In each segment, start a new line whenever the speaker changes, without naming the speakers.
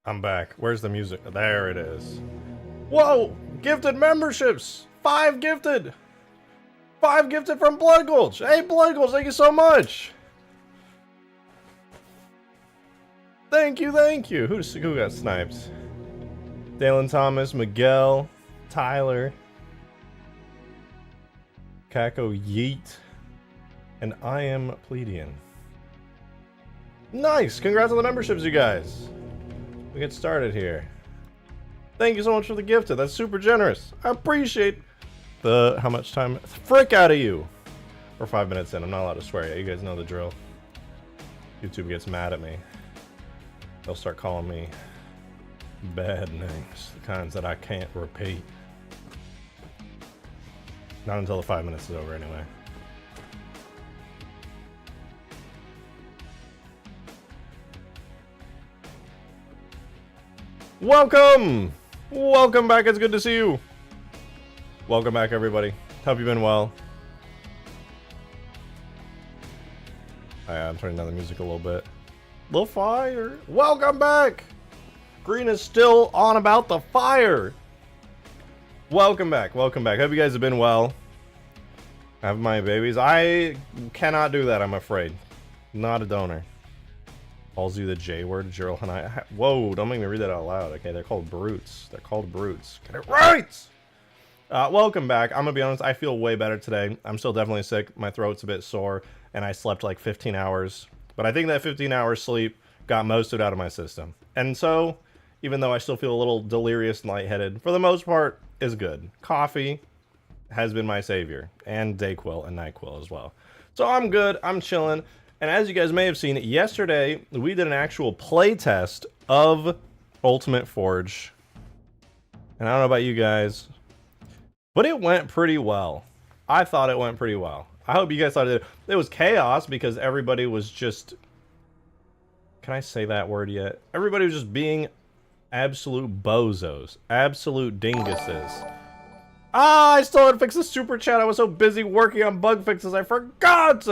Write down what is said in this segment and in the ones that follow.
I'm back. Where's the music? There it is. Whoa! Gifted memberships! 5 gifted! 5 gifted from Blood Gulch! Hey, Blood Gulch, thank you so much! Thank you, thank you! Who got sniped? Dalen Thomas, Miguel, Tyler, Kako Yeet, and I am Pledian. Nice! Congrats on the memberships, you guys! We get started here. Thank you so much for the gifted. That's super generous. I appreciate the how much time frick out of you. We're 5 minutes in. I'm not allowed to swear yet. You guys know the drill. YouTube gets mad at me. They'll start calling me bad names, the kinds that I can't repeat. Not until the 5 minutes is over, anyway. Welcome! Welcome back, it's good to see you. Welcome back, everybody. Hope you've been well. I'm turning down the music a little bit. Little fire. Welcome back! Green is still on about the fire. Welcome back, welcome back. Hope you guys have been well. Have my babies. I cannot do that, I'm afraid. Not a donor. Calls you the J word, Gerald and I. Whoa, don't make me read that out loud. Okay, they're called brutes. They're called brutes. Get it right! Welcome back. I'm gonna be honest, I feel way better today. I'm still definitely sick. My throat's a bit sore, and I slept like 15 hours. But I think that 15 hours sleep got most of it out of my system. And so, even though I still feel a little delirious and lightheaded, for the most part, is good. Coffee has been my savior, and Dayquil and NyQuil as well. So I'm good. I'm chilling. And as you guys may have seen, yesterday we did an actual play test of Ultimate Forge. And I don't know about you guys, but it went pretty well. I thought it went pretty well. I hope you guys thought it did. It was chaos because everybody was just... Can I say that word yet? Everybody was just being absolute bozos. Absolute dinguses. Ah, I still had to fix the super chat. I was so busy working on bug fixes, I forgot!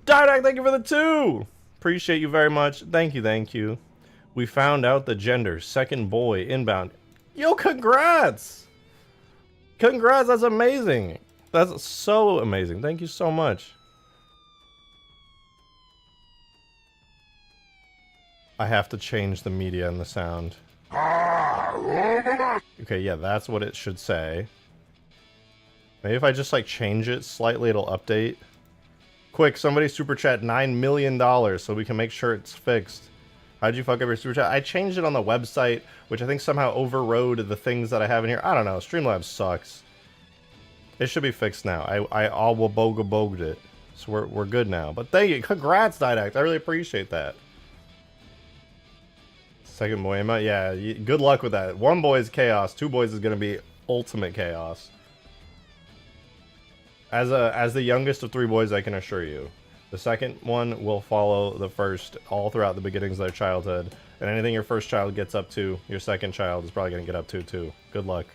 Didak, thank you for the 2! Appreciate you very much. Thank you, thank you. We found out the gender. Second boy, inbound. Yo, congrats! Congrats, that's amazing. That's so amazing. Thank you so much. I have to change the media and the sound. Okay, yeah, that's what it should say. Maybe if I just, like, change it slightly, it'll update. Quick, somebody super chat $9 million so we can make sure it's fixed. How'd you fuck up your super chat? I changed it on the website, which I think somehow overrode the things that I have in here. I don't know. Streamlabs sucks. It should be fixed now. I all bogged it. So we're good now. But thank you. Congrats, Didact. I really appreciate that. Second boy, yeah, good luck with that. 1 boy is chaos. 2 boys is going to be ultimate chaos. As the youngest of 3 boys, I can assure you. The second one will follow the first all throughout the beginnings of their childhood. And anything your first child gets up to, your second child is probably going to get up to too. Good luck.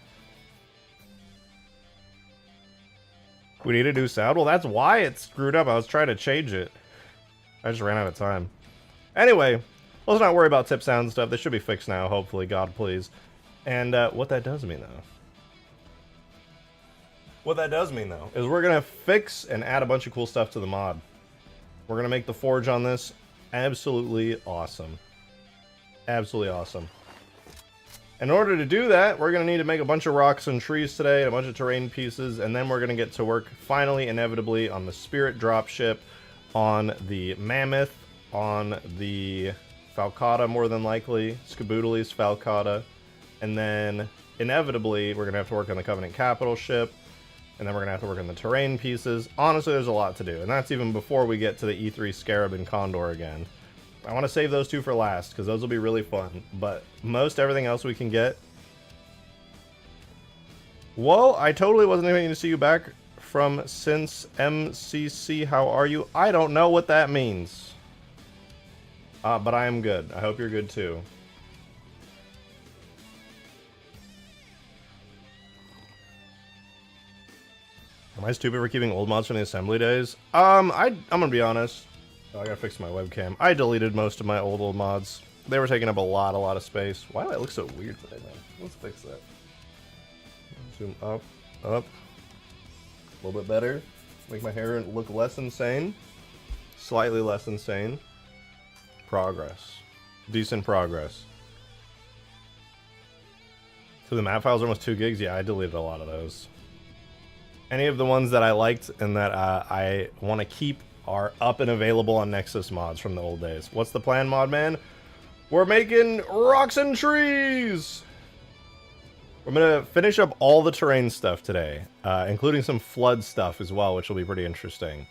We need a new sound? Well, that's why it's screwed up. I was trying to change it. I just ran out of time. Anyway, let's not worry about tip sound stuff. This should be fixed now, hopefully. God, please. And what that does mean, though. What that does mean, though, is we're going to fix and add a bunch of cool stuff to the mod. We're going to make the forge on this absolutely awesome. Absolutely awesome. In order to do that, we're going to need to make a bunch of rocks and trees today, a bunch of terrain pieces, and then we're going to get to work, finally, inevitably, on the Spirit dropship, on the Mammoth, on the Falcata, more than likely, Skaboodle's Falcata, and then, inevitably, we're going to have to work on the Covenant Capital ship, and then we're going to have to work on the terrain pieces. Honestly, there's a lot to do, and that's even before we get to the E3 Scarab and Condor again. I want to save those 2 for last, because those will be really fun, but most everything else we can get. Whoa, I totally wasn't expecting to see you back from since MCC. How are you? I don't know what that means. But I am good. I hope you're good too. Am I stupid for keeping old mods from the assembly days? I'm gonna be honest. Oh, I gotta fix my webcam. I deleted most of my old mods. They were taking up a lot of space. Why do I look so weird today, man? Let's fix that. Zoom up, up. A little bit better. Make my hair look less insane. Slightly less insane. Progress. Decent progress. So the map files are almost 2 gigs? Yeah, I deleted a lot of those. Any of the ones that I liked and that I want to keep are up and available on Nexus mods from the old days. What's the plan, mod man? We're making rocks and trees! We're going to finish up all the terrain stuff today, including some flood stuff as well, which will be pretty interesting.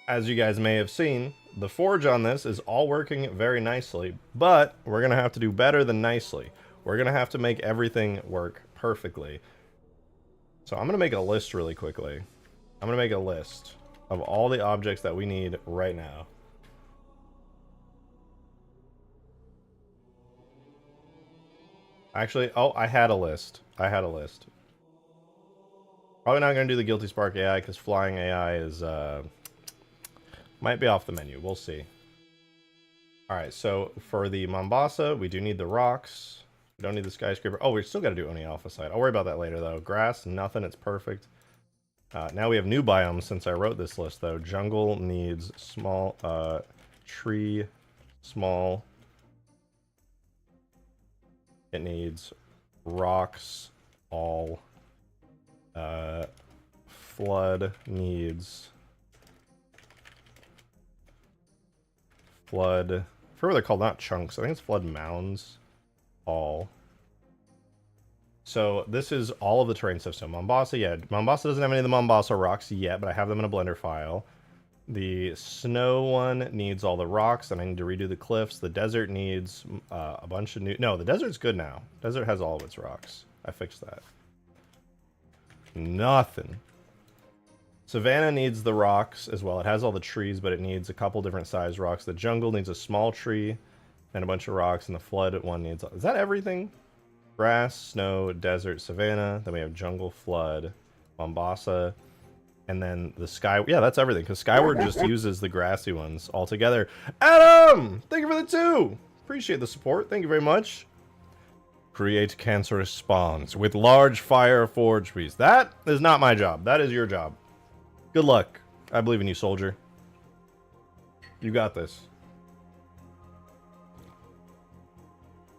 As you guys may have seen, the forge on this is all working very nicely, but we're going to have to do better than nicely. We're going to have to make everything work perfectly. So I'm going to make a list really quickly. I'm going to make a list of all the objects that we need right now. Actually, oh, I had a list. Probably not going to do the Guilty Spark AI because flying AI is, might be off the menu. We'll see. Alright, so for the Mombasa, we do need the rocks. We don't need the skyscraper. Oh, we still got to do Oni Alpha side. I'll worry about that later, though. Grass, nothing. It's perfect. Now we have new biomes since I wrote this list, though. Jungle needs small, tree, small. It needs rocks, all. Flood needs flood. I forget what they're called, not chunks. I think it's flood mounds, all. So this is all of the terrain stuff. So Mombasa, yeah, Mombasa doesn't have any of the Mombasa rocks yet, but I have them in a Blender file. The snow one needs all the rocks, and I need to redo the cliffs. The desert needs a bunch of new... No, the desert's good now. Desert has all of its rocks. I fixed that. Nothing. Savannah needs the rocks as well. It has all the trees, but it needs a couple different size rocks. The jungle needs a small tree and a bunch of rocks, and the flood one needs... Is that everything? Grass, snow, desert, Savannah. Then we have jungle, flood, Mombasa... And then the sky, yeah, that's everything, because Skyward just uses the grassy ones all together. Adam! Thank you for the 2! Appreciate the support, thank you very much. Create cancerous spawns with large fire forge trees. That is not my job, that is your job. Good luck. I believe in you, soldier. You got this.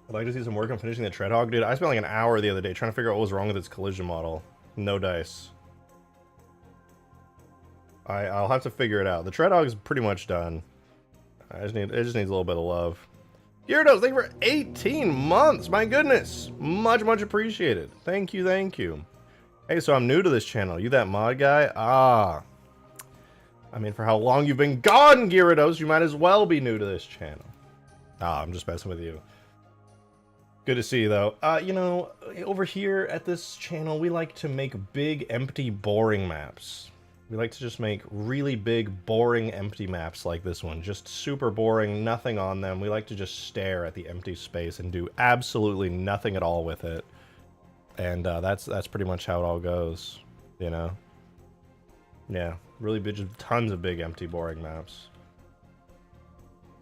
I'd like to see some work on finishing the Treadhog. Dude, I spent like an hour the other day trying to figure out what was wrong with its collision model. No dice. I'll have to figure it out. The Treadhog is pretty much done. It just needs a little bit of love. Gyarados, thank you for 18 months. My goodness, much appreciated. Thank you, thank you. Hey, so I'm new to this channel. You that mod guy? Ah, I mean, for how long you've been gone, Gyarados, you might as well be new to this channel. Ah, I'm just messing with you. Good to see you, though. You know, over here at this channel, we like to make big, empty, boring maps. We like to just make really big, boring, empty maps like this one. Just super boring, nothing on them. We like to just stare at the empty space and do absolutely nothing at all with it. And that's pretty much how it all goes, you know? Yeah, really big, just tons of big, empty, boring maps.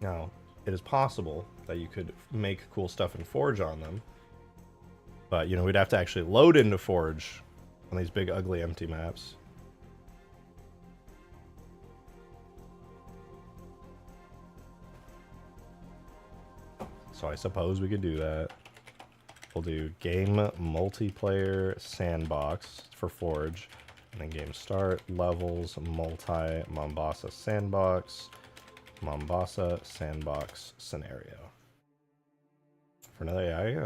Now, it is possible that you could make cool stuff in Forge on them. But, you know, we'd have to actually load into Forge on these big, ugly, empty maps. So I suppose we could do that. We'll do game multiplayer sandbox for Forge, and then game start levels multi Mombasa sandbox scenario. For another AI,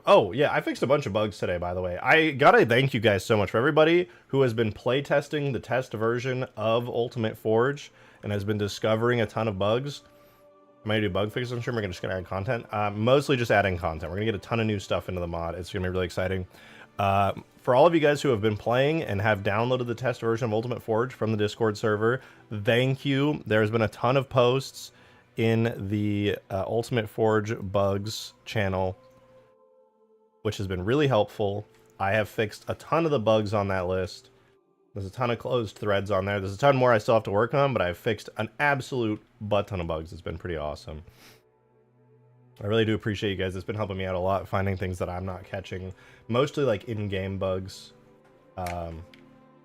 oh yeah, I fixed a bunch of bugs today, by the way. I gotta thank you guys so much for everybody who has been playtesting the test version of Ultimate Forge and has been discovering a ton of bugs. I'm gonna do bug fixes. I'm sure we're just gonna add content. Mostly just adding content. We're gonna get a ton of new stuff into the mod. It's gonna be really exciting. For all of you guys who have been playing and have downloaded the test version of Ultimate Forge from the Discord server, thank you. There's been a ton of posts in the Ultimate Forge bugs channel, which has been really helpful. I have fixed a ton of the bugs on that list. There's a ton of closed threads on there. There's a ton more I still have to work on, but I've fixed an absolute butt ton of bugs. It's been pretty awesome. I really do appreciate you guys. It's been helping me out a lot, finding things that I'm not catching. Mostly like in-game bugs. Oh,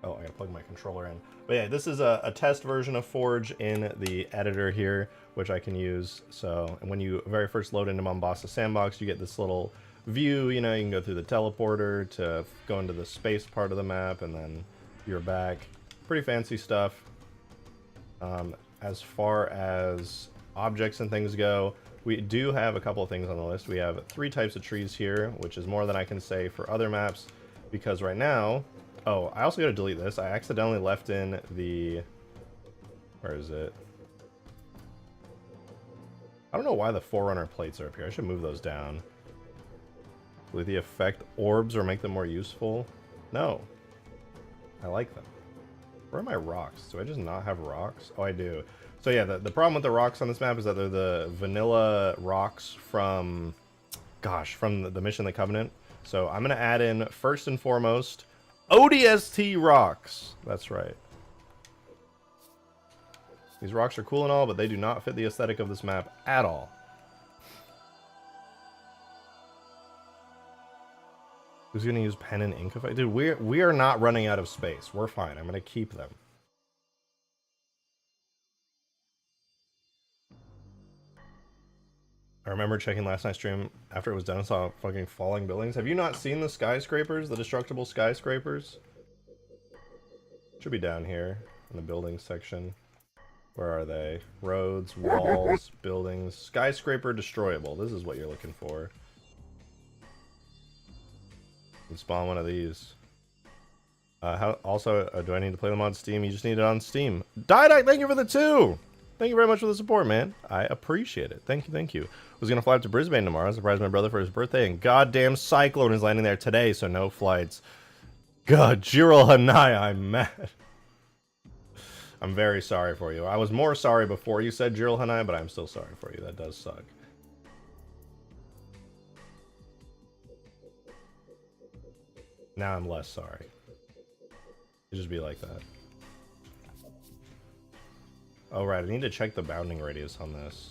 I gotta plug my controller in. But yeah, this is a test version of Forge in the editor here, which I can use. So, and when you very first load into Mombasa Sandbox, you get this little view, you know, you can go through the teleporter to go into the space part of the map, and then you're back. Pretty fancy stuff. As far as objects and things go, we do have a couple of things on the list. We have 3 types of trees here, which is more than I can say for other maps, because right now... Oh, I also gotta delete this. I accidentally left in the... Where is it? I don't know why the Forerunner plates are up here. I should move those down. Will the effect orbs or make them more useful? No. I like them. Where are my rocks? Do I just not have rocks? Oh, I do. So yeah, the problem with the rocks on this map is that they're the vanilla rocks from... Gosh, from the Mission of the Covenant. So I'm going to add in, first and foremost, ODST rocks. That's right. These rocks are cool and all, but they do not fit the aesthetic of this map at all. Who's going to use pen and ink effect? Dude, we are not running out of space. We're fine. I'm going to keep them. I remember checking last night's stream after it was done and saw fucking falling buildings. Have you not seen the skyscrapers? The destructible skyscrapers? Should be down here in the buildings section. Where are they? Roads, walls, buildings. Skyscraper destroyable. This is what you're looking for. And spawn one of these. Also, do I need to play them on Steam? You just need it on Steam. Die, thank you for the 2! Thank you very much for the support, man. I appreciate it. Thank you, thank you. I was going to fly up to Brisbane tomorrow. Surprise my brother for his birthday, and goddamn Cyclone is landing there today, so no flights. God, Jiril Hanai, I'm mad. I'm very sorry for you. I was more sorry before you said Jiril Hanai, but I'm still sorry for you. That does suck. Now I'm less sorry. It'd just be like that. Oh, right. I need to check the bounding radius on this.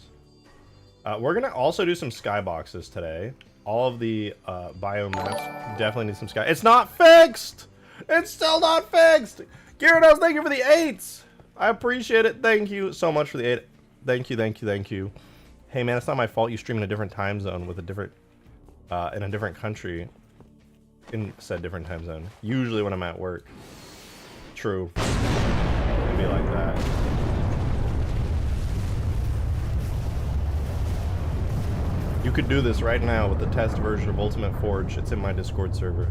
We're going to also do some skyboxes today. All of the biome maps definitely need some sky. It's not fixed! It's still not fixed! Gyarados, thank you for the 8s! I appreciate it. Thank you so much for the 8. Thank you, thank you, thank you. Hey, man, it's not my fault you stream in a different time zone with a different... in a different country. In said different time zone. Usually when I'm at work. True. It'd be like that. You could do this right now with the test version of Ultimate Forge. It's in my Discord server.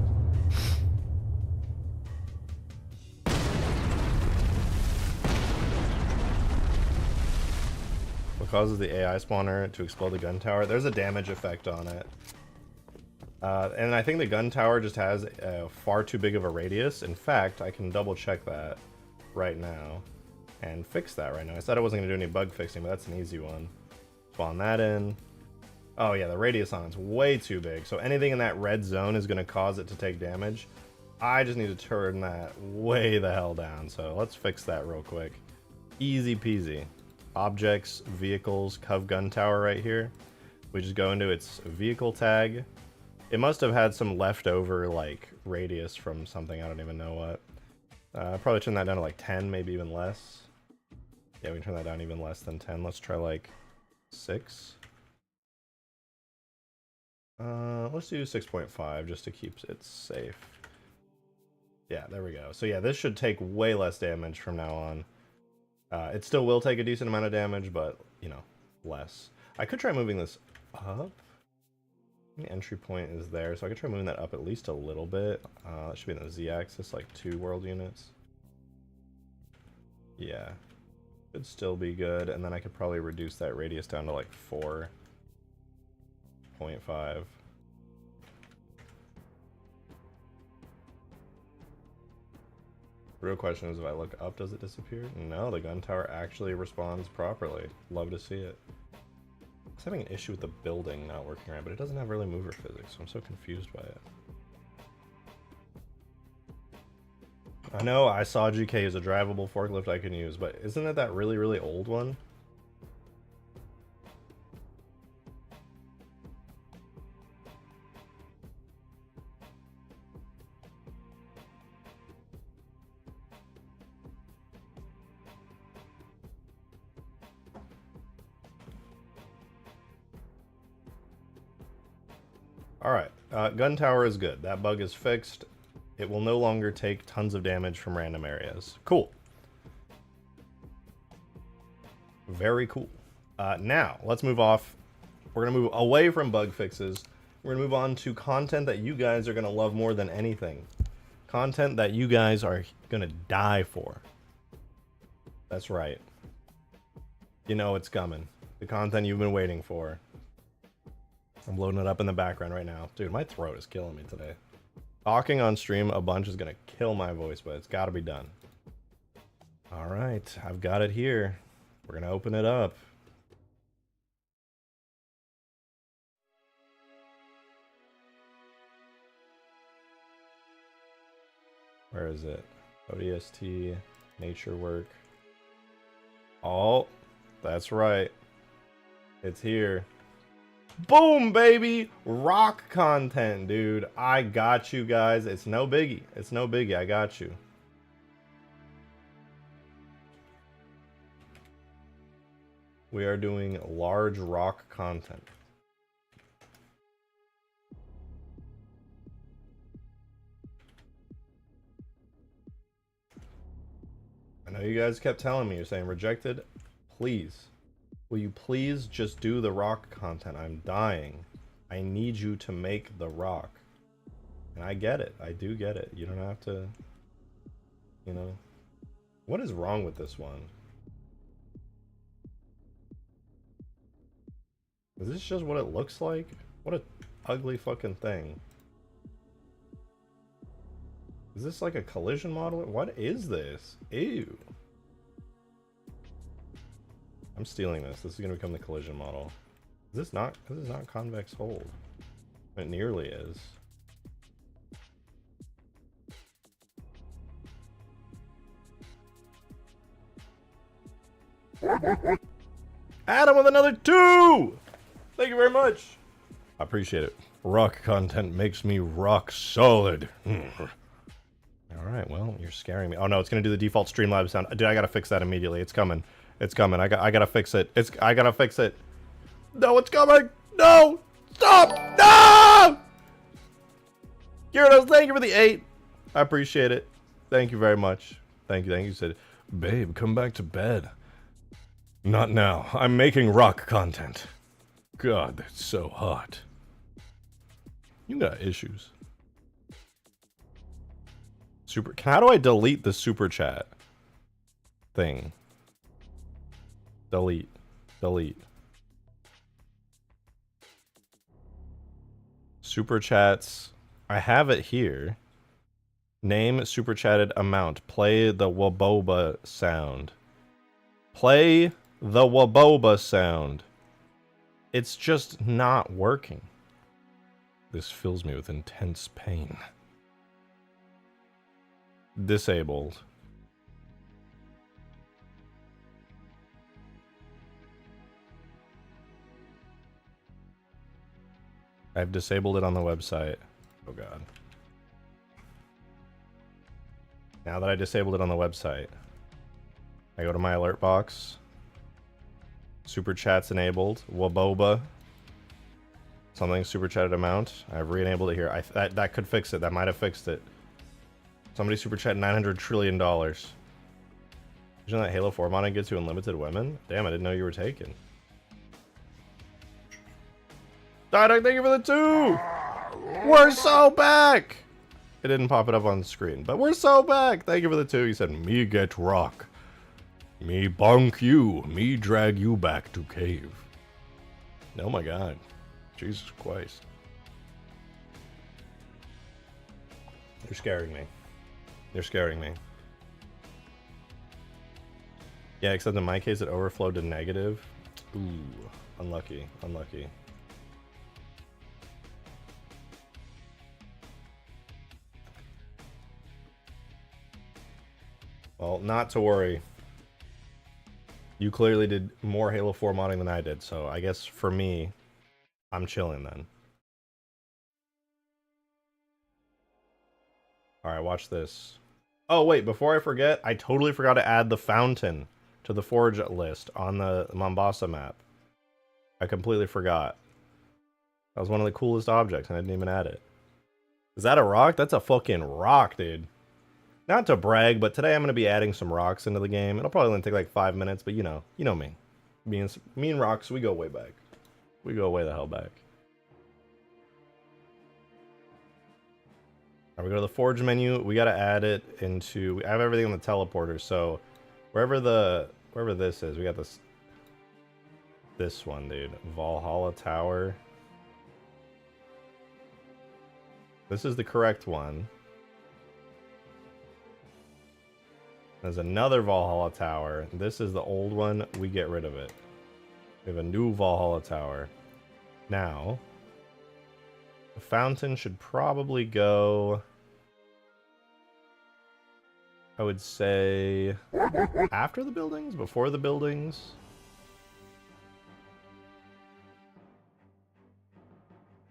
What causes the AI spawner to explode the gun tower? There's a damage effect on it. And I think the gun tower just has far too big of a radius. In fact, I can double check that right now and fix that right now. I said I wasn't going to do any bug fixing, but that's an easy one. Spawn that in. Oh yeah, the radius on it's way too big. So anything in that red zone is going to cause it to take damage. I just need to turn that way the hell down. So let's fix that real quick. Easy peasy. Objects, vehicles, Cov gun tower right here. We just go into its vehicle tag. It must have had some leftover like radius from something, I don't even know what. Probably turn that down to like 10, maybe even less. Yeah, we can turn that down even less than 10. Let's try like 6. Let's do 6.5 just to keep it safe. Yeah, there we go. So yeah, this should take way less damage from now on. It still will take a decent amount of damage, but, you know, less. I could try moving this up. The entry point is there, so I could try moving that up at least a little bit. That should be in the Z-axis, like 2 world units. Yeah. Should still be good, and then I could probably reduce that radius down to like 4.5. Real question is, if I look up, does it disappear? No, the gun tower actually responds properly. Love to see it. It's having an issue with the building not working right, but it doesn't have really mover physics, so I'm so confused by it. I know I saw GK is a drivable forklift I can use, but isn't it that really, really old one? Alright, gun tower is good. That bug is fixed. It will no longer take tons of damage from random areas. Cool. Very cool. Now, let's move off. We're going to move away from bug fixes. We're going to move on to content that you guys are going to love more than anything. Content that you guys are going to die for. That's right. You know it's coming. The content you've been waiting for. I'm loading it up in the background right now. Dude, my throat is killing me today. Talking on stream a bunch is going to kill my voice, but it's got to be done. Alright, I've got it here. We're going to open it up. Where is it? ODST, nature work. Oh, that's right. It's here. Boom, baby! Rock content, dude. I got you guys. It's no biggie. It's no biggie. I got you. We are doing large rock content. I know you guys kept telling me, you're saying rejected. Please. Will you please just do the rock content? I'm dying. I need you to make the rock. And I get it. I do get it. You don't have to, you know. What is wrong with this one? Is this just what it looks like? What a ugly fucking thing. Is this like a collision model? What is this? Ew. I'm stealing this. This is gonna become the collision model. This is not convex hold. It nearly is. Adam with another 2! Thank you very much. I appreciate it. Rock content makes me rock solid. Alright, well, you're scaring me. Oh no, it's gonna do the default Streamlabs sound. Dude, I gotta fix that immediately. It's coming. It's coming. I gotta fix it. I gotta fix it. No, it's coming! No! Stop! No! Gyarados, thank you for the 8. I appreciate it. Thank you very much. Thank you, thank you. Said, babe, come back to bed. Not now. I'm making rock content. God, that's so hot. You got issues. How do I delete the super chat thing? Delete. Delete. Super chats. I have it here. Name super chatted amount. Play the Waboba sound. Play the Waboba sound. It's just not working. This fills me with intense pain. Disabled. I've disabled it on the website. Oh god. Now that I disabled it on the website, I go to my alert box. Super chats enabled. Waboba. Something super chatted amount. I've re-enabled it here. That could fix it. That might have fixed it. Somebody super chat $900 trillion. Imagine that Halo 4 modding gets you unlimited women? Damn, I didn't know you were taken. Didoc, thank you for the 2! We're so back! It didn't pop it up on the screen, but we're so back! Thank you for the 2. You said, me get rock. Me bonk you. Me drag you back to cave. Oh my god. Jesus Christ. You're scaring me. You're scaring me. Yeah, except in my case it overflowed to negative. Ooh, unlucky, unlucky. Well, not to worry. You clearly did more Halo 4 modding than I did, so I guess for me, I'm chilling then. Alright, watch this. Oh wait, before I forget, I totally forgot to add the fountain to the forge list on the Mombasa map. I completely forgot. That was one of the coolest objects, and I didn't even add it. Is that a rock? That's a fucking rock, dude. Not to brag, but today I'm going to be adding some rocks into the game. It'll probably only take like 5 minutes, but you know me. Me and rocks, we go way back. We go way the hell back. Alright, we go to the forge menu. We got to add it into... I have everything on the teleporter, so wherever this is, we got this one, dude. Valhalla Tower. This is the correct one. There's another Valhalla Tower. This is the old one. We get rid of it. We have a new Valhalla Tower. Now, the fountain should probably go... I would say... after the buildings? Before the buildings?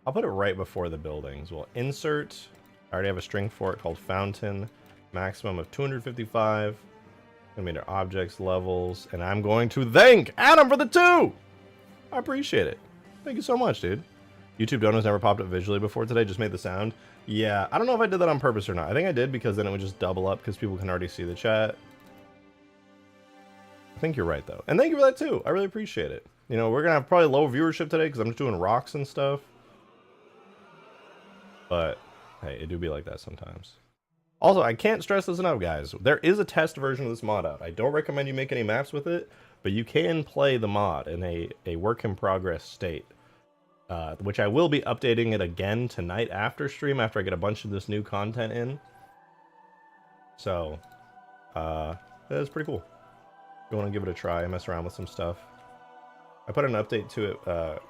I'll put it right before the buildings. We'll insert... I already have a string for it called fountain. Maximum of 255. Gonna be their objects, levels, and I'm going to thank Adam for the 2! I appreciate it. Thank you so much, dude. YouTube donuts never popped up visually before today, just made the sound. Yeah, I don't know if I did that on purpose or not. I think I did because then it would just double up because people can already see the chat. I think you're right, though. And thank you for that, too. I really appreciate it. You know, we're gonna have probably low viewership today because I'm just doing rocks and stuff. But, hey, it do be like that sometimes. Also, I can't stress this enough, guys. There is a test version of this mod out. I don't recommend you make any maps with it, but you can play the mod in a work-in-progress state. Which I will be updating it again tonight after stream, after I get a bunch of this new content in. So, it's pretty cool. If you want to give it a try, mess around with some stuff. I put an update to it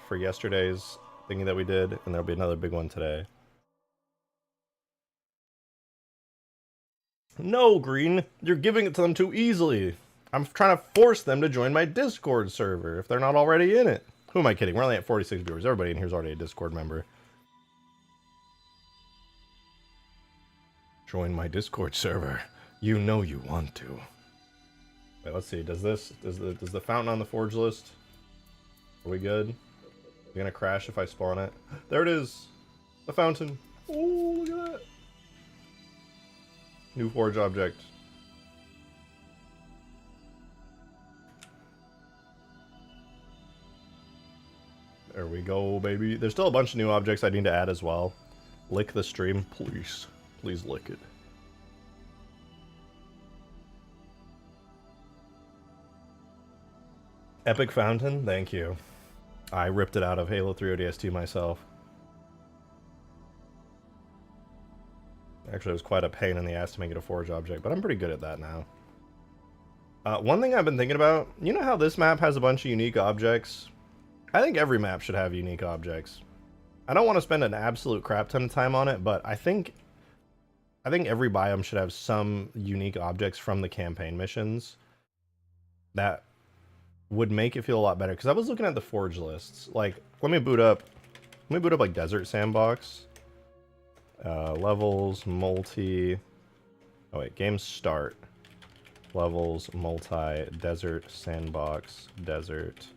for yesterday's thingy that we did, and there'll be another big one today. No, Green, you're giving it to them too easily. I'm trying to force them to join my Discord server if they're not already in it. Who am I kidding? We're only at 46 viewers. Everybody in here is already a Discord member. Join my Discord server. You know you want to. Wait, let's see. Does the fountain on the forge list? Are we good? You gonna crash if I spawn it? There it is. The fountain. Oh, look at that. New forge object. There we go, baby. There's still a bunch of new objects I need to add as well. Lick the stream, please. Please lick it. Epic fountain, thank you. I ripped it out of Halo 3 ODST myself. Actually, it was quite a pain in the ass to make it a forge object, but I'm pretty good at that now. One thing I've been thinking about, you know how this map has a bunch of unique objects? I think every map should have unique objects. I don't want to spend an absolute crap ton of time on it, but I think every biome should have some unique objects from the campaign missions that would make it feel a lot better. Because I was looking at the forge lists. Like, let me boot up like Desert Sandbox. Levels, multi... Oh wait, game start. Levels, multi, desert, sandbox, desert,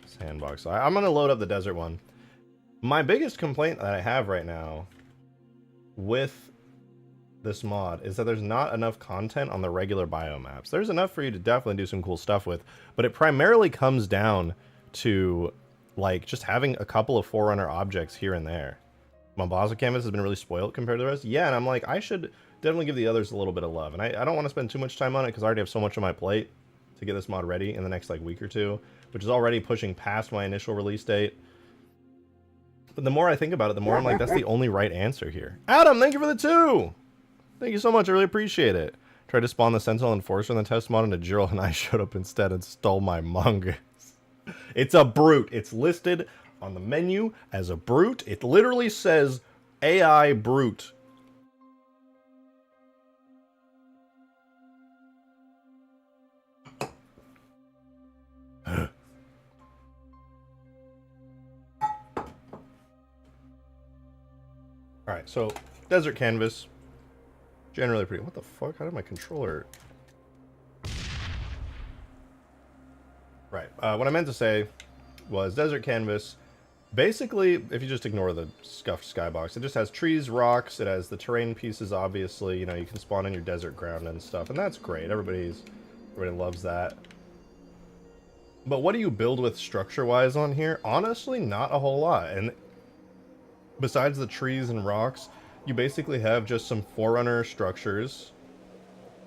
sandbox. I'm going to load up the desert one. My biggest complaint that I have right now with this mod is that there's not enough content on the regular biome maps. There's enough for you to definitely do some cool stuff with, but it primarily comes down to like just having a couple of Forerunner objects here and there. Mombasa canvas has been really spoiled compared to the rest. Yeah, and I'm like, I should definitely give the others a little bit of love. And I don't want to spend too much time on it because I already have so much on my plate to get this mod ready in the next like week or two, which is already pushing past my initial release date. But the more I think about it, the more I'm like, that's the only right answer here. Adam, thank you for the 2! Thank you so much, I really appreciate it. Tried to spawn the Sentinel Enforcer in the test mod, and a Jiral and I showed up instead and stole my mongoose. It's a brute. It's listed on the menu as a brute. It literally says AI brute. Alright, so desert canvas. Generally pretty... What the fuck? How did my controller... Right. What I meant to say was desert canvas. Basically, if you just ignore the scuffed skybox, it just has trees, rocks, it has the terrain pieces, obviously, you know, you can spawn in your desert ground and stuff, and that's great. Everybody loves that. But what do you build with structure-wise on here? Honestly, not a whole lot. And besides the trees and rocks, you basically have just some Forerunner structures,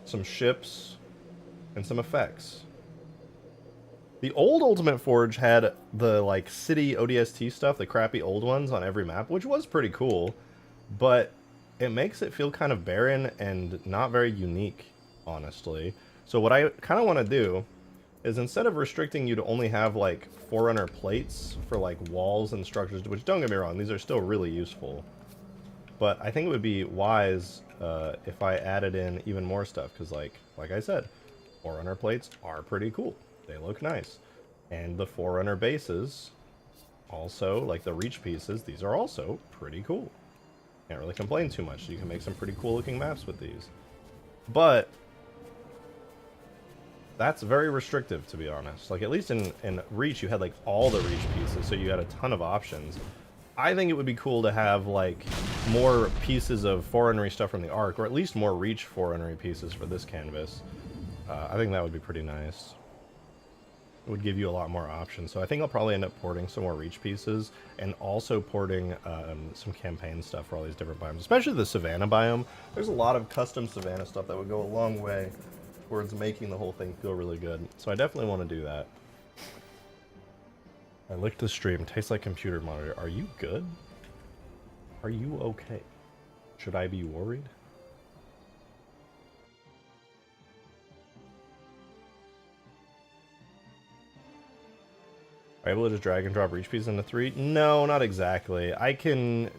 some ships, and some effects. The old Ultimate Forge had the, like, city ODST stuff, the crappy old ones on every map, which was pretty cool, but it makes it feel kind of barren and not very unique, honestly. So what I kind of want to do is, instead of restricting you to only have, like, Forerunner plates for, like, walls and structures, which, don't get me wrong, these are still really useful, but I think it would be wise if I added in even more stuff, because, like I said, Forerunner plates are pretty cool. They look nice. And the Forerunner bases, also, like the reach pieces, these are also pretty cool. Can't really complain too much. You can make some pretty cool looking maps with these. But that's very restrictive, to be honest. Like, at least in Reach, you had, like, all the Reach pieces, so you had a ton of options. I think it would be cool to have, like, more pieces of Forerunner stuff from the Ark, or at least more Reach Forerunner pieces for this canvas. I think that would be pretty nice. It would give you a lot more options. So I think I'll probably end up porting some more Reach pieces, and also porting some campaign stuff for all these different biomes, especially the Savannah biome. There's a lot of custom Savannah stuff that would go a long way towards making the whole thing feel really good. So I definitely want to do that. I licked the stream. Tastes like computer monitor. Are you good? Are you okay? Should I be worried? Are you able to just drag and drop reach pieces into 3? No, not exactly. I can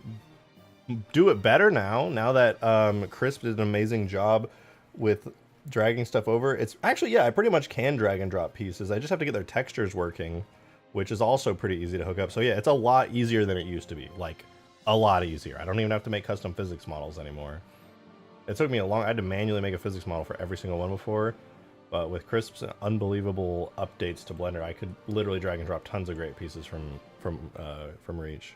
do it better now that Crisp did an amazing job with dragging stuff over. It's actually, yeah, I pretty much can drag and drop pieces. I just have to get their textures working, which is also pretty easy to hook up. So yeah, it's a lot easier than it used to be. Like, a lot easier. I don't even have to make custom physics models anymore. It took me I had to manually make a physics model for every single one before. But with Crisp's unbelievable updates to Blender, I could literally drag and drop tons of great pieces from Reach.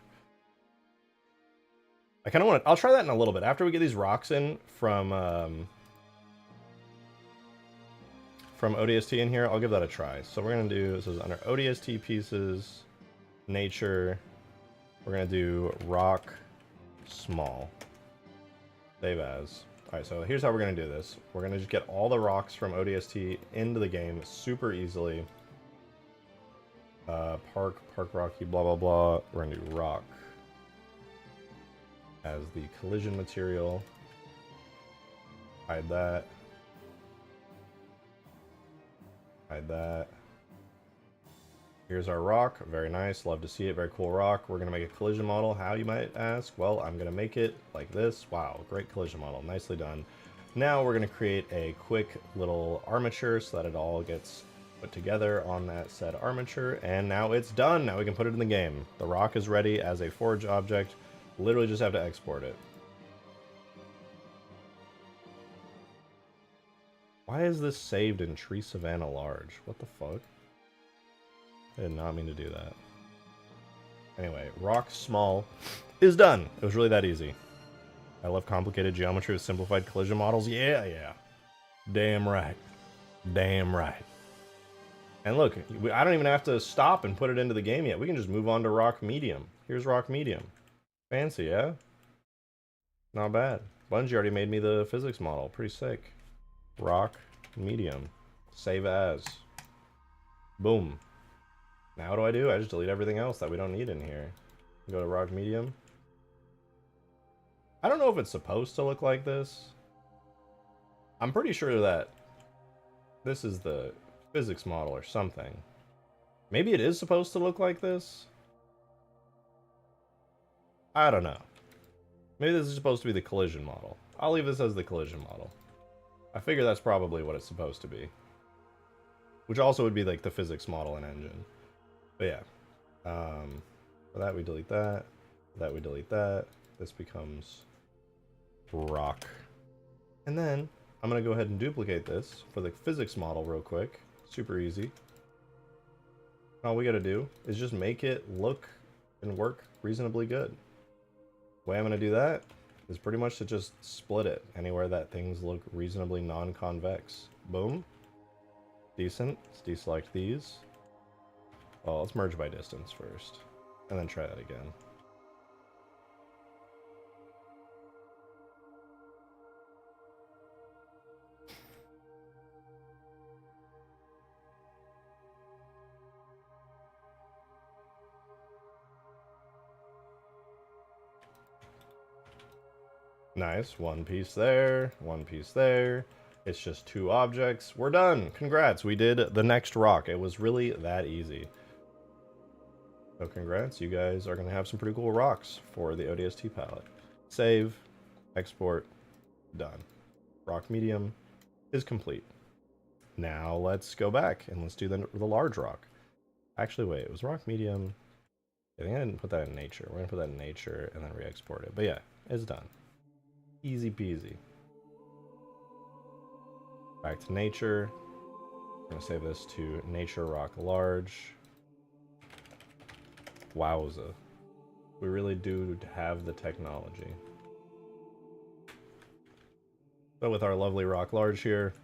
I kind of want to. I'll try that in a little bit after we get these rocks in from ODST in here. I'll give that a try. So we're gonna do, this is under ODST pieces, nature. We're gonna do rock, small, save as. Alright, so here's how we're going to do this. We're going to just get all the rocks from ODST into the game super easily. Park Rocky, blah, blah, blah. We're going to do rock as the collision material. Hide that. Hide that. Here's our rock. Very nice. Love to see it. Very cool rock. We're going to make a collision model. How, you might ask? Well, I'm going to make it like this. Wow, great collision model. Nicely done. Now we're going to create a quick little armature so that it all gets put together on that said armature. And now it's done. Now we can put it in the game. The rock is ready as a forge object. Literally just have to export it. Why is this saved in Tree Savannah Large? What the fuck? I did not mean to do that. Anyway, rock small is done. It was really that easy. I love complicated geometry with simplified collision models. Yeah, yeah. Damn right. Damn right. And look, I don't even have to stop and put it into the game yet. We can just move on to rock medium. Here's rock medium. Fancy, yeah? Not bad. Bungie already made me the physics model. Pretty sick. Rock medium. Save as. Boom. Now what do? I just delete everything else that we don't need in here. Go to rock medium. I don't know if it's supposed to look like this. I'm pretty sure that this is the physics model or something. Maybe it is supposed to look like this. I don't know. Maybe this is supposed to be the collision model. I'll leave this as the collision model. I figure that's probably what it's supposed to be. Which also would be like the physics model and engine. But yeah, for that we delete that, that we delete that, this becomes rock. And then I'm going to go ahead and duplicate this for the physics model real quick, super easy. All we got to do is just make it look and work reasonably good. The way I'm going to do that is pretty much to just split it anywhere that things look reasonably non-convex. Boom. Decent. Let's deselect these. Well, let's merge by distance first, and then try that again. Nice. One piece there, one piece there. It's just two objects. We're done. Congrats. We did the next rock. It was really that easy. So congrats. You guys are going to have some pretty cool rocks for the ODST palette. Save. Export. Done. Rock medium is complete. Now let's go back and let's do the large rock. Actually, wait. It was rock medium. I think I didn't put that in nature. We're going to put that in nature and then re-export it. But yeah, it's done. Easy peasy. Back to nature. I'm going to save this to nature rock large. Wowza. We really do have the technology. So with our lovely rock large here,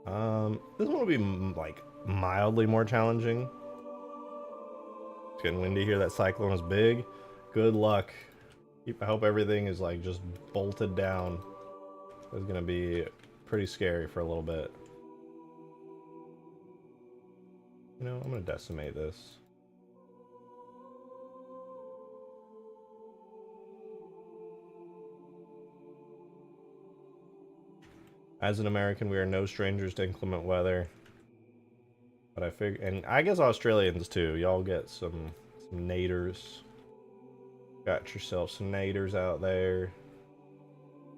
this one will be like mildly more challenging. It's getting windy here. That cyclone is big. Good luck. I hope everything is like just bolted down. It's gonna be pretty scary for a little bit. You know, I'm gonna decimate this. As an American, we are no strangers to inclement weather. But I figure, and I guess Australians too. Y'all get some naders. Got yourself some naders out there.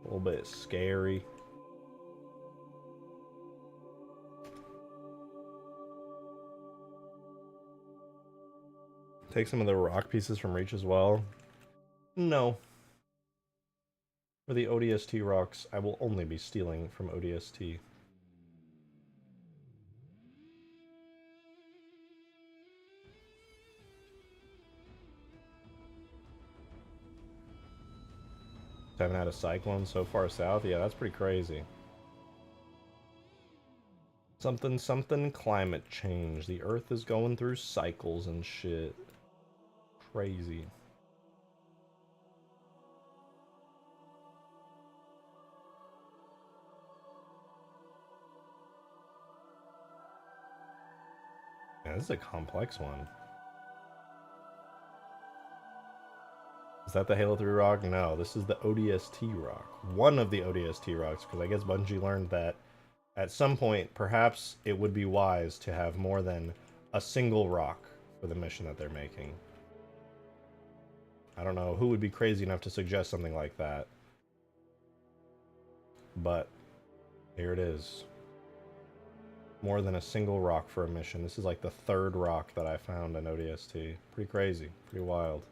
A little bit scary. Take some of the rock pieces from Reach as well. No. For the ODST rocks, I will only be stealing from ODST. Haven't had a cyclone so far south? Yeah, that's pretty crazy. Something climate change. The earth is going through cycles and shit. Crazy. Yeah, this is a complex one. Is that the Halo 3 rock? No, this is the ODST rock. One of the ODST rocks, because I guess Bungie learned that at some point, perhaps it would be wise to have more than a single rock for the mission that they're making. I don't know who would be crazy enough to suggest something like that. But here it is. More than a single rock for a mission. This is like the third rock that I found in ODST. Pretty crazy. Pretty wild.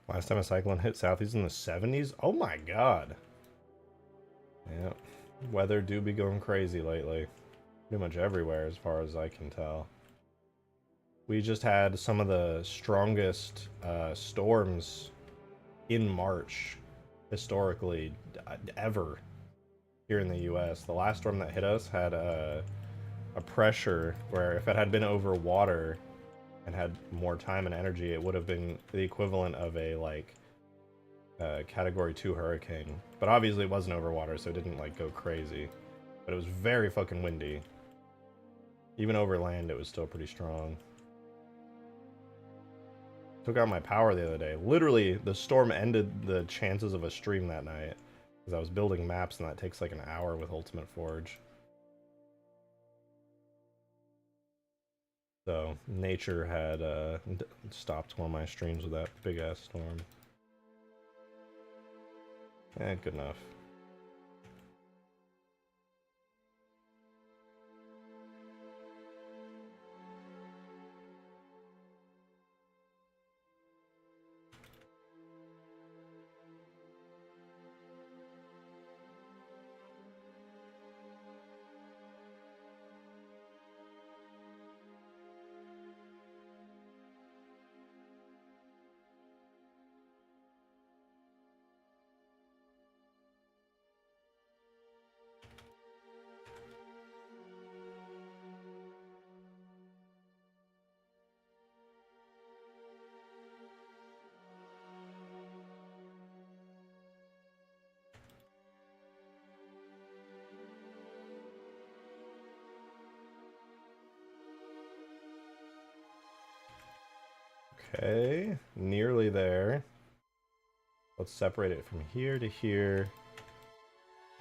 Last time a cyclone hit southeast in the 70s? Oh my god. Yeah. Weather do be going crazy lately. Pretty much everywhere as far as I can tell. We just had some of the strongest storms in March, historically, ever here in the US. The last storm that hit us had a pressure where if it had been over water and had more time and energy, it would have been the equivalent of a, like, Category 2 hurricane. But obviously it wasn't over water, so it didn't, like, go crazy. But it was very fucking windy. Even over land, it was still pretty strong. Took out my power the other day. Literally, the storm ended the chances of a stream that night. Because I was building maps, and that takes, like, an hour with Ultimate Forge. So, nature had stopped one of my streams with that big-ass storm. Good enough. Okay, nearly there. Let's separate it from here to here.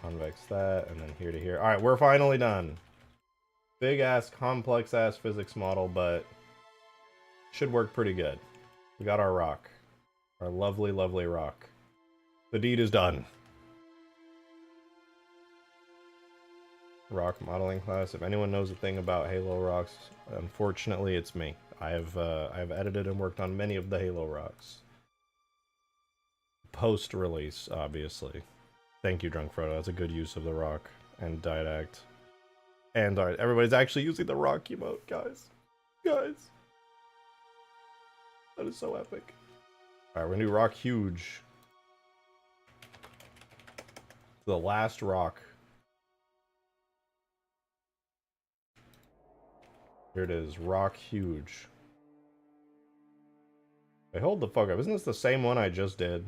Convex that, and then here to here. Alright, we're finally done. Big ass, complex ass physics model, but should work pretty good. We got our rock. Our lovely, lovely rock. The deed is done. Rock modeling class. If anyone knows a thing about Halo rocks, unfortunately it's me. I have edited and worked on many of the Halo rocks. Post-release, obviously. Thank you, Drunk Frodo. That's a good use of the rock and Didact. And alright, everybody's actually using the rock emote, guys. Guys. That is so epic. Alright, we're gonna do rock huge. The last rock. Here it is, rock huge. Hey, hold the fuck up. Isn't this the same one I just did?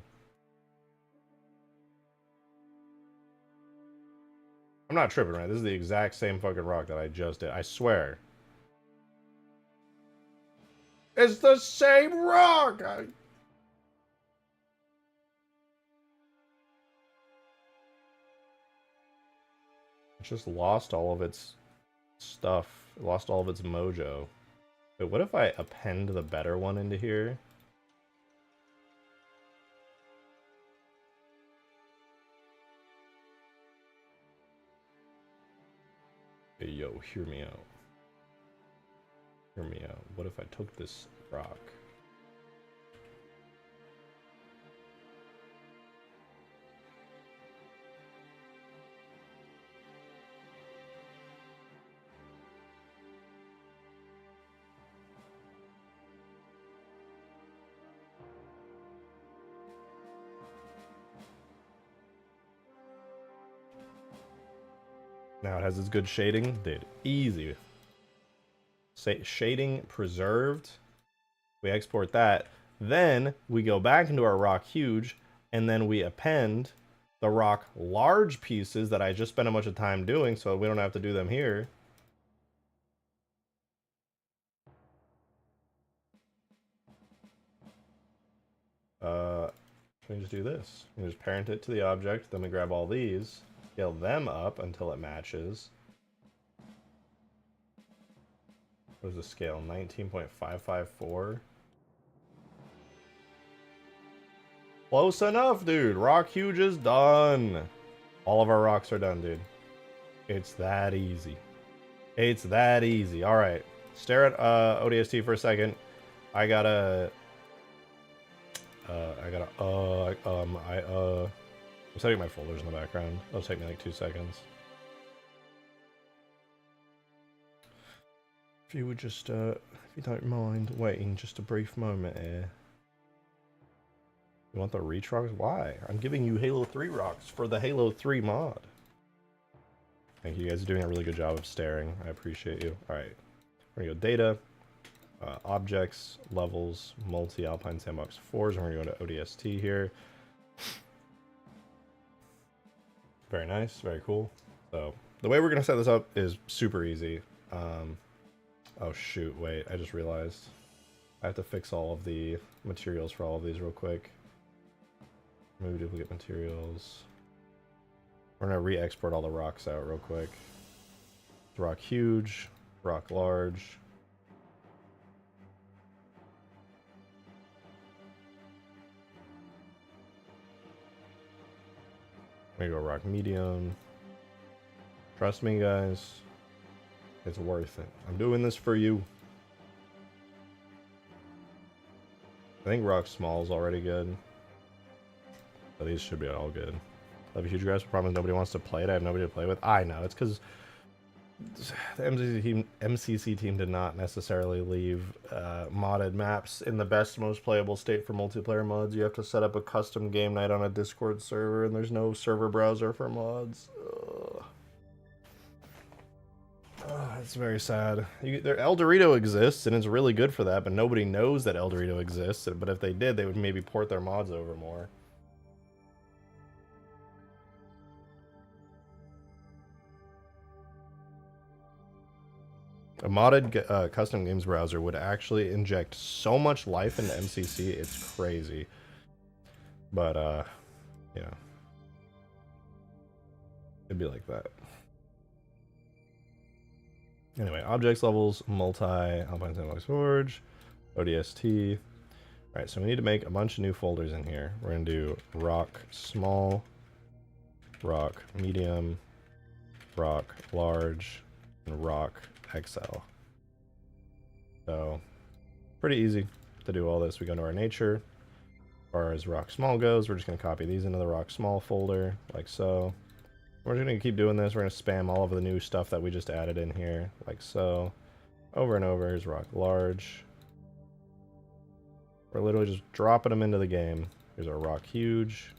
I'm not tripping, right? This is the exact same fucking rock that I just did. I swear. It's the same rock! I just lost all of its stuff. It lost all of its mojo. Wait, what if I append the better one into here? Hey, yo, hear me out. Hear me out. What if I took this rock? Now it has its good shading. Dude, easy. Say shading preserved. We export that. Then we go back into our rock huge, and then we append the rock large pieces that I just spent a bunch of time doing, so we don't have to do them here. Can we just do this? We just parent it to the object, then we grab all these, scale them up until it matches. What is the scale? 19.554? Close enough, dude. Rock huge is done. All of our rocks are done, dude. It's that easy. It's that easy. All right. Stare at ODST for a second. I'm setting my folders in the background. It'll take me like 2 seconds. If you would just, if you don't mind waiting just a brief moment here. You want the reach rocks? Why? I'm giving you Halo 3 rocks for the Halo 3 mod. Thank you. You guys are doing a really good job of staring. I appreciate you. Alright. We're gonna go data, objects, levels, multi-alpine sandbox 4s, and we're gonna go to ODST here. Very nice, very cool. So, the way we're gonna set this up is super easy. Oh shoot, wait, I just realized. I have to fix all of the materials for all of these real quick. Remove duplicate materials. We're gonna re-export all the rocks out real quick. Rock huge, rock large. I'm gonna go rock medium. Trust me, guys. It's worth it. I'm doing this for you. I think rock small is already good. But these should be all good. I have a huge grasp. Problem is nobody wants to play it. I have nobody to play with. I know. It's because the MCC team did not necessarily leave modded maps in the best, most playable state for multiplayer mods. You have to set up a custom game night on a Discord server, and there's no server browser for mods. It's very sad. El Dorito exists, and it's really good for that, but nobody knows that El Dorito exists. But if they did, they would maybe port their mods over more. A modded custom games browser would actually inject so much life into MCC, it's crazy. But, yeah. It'd be like that. Anyway, objects levels, Alpine Sandbox Forge, ODST. Alright, so we need to make a bunch of new folders in here. We're going to do rock small, rock medium, rock large, and rock XL. So, pretty easy to do all this. We go into our nature. As far as rock small goes, we're just going to copy these into the rock small folder, like so. We're just going to keep doing this. We're going to spam all of the new stuff that we just added in here, like so. Over and over. Here's rock large. We're literally just dropping them into the game. Here's our rock huge.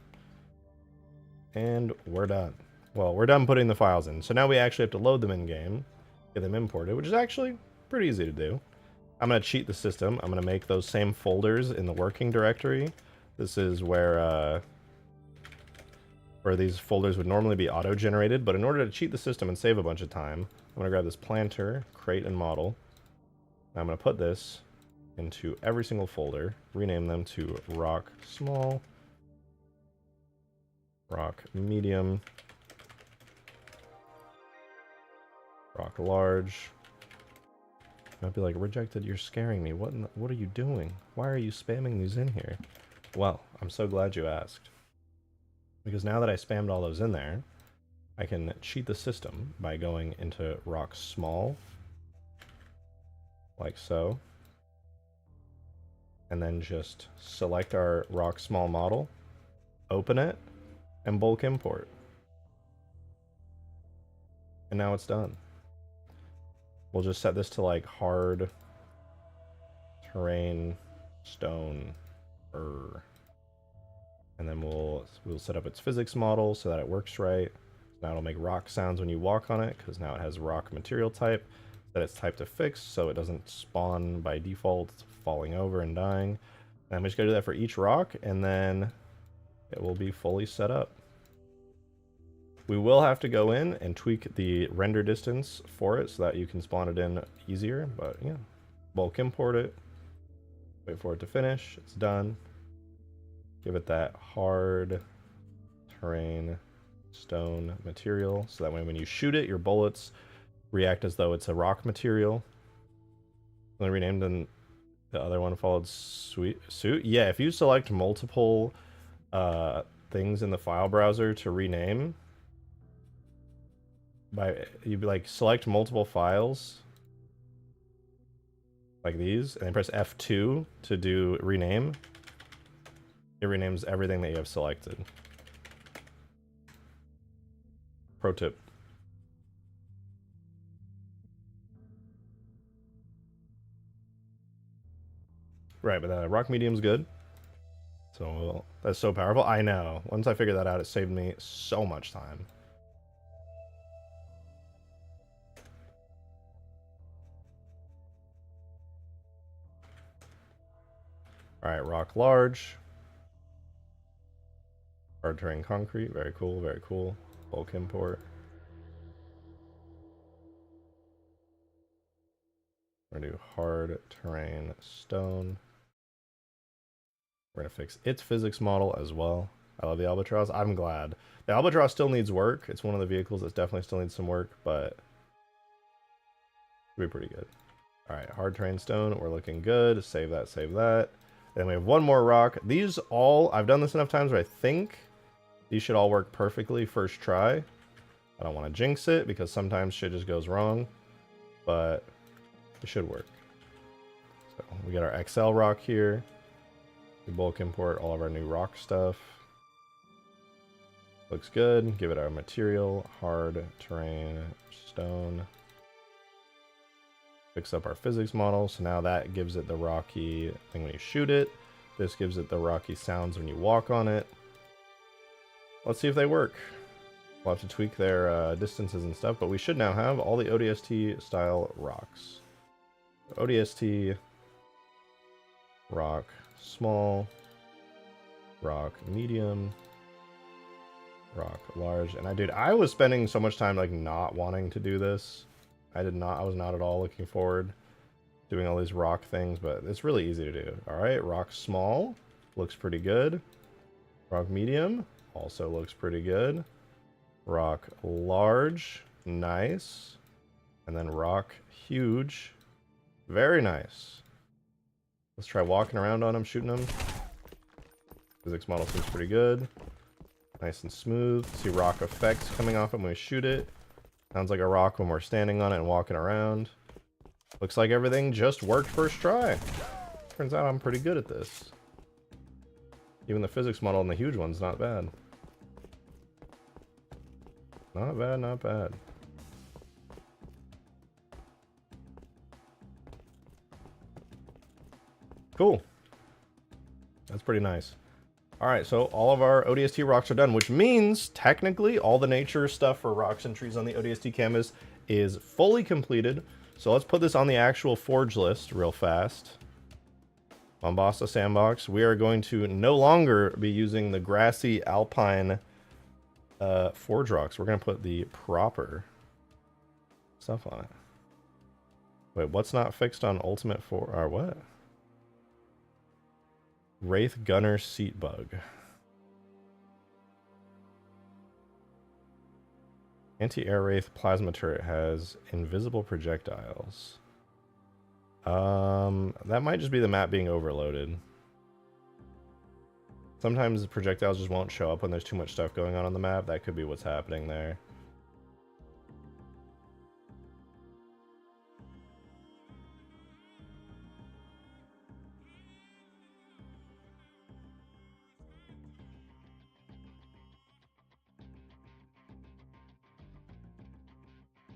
And we're done. Well, we're done putting the files in. So now we actually have to load them in game, get them imported, which is actually pretty easy to do. I'm going to cheat the system. I'm going to make those same folders in the working directory. This is where these folders would normally be auto-generated, but in order to cheat the system and save a bunch of time, I'm going to grab this planter, crate, and model. And I'm going to put this into every single folder, rename them to rock small, rock medium, rock large. I'd be like, rejected, you're scaring me. What are you doing? Why are you spamming these in here? Well, I'm so glad you asked. Because now that I spammed all those in there, I can cheat the system by going into rock small, like so, and then just select our rock small model, open it, and bulk import. And now it's done. We'll just set this to like hard terrain stone and then we'll set up its physics model so that it works right. Now it'll make rock sounds when you walk on it because now it has rock material type that it's typed to fixed, so it doesn't spawn by default falling over and dying. And I'm just gonna do that for each rock, and then it will be fully set up. We will have to go in and tweak the render distance for it so that you can spawn it in easier, but yeah. Bulk import it, wait for it to finish, it's done. Give it that hard terrain stone material so that way when you shoot it, your bullets react as though it's a rock material. Then renamed and the other one followed suit. Yeah, if you select multiple things in the file browser to rename, you'd be like select multiple files like these and then press F2 to do rename. It renames everything that you have selected. Pro tip. Right, but rock medium's good. So that's so powerful. I know. Once I figured that out, it saved me so much time. Alright, rock large. Hard terrain concrete, very cool, very cool. Bulk import. We're gonna do hard terrain stone. We're gonna fix its physics model as well. I love the Albatross. I'm glad. The Albatross still needs work. It's one of the vehicles that definitely still needs some work, but it'll be pretty good. Alright, hard terrain stone, we're looking good. Save that, save that. Then we have one more rock. These all, I've done this enough times where I think These should all work perfectly first try. I don't want to jinx it because sometimes shit just goes wrong, but it should work. So we got our XL rock here. We bulk import all of our new rock stuff. Looks good. Give it our material, hard terrain, stone. Fix up our physics model. So now that gives it the rocky thing when you shoot it. This gives it the rocky sounds when you walk on it. Let's see if they work. We'll have to tweak their distances and stuff, but we should now have all the ODST style rocks. ODST, rock small, rock medium, rock large. And I was spending so much time like not wanting to do this. I was not at all looking forward to doing all these rock things, but it's really easy to do. All right, rock small looks pretty good. Rock medium also looks pretty good. Rock large, nice. And then rock huge, very nice. Let's try walking around on them, shooting them. Physics model seems pretty good. Nice and smooth. See rock effects coming off it when we shoot it. Sounds like a rock when we're standing on it and walking around. Looks like everything just worked first try. Turns out I'm pretty good at this. Even the physics model and the huge one's not bad. Not bad, not bad. Cool. That's pretty nice. Alright, so all of our ODST rocks are done, which means technically all the nature stuff for rocks and trees on the ODST canvas is fully completed. So let's put this on the actual forge list real fast. Mombasa Sandbox. We are going to no longer be using the grassy alpine forge rocks. We're going to put the proper stuff on it. Wait, what's not fixed on Ultimate or what? Wraith Gunner Seat Bug. Anti-air Wraith Plasma Turret has invisible projectiles. That might just be the map being overloaded. Sometimes the projectiles just won't show up when there's too much stuff going on the map. That could be what's happening there.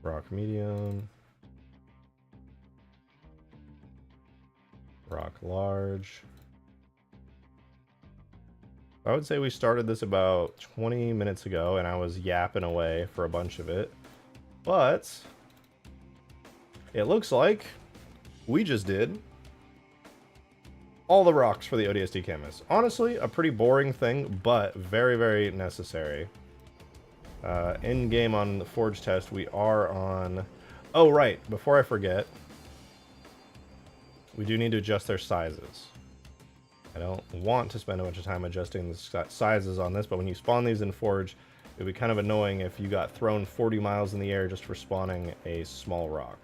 Rock medium. Rock large. I would say we started this about 20 minutes ago and I was yapping away for a bunch of it. But it looks like we just did all the rocks for the ODST canvas. Honestly, a pretty boring thing, but very, very necessary. In game on the Forge test, we are on... Oh, right. Before I forget, we do need to adjust their sizes. I don't want to spend a bunch of time adjusting the sizes on this, but when you spawn these in Forge, it would be kind of annoying if you got thrown 40 miles in the air just for spawning a small rock.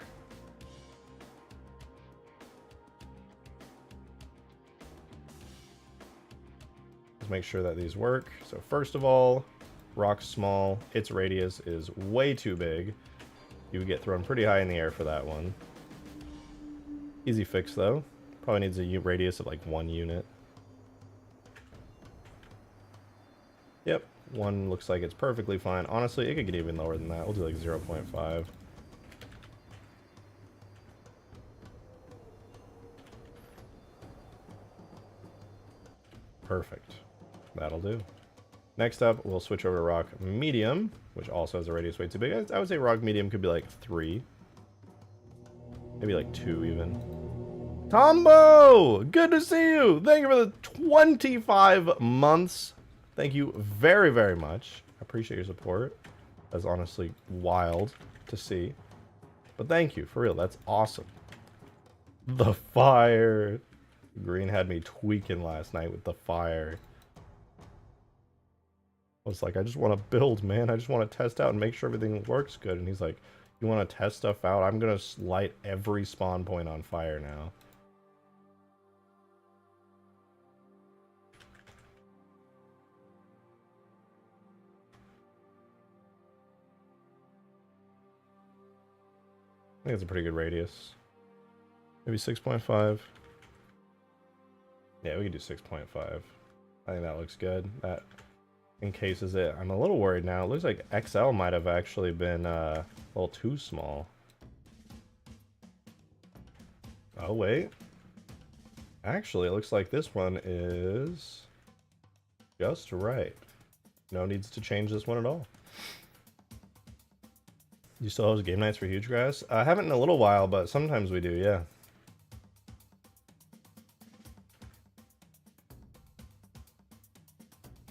Let's make sure that these work. So first of all, rock small, its radius is way too big. You would get thrown pretty high in the air for that one. Easy fix though. Probably needs a radius of like 1 unit. Yep, 1 looks like it's perfectly fine. Honestly, it could get even lower than that. We'll do like 0.5. Perfect. That'll do. Next up, we'll switch over to rock medium, which also has a radius way too big. I would say rock medium could be like 3. Maybe like 2 even. Tombo! Good to see you! Thank you for the 25 months. Thank you very, very much. I appreciate your support. That's honestly wild to see. But thank you, for real. That's awesome. The fire. Green had me tweaking last night with the fire. I was like, I just want to build, man. I just want to test out and make sure everything works good. And he's like, you want to test stuff out? I'm going to light every spawn point on fire now. think it's a pretty good radius. Maybe 6.5. Yeah, we can do 6.5. I think that looks good. That encases it. I'm a little worried now. It looks like XL might have actually been a little too small. Oh, wait. Actually, it looks like this one is just right. No needs to change this one at all. You still host game nights for Huge Grass? I haven't in a little while, but sometimes we do, yeah.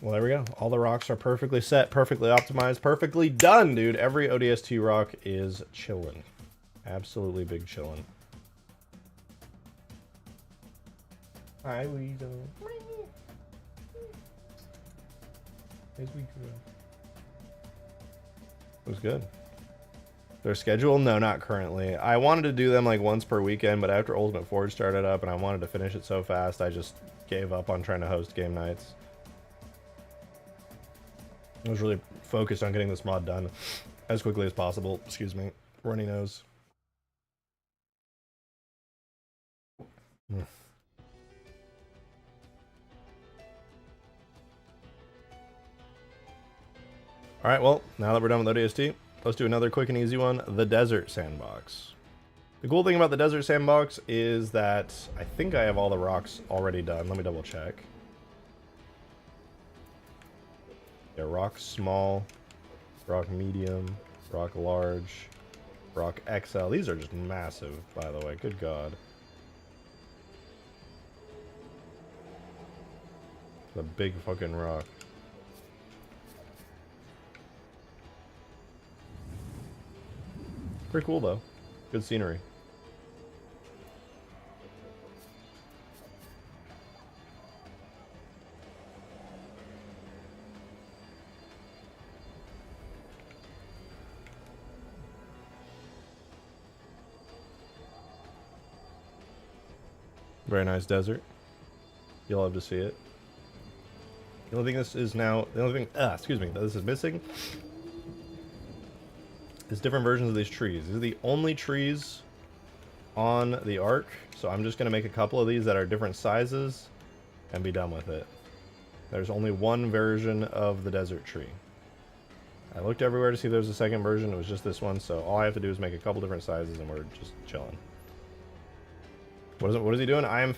Well, there we go. All the rocks are perfectly set, perfectly optimized, perfectly done, dude. Every ODST rock is chillin'. Absolutely big chillin'. Hi, Weasel. As we grow. It was good. Their schedule? No, not currently. I wanted to do them like once per weekend, but after Ultimate Forge started up and I wanted to finish it so fast, I just gave up on trying to host game nights. I was really focused on getting this mod done as quickly as possible. Excuse me. Runny nose. Alright, well, now that we're done with ODST, let's do another quick and easy one, the Desert Sandbox. The cool thing about the Desert Sandbox is that I think I have all the rocks already done. Let me double check. Yeah, rock small, rock medium, rock large, rock XL. These are just massive, by the way. Good God. It's a big fucking rock. Pretty cool, though. Good scenery. Very nice desert. You'll love to see it. The only thing this is now, the only thing, excuse me, that this is missing is different versions of these trees. These are the only trees on the arc, so I'm just going to make a couple of these that are different sizes and be done with it. There's only one version of the desert tree. I looked everywhere to see if there was a second version. It was just this one, so all I have to do is make a couple different sizes and we're just chilling. What is he doing? I am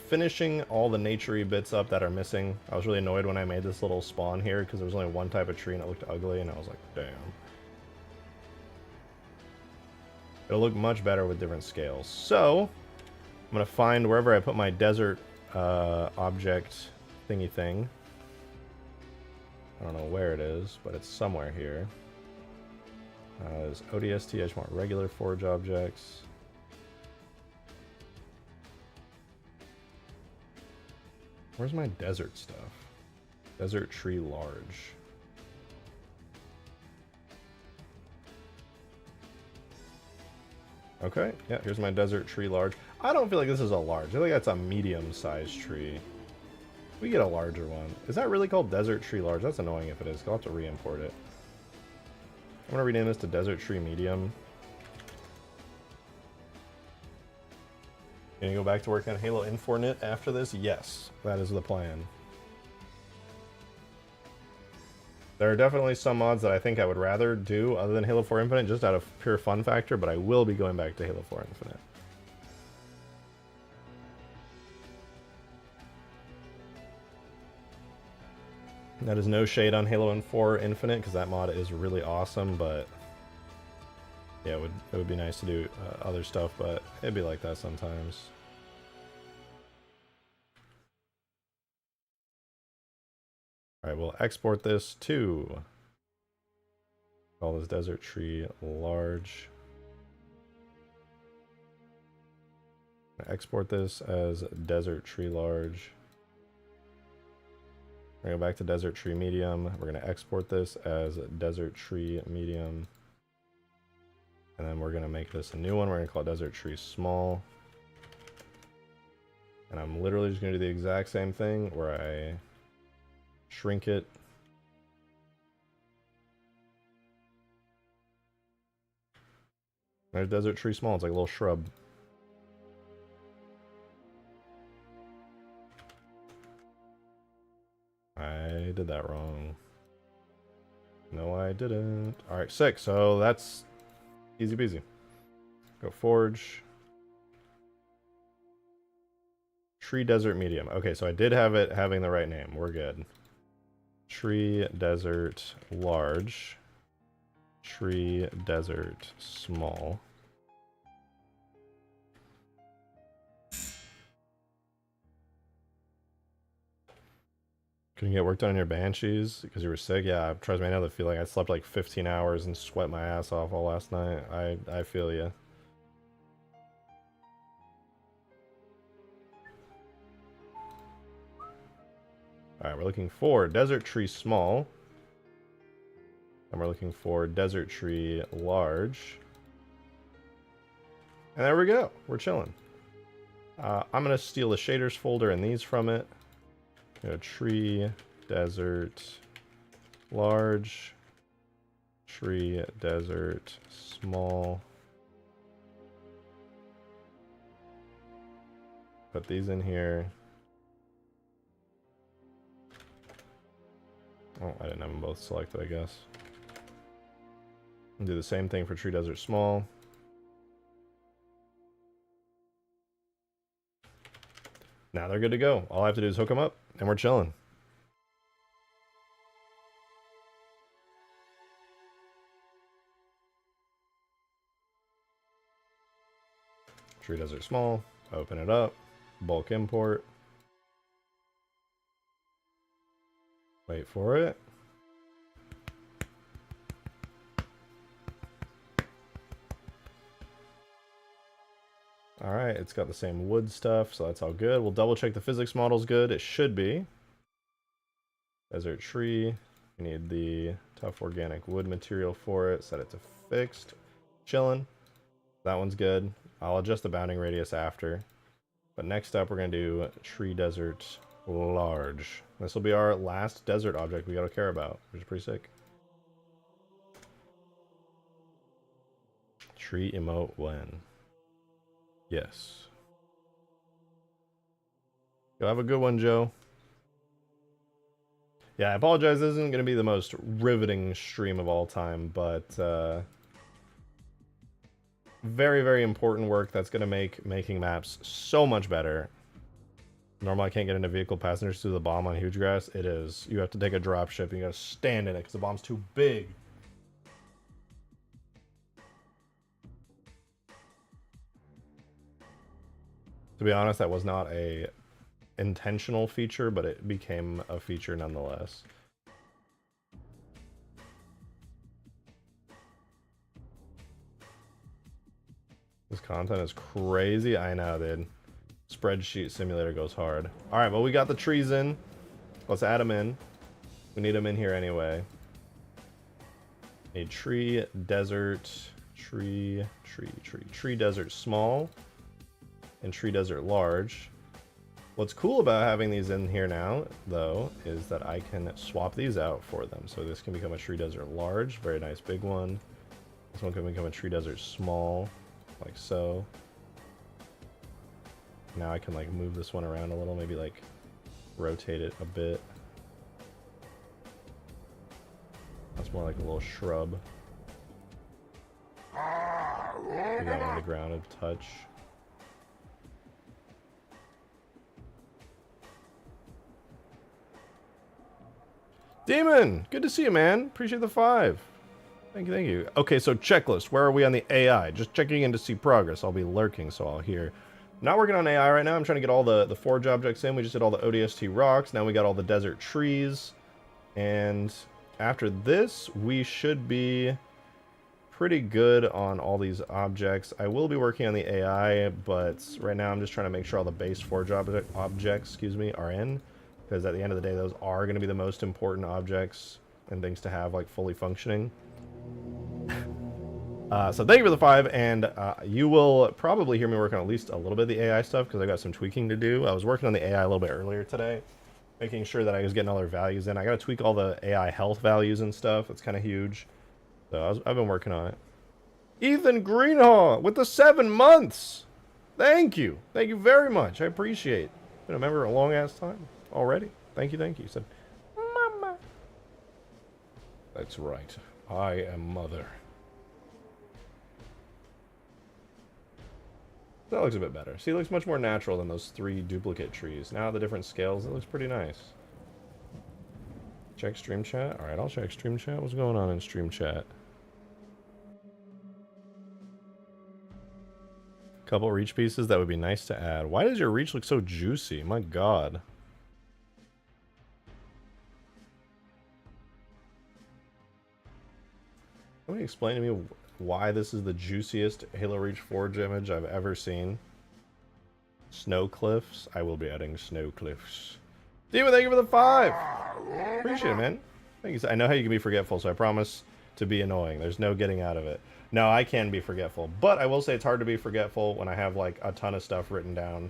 finishing all the nature-y bits up that are missing. I was really annoyed when I made this little spawn here because there was only one type of tree and it looked ugly, and I was like, damn. It'll look much better with different scales. So, I'm going to find wherever I put my desert object thingy thing. I don't know where it is, but it's somewhere here. There's ODST, I just want regular forge objects. Where's my desert stuff? Desert tree large. Okay, yeah, here's my desert tree large. I don't feel like this is a large. I feel like that's a medium-sized tree. We get a larger one. Is that really called desert tree large? That's annoying if it is. I'll have to re-import it. I'm gonna rename this to desert tree medium. Gonna go back to work on Halo Infinite after this? Yes, that is the plan. There are definitely some mods that I think I would rather do other than Halo 4 Infinite, just out of pure fun factor, but I will be going back to Halo 4 Infinite. That is no shade on Halo 4 Infinite, because that mod is really awesome, but yeah, it would be nice to do other stuff, but it'd be like that sometimes. Alright, we'll export this to, call this desert tree large. Export this as desert tree large. We're going to go back to desert tree medium. We're going to export this as desert tree medium. And then we're going to make this a new one. We're going to call it desert tree small. And I'm literally just going to do the exact same thing where I shrink it. There's desert tree small. It's like a little shrub. I did that wrong. No, I didn't. Alright, 6. So that's easy peasy. Go forge. Tree desert medium. Okay, so I did have it having the right name. We're good. Tree desert large. Tree desert small. Couldn't get work done on your banshees because you were sick? Yeah, trust me, I know the feeling. I slept like 15 hours and sweat my ass off all last night. I feel you. Alright, we're looking for desert tree small. And we're looking for desert tree large. And there we go. We're chilling. I'm going to steal the shaders folder and these from it. Go tree, desert, large, tree, desert, small. Put these in here. Oh, I didn't have them both selected, I guess. And do the same thing for tree, desert, small. Now they're good to go. All I have to do is hook them up, and we're chilling. Tree, desert, small. Open it up. Bulk import. Wait for it. Alright, it's got the same wood stuff, so that's all good. We'll double check the physics model's good. It should be. Desert tree. We need the tough organic wood material for it. Set it to fixed. Chilling. That one's good. I'll adjust the bounding radius after. But next up, we're going to do tree desert large. This will be our last desert object we got to care about, which is pretty sick. Tree emote when. Yes. You'll have a good one, Joe. Yeah, I apologize. This isn't going to be the most riveting stream of all time, but very, very important work that's going to make making maps so much better. Normally, I can't get into vehicle passengers through the bomb on huge grass. It is. You have to take a drop ship and you got to stand in it because the bomb's too big. To be honest, that was not a intentional feature, but it became a feature nonetheless. This content is crazy. I know, dude. Spreadsheet simulator goes hard. All right, well, we got the trees in. Let's add them in. We need them in here anyway. Need tree, desert, tree, desert small, and tree desert large. What's cool about having these in here now, though, is that I can swap these out for them. So this can become a tree desert large, very nice big one. This one can become a tree desert small, like so. Now I can like move this one around a little, maybe like rotate it a bit. That's more like a little shrub. We got on the ground and touch. Demon, good to see you, man. Appreciate the 5. Thank you, thank you. Okay, so checklist. Where are we on the AI? Just checking in to see progress. I'll be lurking, so I'll hear. Not working on AI right now. I'm trying to get all the forge objects in. We just did all the ODST rocks. Now we got all the desert trees. And after this, we should be pretty good on all these objects. I will be working on the AI, but right now I'm just trying to make sure all the base forge objects, excuse me, are in. Because at the end of the day, those are going to be the most important objects and things to have like fully functioning. So thank you for the 5, and you will probably hear me work on at least a little bit of the AI stuff because I got some tweaking to do. I was working on the AI a little bit earlier today, making sure that I was getting all their values in. I got to tweak all the AI health values and stuff. It's kind of huge. So I've been working on it. Ethan Greenhaw with the 7 months. Thank you. Thank you very much. I appreciate it. Been a member a long ass time already. Thank you, thank you. He said, Mama. That's right. I am mother. That looks a bit better. See, it looks much more natural than those 3 duplicate trees. Now the different scales, it looks pretty nice. Check stream chat. Alright, I'll check stream chat. What's going on in stream chat? Couple reach pieces that would be nice to add. Why does your reach look so juicy? My god. Somebody explain to me why this is the juiciest Halo Reach Forge image I've ever seen. Snow cliffs. I will be adding snow cliffs. Steven, thank you for the 5. Appreciate it, man. Thank you. I know how you can be forgetful, so I promise to be annoying. There's no getting out of it. No, I can be forgetful, but I will say it's hard to be forgetful when I have like a ton of stuff written down.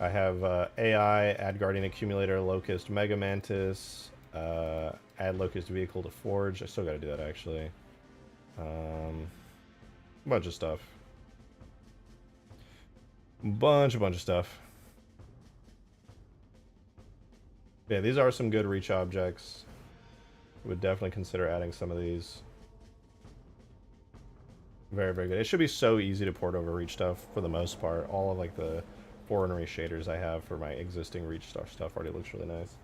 I have AI, add Guardian Accumulator, Locust, Mega Mantis, add Locust Vehicle to Forge. I still got to do that actually. A bunch of stuff. Bunch of stuff. Yeah, these are some good reach objects. Would definitely consider adding some of these. Very, very good. It should be so easy to port over reach stuff for the most part. All of like the foreignery shaders I have for my existing reach stuff already looks really nice.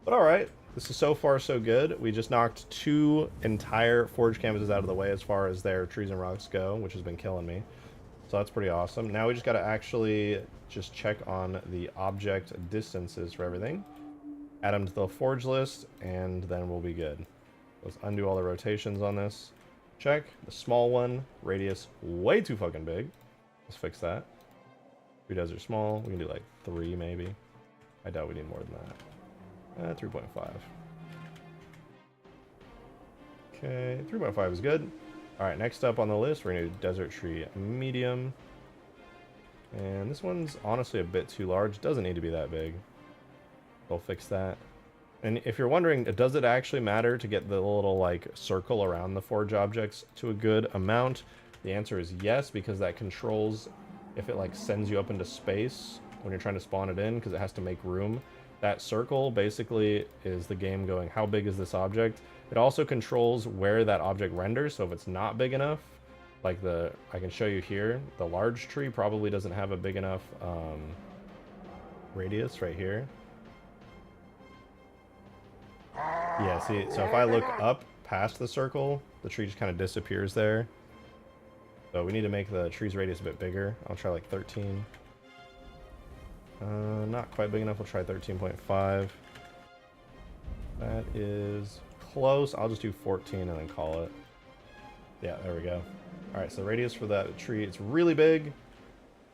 But alright, this is so far so good. We just knocked 2 entire forge canvases out of the way as far as their trees and rocks go, which has been killing me. So that's pretty awesome. Now we just got to actually just check on the object distances for everything. Add them to the forge list, and then we'll be good. Let's undo all the rotations on this. Check. The small one, radius way too fucking big. Let's fix that. 3 desert small. We can do like 3 maybe. I doubt we need more than that. 3.5. Okay, 3.5 is good. Alright, next up on the list, we're going to do Desert Tree Medium. And this one's honestly a bit too large. Doesn't need to be that big. We'll fix that. And if you're wondering, does it actually matter to get the little like circle around the forge objects to a good amount? The answer is yes, because that controls if it like sends you up into space when you're trying to spawn it in, because it has to make room. That circle basically is the game going, how big is this object? It also controls where that object renders, so if it's not big enough, like I can show you here, the large tree probably doesn't have a big enough radius right here. Yeah, see, so if I look up past the circle, the tree just kind of disappears there. So we need to make the tree's radius a bit bigger. I'll try like 13. Not quite big enough. We'll try 13.5. That is close. I'll just do 14 and then call it. Yeah, there we go. Alright, so radius for that tree, it's really big.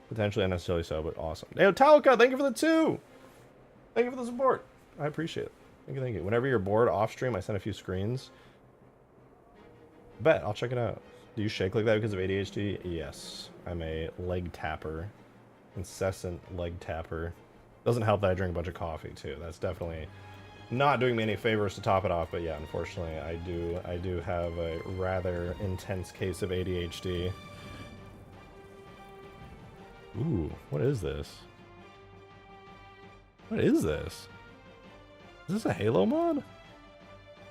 Potentially unnecessarily so, but awesome. Hey, Talca, thank you for the 2! Thank you for the support. I appreciate it. Thank you, thank you. Whenever you're bored off stream, I send a few screens. Bet, I'll check it out. Do you shake like that because of ADHD? Yes. I'm a leg tapper. Incessant leg tapper. Doesn't help that I drink a bunch of coffee, too. That's definitely not doing me any favors to top it off, but yeah, unfortunately, I do have a rather intense case of ADHD. Ooh, what is this? What is this? Is this a Halo mod?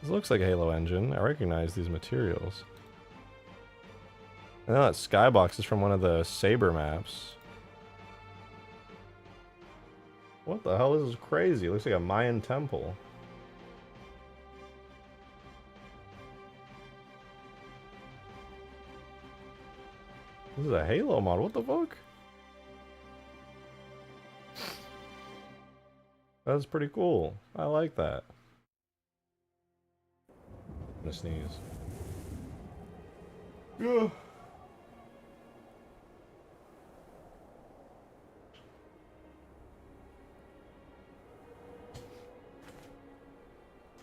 This looks like a Halo engine. I recognize these materials. I know that skybox is from one of the Saber maps. What the hell? This is crazy. It looks like a Mayan temple. This is a Halo mod. What the fuck? That's pretty cool. I like that. I'm gonna sneeze. Yeah.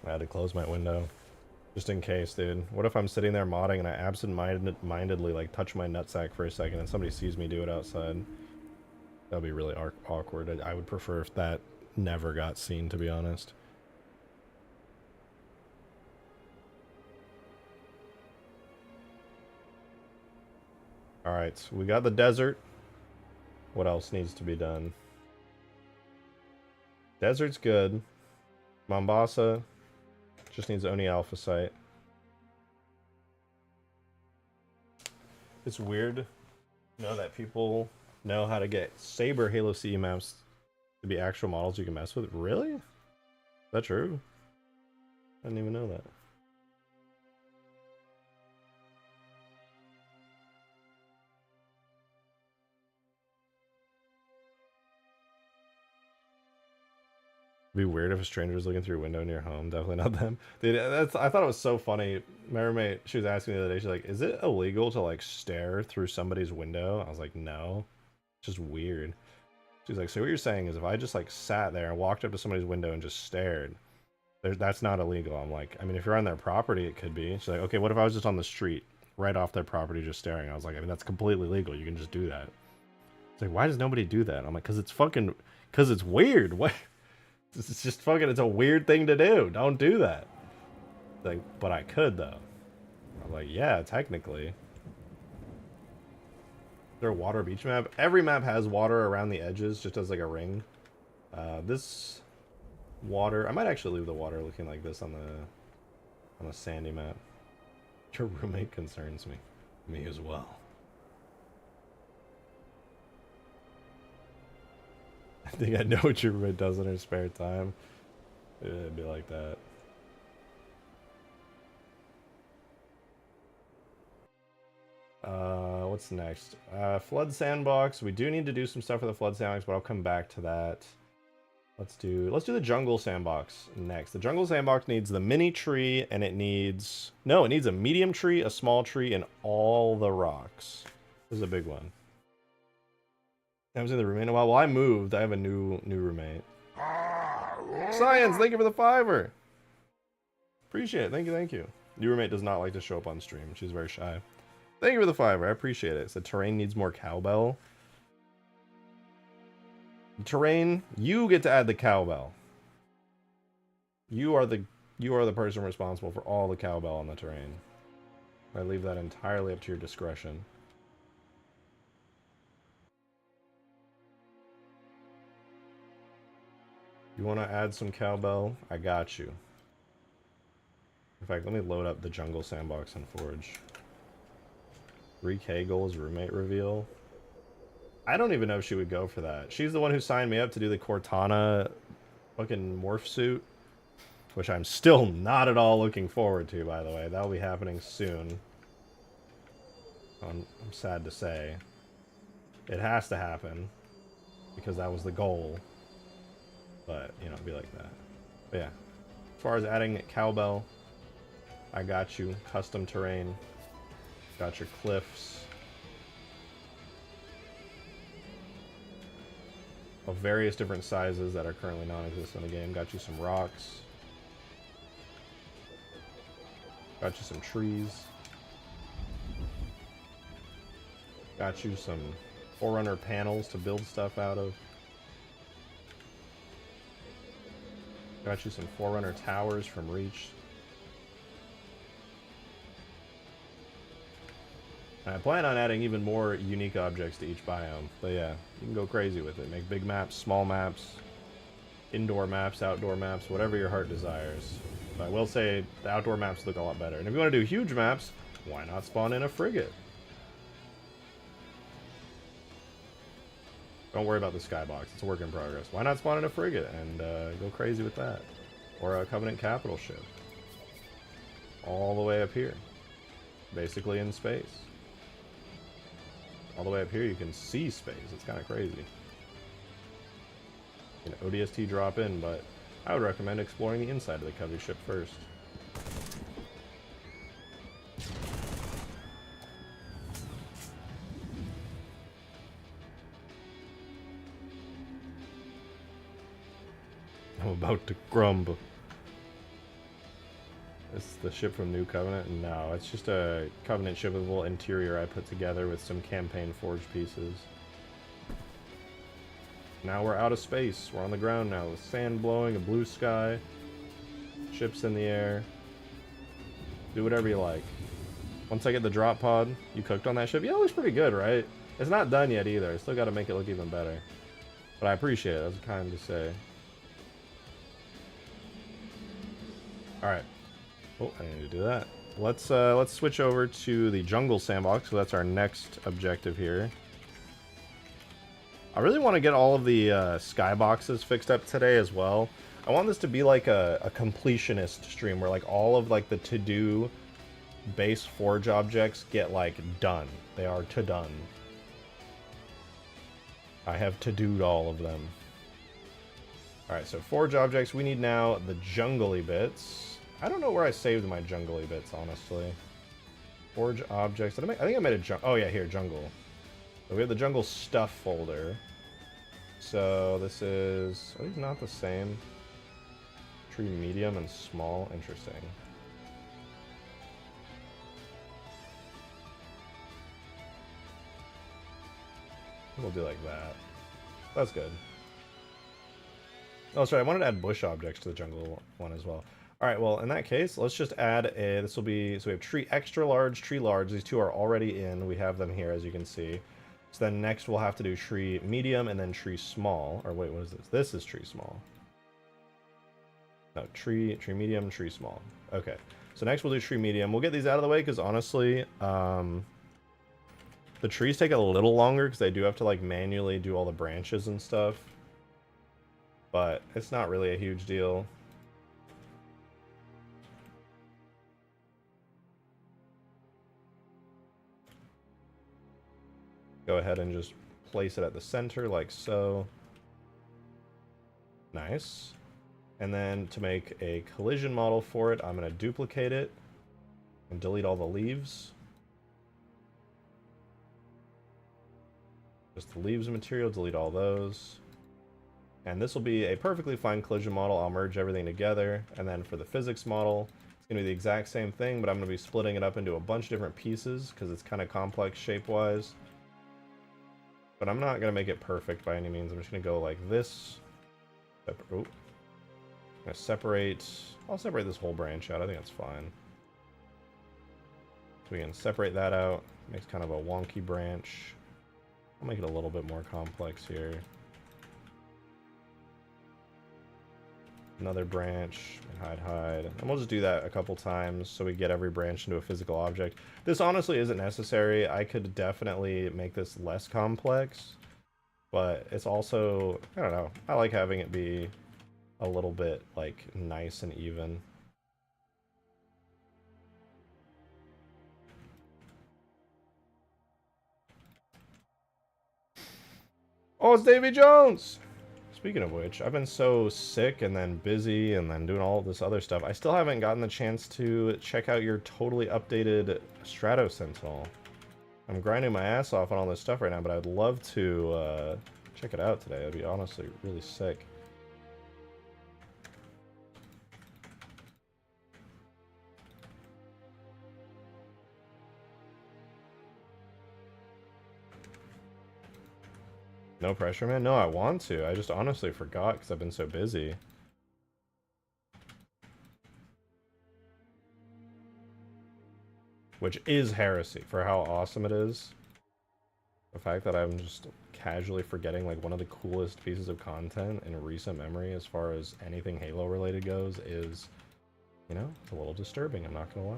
I had to close my window. Just in case, dude. What if I'm sitting there modding and I absent-mindedly like touch my nutsack for a second and somebody sees me do it outside? That would be really awkward. I would prefer if that never got seen, to be honest. Alright, so we got the desert. What else needs to be done? Desert's good. Mombasa just needs Oni Alpha site. It's weird to know that people know how to get Saber Halo CE maps to be actual models you can mess with. Really? Is that true? I didn't even know that. It'd be weird if a stranger was looking through a window in your home. Definitely not them. Dude, I thought it was so funny. My roommate, she was asking me the other day, she's like, is it illegal to like stare through somebody's window? I was like, no. It's just weird. She's like, so what you're saying is if I just like sat there and walked up to somebody's window and just stared, that's not illegal. I'm like, I mean, if you're on their property, it could be. She's like, okay, what if I was just on the street, right off their property, just staring? I was like, I mean, that's completely legal. You can just do that. It's like, why does nobody do that? I'm like, because it's weird. What? It's just fucking, it's a weird thing to do. Don't do that. Like, but I could though. I'm like, yeah, technically. Is there a water beach map? Every map has water around the edges, just as like a ring. This water, I might actually leave the water looking like this on the sandy map. Your roommate concerns me. Me as well. I think I know what your roommate does in her spare time. It'd be like that. What's next? Flood sandbox. We do need to do some stuff with the flood sandbox, but I'll come back to that. Let's do the jungle sandbox next. The jungle sandbox needs the mini tree, and it needs a medium tree, a small tree, and all the rocks. This is a big one. I haven't seen the roommate in a while. Well, I moved. I have a new roommate. Science, thank you for the $5. Appreciate it. Thank you. New roommate does not like to show up on stream. She's very shy. Thank you for the $5. I appreciate it. So terrain needs more cowbell. Terrain, you get to add the cowbell. You are the person responsible for all the cowbell on the terrain. I leave that entirely up to your discretion. You want to add some cowbell? I got you. In fact, let me load up the jungle sandbox and forge. 3K goals roommate reveal. I don't even know if she would go for that. She's the one who signed me up to do the Cortana fucking morph suit, which I'm still not at all looking forward to, by the way. That'll be happening soon. I'm sad to say. It has to happen, because that was the goal. But, you know, it'd be like that. But yeah. As far as adding cowbell, I got you. Custom terrain. Got your cliffs. Of various different sizes that are currently non-existent in the game. Got you some rocks. Got you some trees. Got you some Forerunner panels to build stuff out of. Got you some Forerunner towers from Reach. And I plan on adding even more unique objects to each biome. But yeah, you can go crazy with it. Make big maps, small maps, indoor maps, outdoor maps, whatever your heart desires. But I will say the outdoor maps look a lot better. And if you want to do huge maps, why not spawn in a frigate? Don't worry about the skybox. It's a work in progress. Why not spawn in a frigate and go crazy with that? Or a Covenant capital ship. All the way up here. Basically in space. All the way up here you can see space. It's kind of crazy. You can ODST drop in, but I would recommend exploring the inside of the Covey ship first. I'm about to grumble. This is the ship from New Covenant? No, it's just a Covenant ship with a little interior I put together with some campaign forged pieces. Now we're out of space. We're on the ground now with sand blowing, a blue sky, ships in the air. Do whatever you like. Once I get the drop pod, you cooked on that ship? Yeah, it looks pretty good, right? It's not done yet either. I still got to make it look even better. But I appreciate it. That's kind to say. Alright. Oh, I need to do that. Let's switch over to the jungle sandbox, so that's our next objective here. I really want to get all of the skyboxes fixed up today as well. I want this to be like a completionist stream where like all of like the to-do base forge objects get like done. They are to done. I have to-do'd all of them. Alright, so forge objects, we need now the jungly bits. I don't know where I saved my jungly bits, honestly. Forge objects. I think I made a jungle. Oh yeah, here, jungle. So we have the jungle stuff folder. So this is... Are these not the same? Tree medium and small. Interesting. We'll do like that. That's good. Oh, sorry, I wanted to add bush objects to the jungle one as well. Alright, well, in that case, let's just add a... This will be... So we have tree extra large, tree large. These two are already in. We have them here, as you can see. So then next we'll have to do tree medium and then tree small. Or wait, what is this? This is tree small. No, tree medium, tree small. Okay. So next we'll do tree medium. We'll get these out of the way because honestly, the trees take a little longer because they do have to like manually do all the branches and stuff. But it's not really a huge deal. Go ahead and just place it at the center like so. Nice. And then to make a collision model for it, I'm going to duplicate it and delete all the leaves. Just the leaves material, delete all those. And this will be a perfectly fine collision model. I'll merge everything together. And then for the physics model, it's going to be the exact same thing, but I'm going to be splitting it up into a bunch of different pieces because it's kind of complex shape-wise. But I'm not going to make it perfect by any means. I'm just going to go like this. Oh. I'm going to separate... I'll separate this whole branch out. I think that's fine. So we can separate that out. Makes kind of a wonky branch. I'll make it a little bit more complex here. Another branch, and hide. And we'll just do that a couple times so we get every branch into a physical object. This honestly isn't necessary. I could definitely make this less complex, but it's also, I don't know, I like having it be a little bit like nice and even. Oh, it's Davy Jones! Speaking of which, I've been so sick and then busy and then doing all of this other stuff. I still haven't gotten the chance to check out your totally updated Strato Sentinel. I'm grinding my ass off on all this stuff right now, but I'd love to check it out today. It'd be honestly really sick. No pressure, man? No, I want to. I just honestly forgot because I've been so busy. Which is heresy for how awesome it is. The fact that I'm just casually forgetting like one of the coolest pieces of content in recent memory as far as anything Halo related goes is, you know, it's a little disturbing, I'm not gonna lie.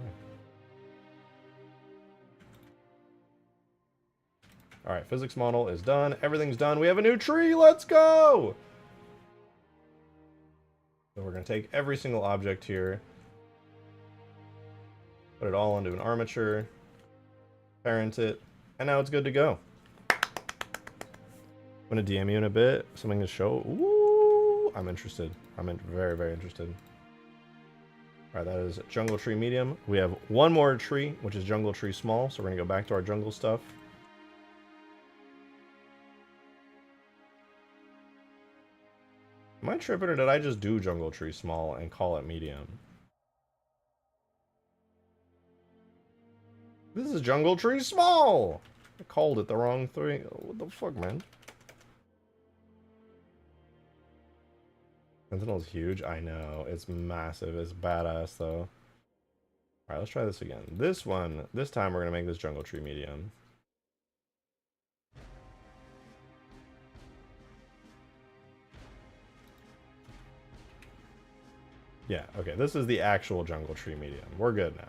Alright, physics model is done. Everything's done. We have a new tree. Let's go! So we're going to take every single object here. Put it all into an armature. Parent it. And now it's good to go. I'm going to DM you in a bit. Something to show. Ooh! I'm interested. I'm very, very interested. Alright, that is jungle tree medium. We have one more tree, which is jungle tree small. So we're going to go back to our jungle stuff. Am I tripping or did I just do jungle tree small and call it medium? This is jungle tree small! I called it the wrong thing. What the fuck, man? Sentinel's huge. I know. It's massive. It's badass, though. Alright, let's try this again. This time we're going to make this jungle tree medium. Yeah, okay, this is the actual jungle tree medium. We're good now.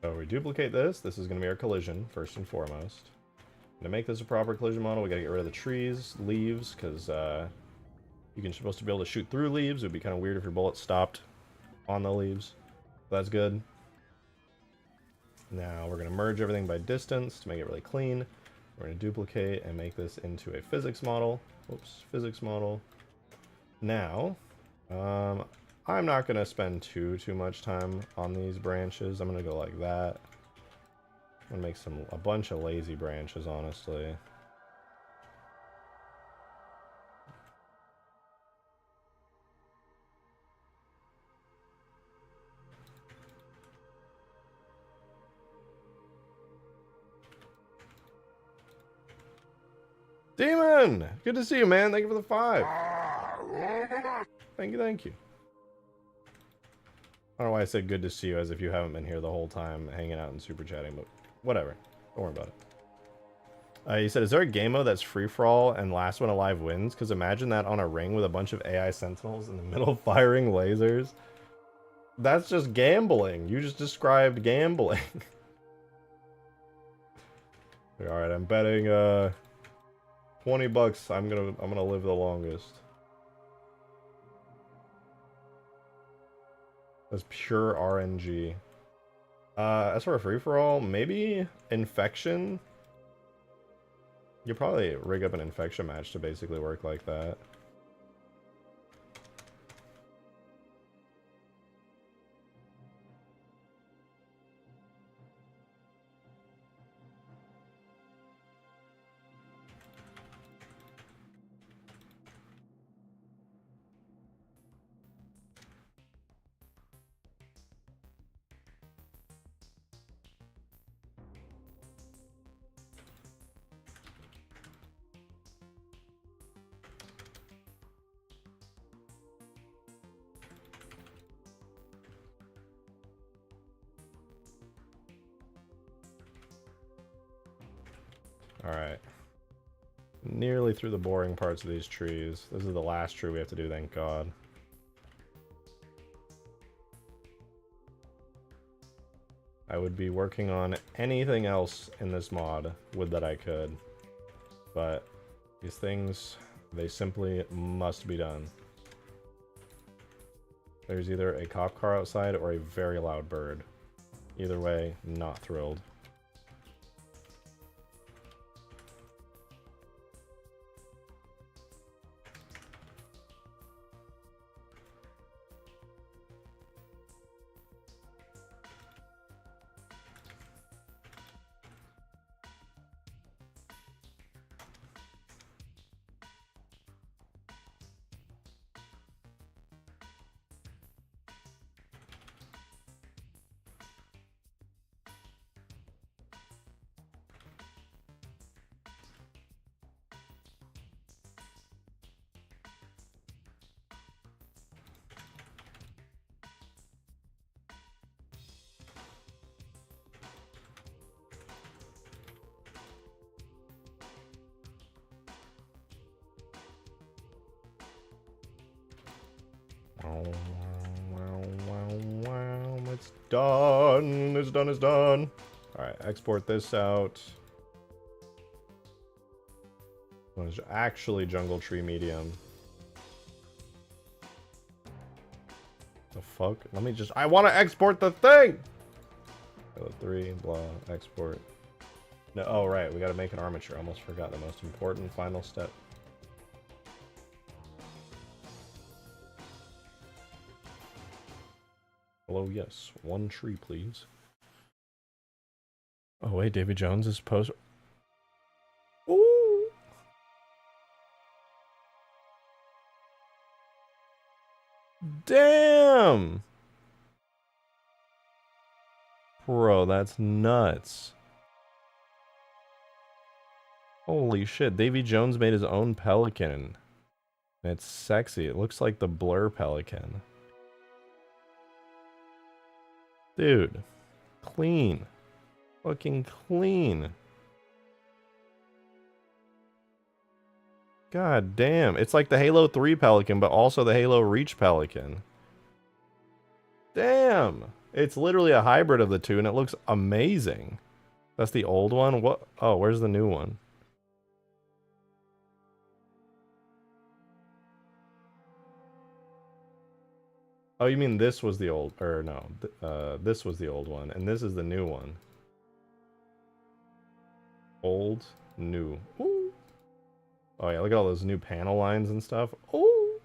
So we duplicate this. This is going to be our collision, first and foremost. To make this a proper collision model, we got to get rid of the trees, leaves, because you're supposed to be able to shoot through leaves. It would be kind of weird if your bullet stopped on the leaves. That's good. Now we're going to merge everything by distance to make it really clean. We're going to duplicate and make this into a physics model. Oops, physics model. Now, I'm not going to spend too much time on these branches. I'm going to go like that. I'm going to make a bunch of lazy branches, honestly. Demon! Good to see you, man. Thank you for the 5. Thank you, thank you. I don't know why I said good to see you as if you haven't been here the whole time hanging out and super chatting, but whatever. Don't worry about it. You said, is there a game mode that's free-for-all and last one alive wins? Because imagine that on a ring with a bunch of AI sentinels in the middle firing lasers. That's just gambling. You just described gambling. Alright, I'm betting, 20 bucks. I'm gonna live the longest. That's pure RNG. As for a free-for-all, maybe infection. You probably rig up an infection match to basically work like that. Alright. Nearly through the boring parts of these trees. This is the last tree we have to do, thank God. I would be working on anything else in this mod, would that I could. But these things, they simply must be done. There's either a cop car outside or a very loud bird. Either way, not thrilled. It's done. It's done. It's done. All right, export this out. It's actually jungle tree medium. The fuck? Let me just. I want to export the thing. 3 blah export. No. Oh right, we got to make an armature. I almost forgot the most important final step. Hello, yes. 1 tree, please. Oh, wait, Davy Jones is post. Ooh! Damn! Bro, that's nuts. Holy shit, Davy Jones made his own pelican. It's sexy. It looks like the Blur pelican. Dude, clean. Fucking clean. God damn. It's like the Halo 3 pelican, but also the Halo Reach pelican. Damn. It's literally a hybrid of the two, and it looks amazing. That's the old one? What? Oh, where's the new one? Oh, you mean this was the old, or no, this was the old one, and this is the new one. Old, new. Ooh. Oh yeah, look at all those new panel lines and stuff. Ooh.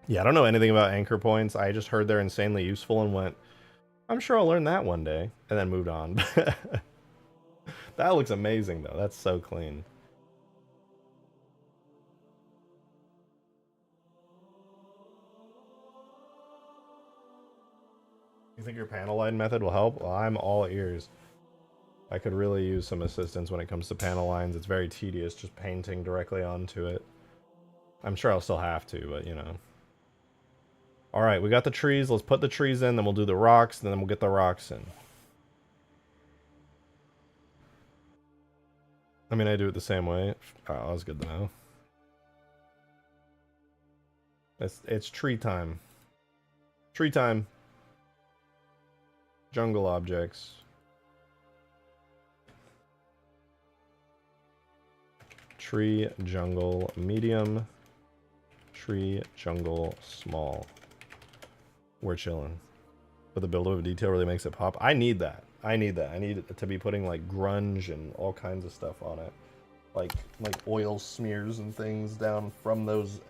Yeah, I don't know anything about anchor points. I just heard they're insanely useful and went, I'm sure I'll learn that one day, and then moved on. That looks amazing though. That's so clean. You think your panel line method will help? Well, I'm all ears. I could really use some assistance when it comes to panel lines. It's very tedious just painting directly onto it. I'm sure I'll still have to, but you know. Alright, we got the trees. Let's put the trees in, then we'll do the rocks, and then we'll get the rocks in. I mean, I do it the same way. Oh, that was good to know. It's tree time. Tree time. Jungle objects. Tree, jungle, medium. Tree, jungle, small. We're chilling. But the build of detail really makes it pop. I need that. I need that. I need it to be putting like grunge and all kinds of stuff on it. Like oil smears and things down from those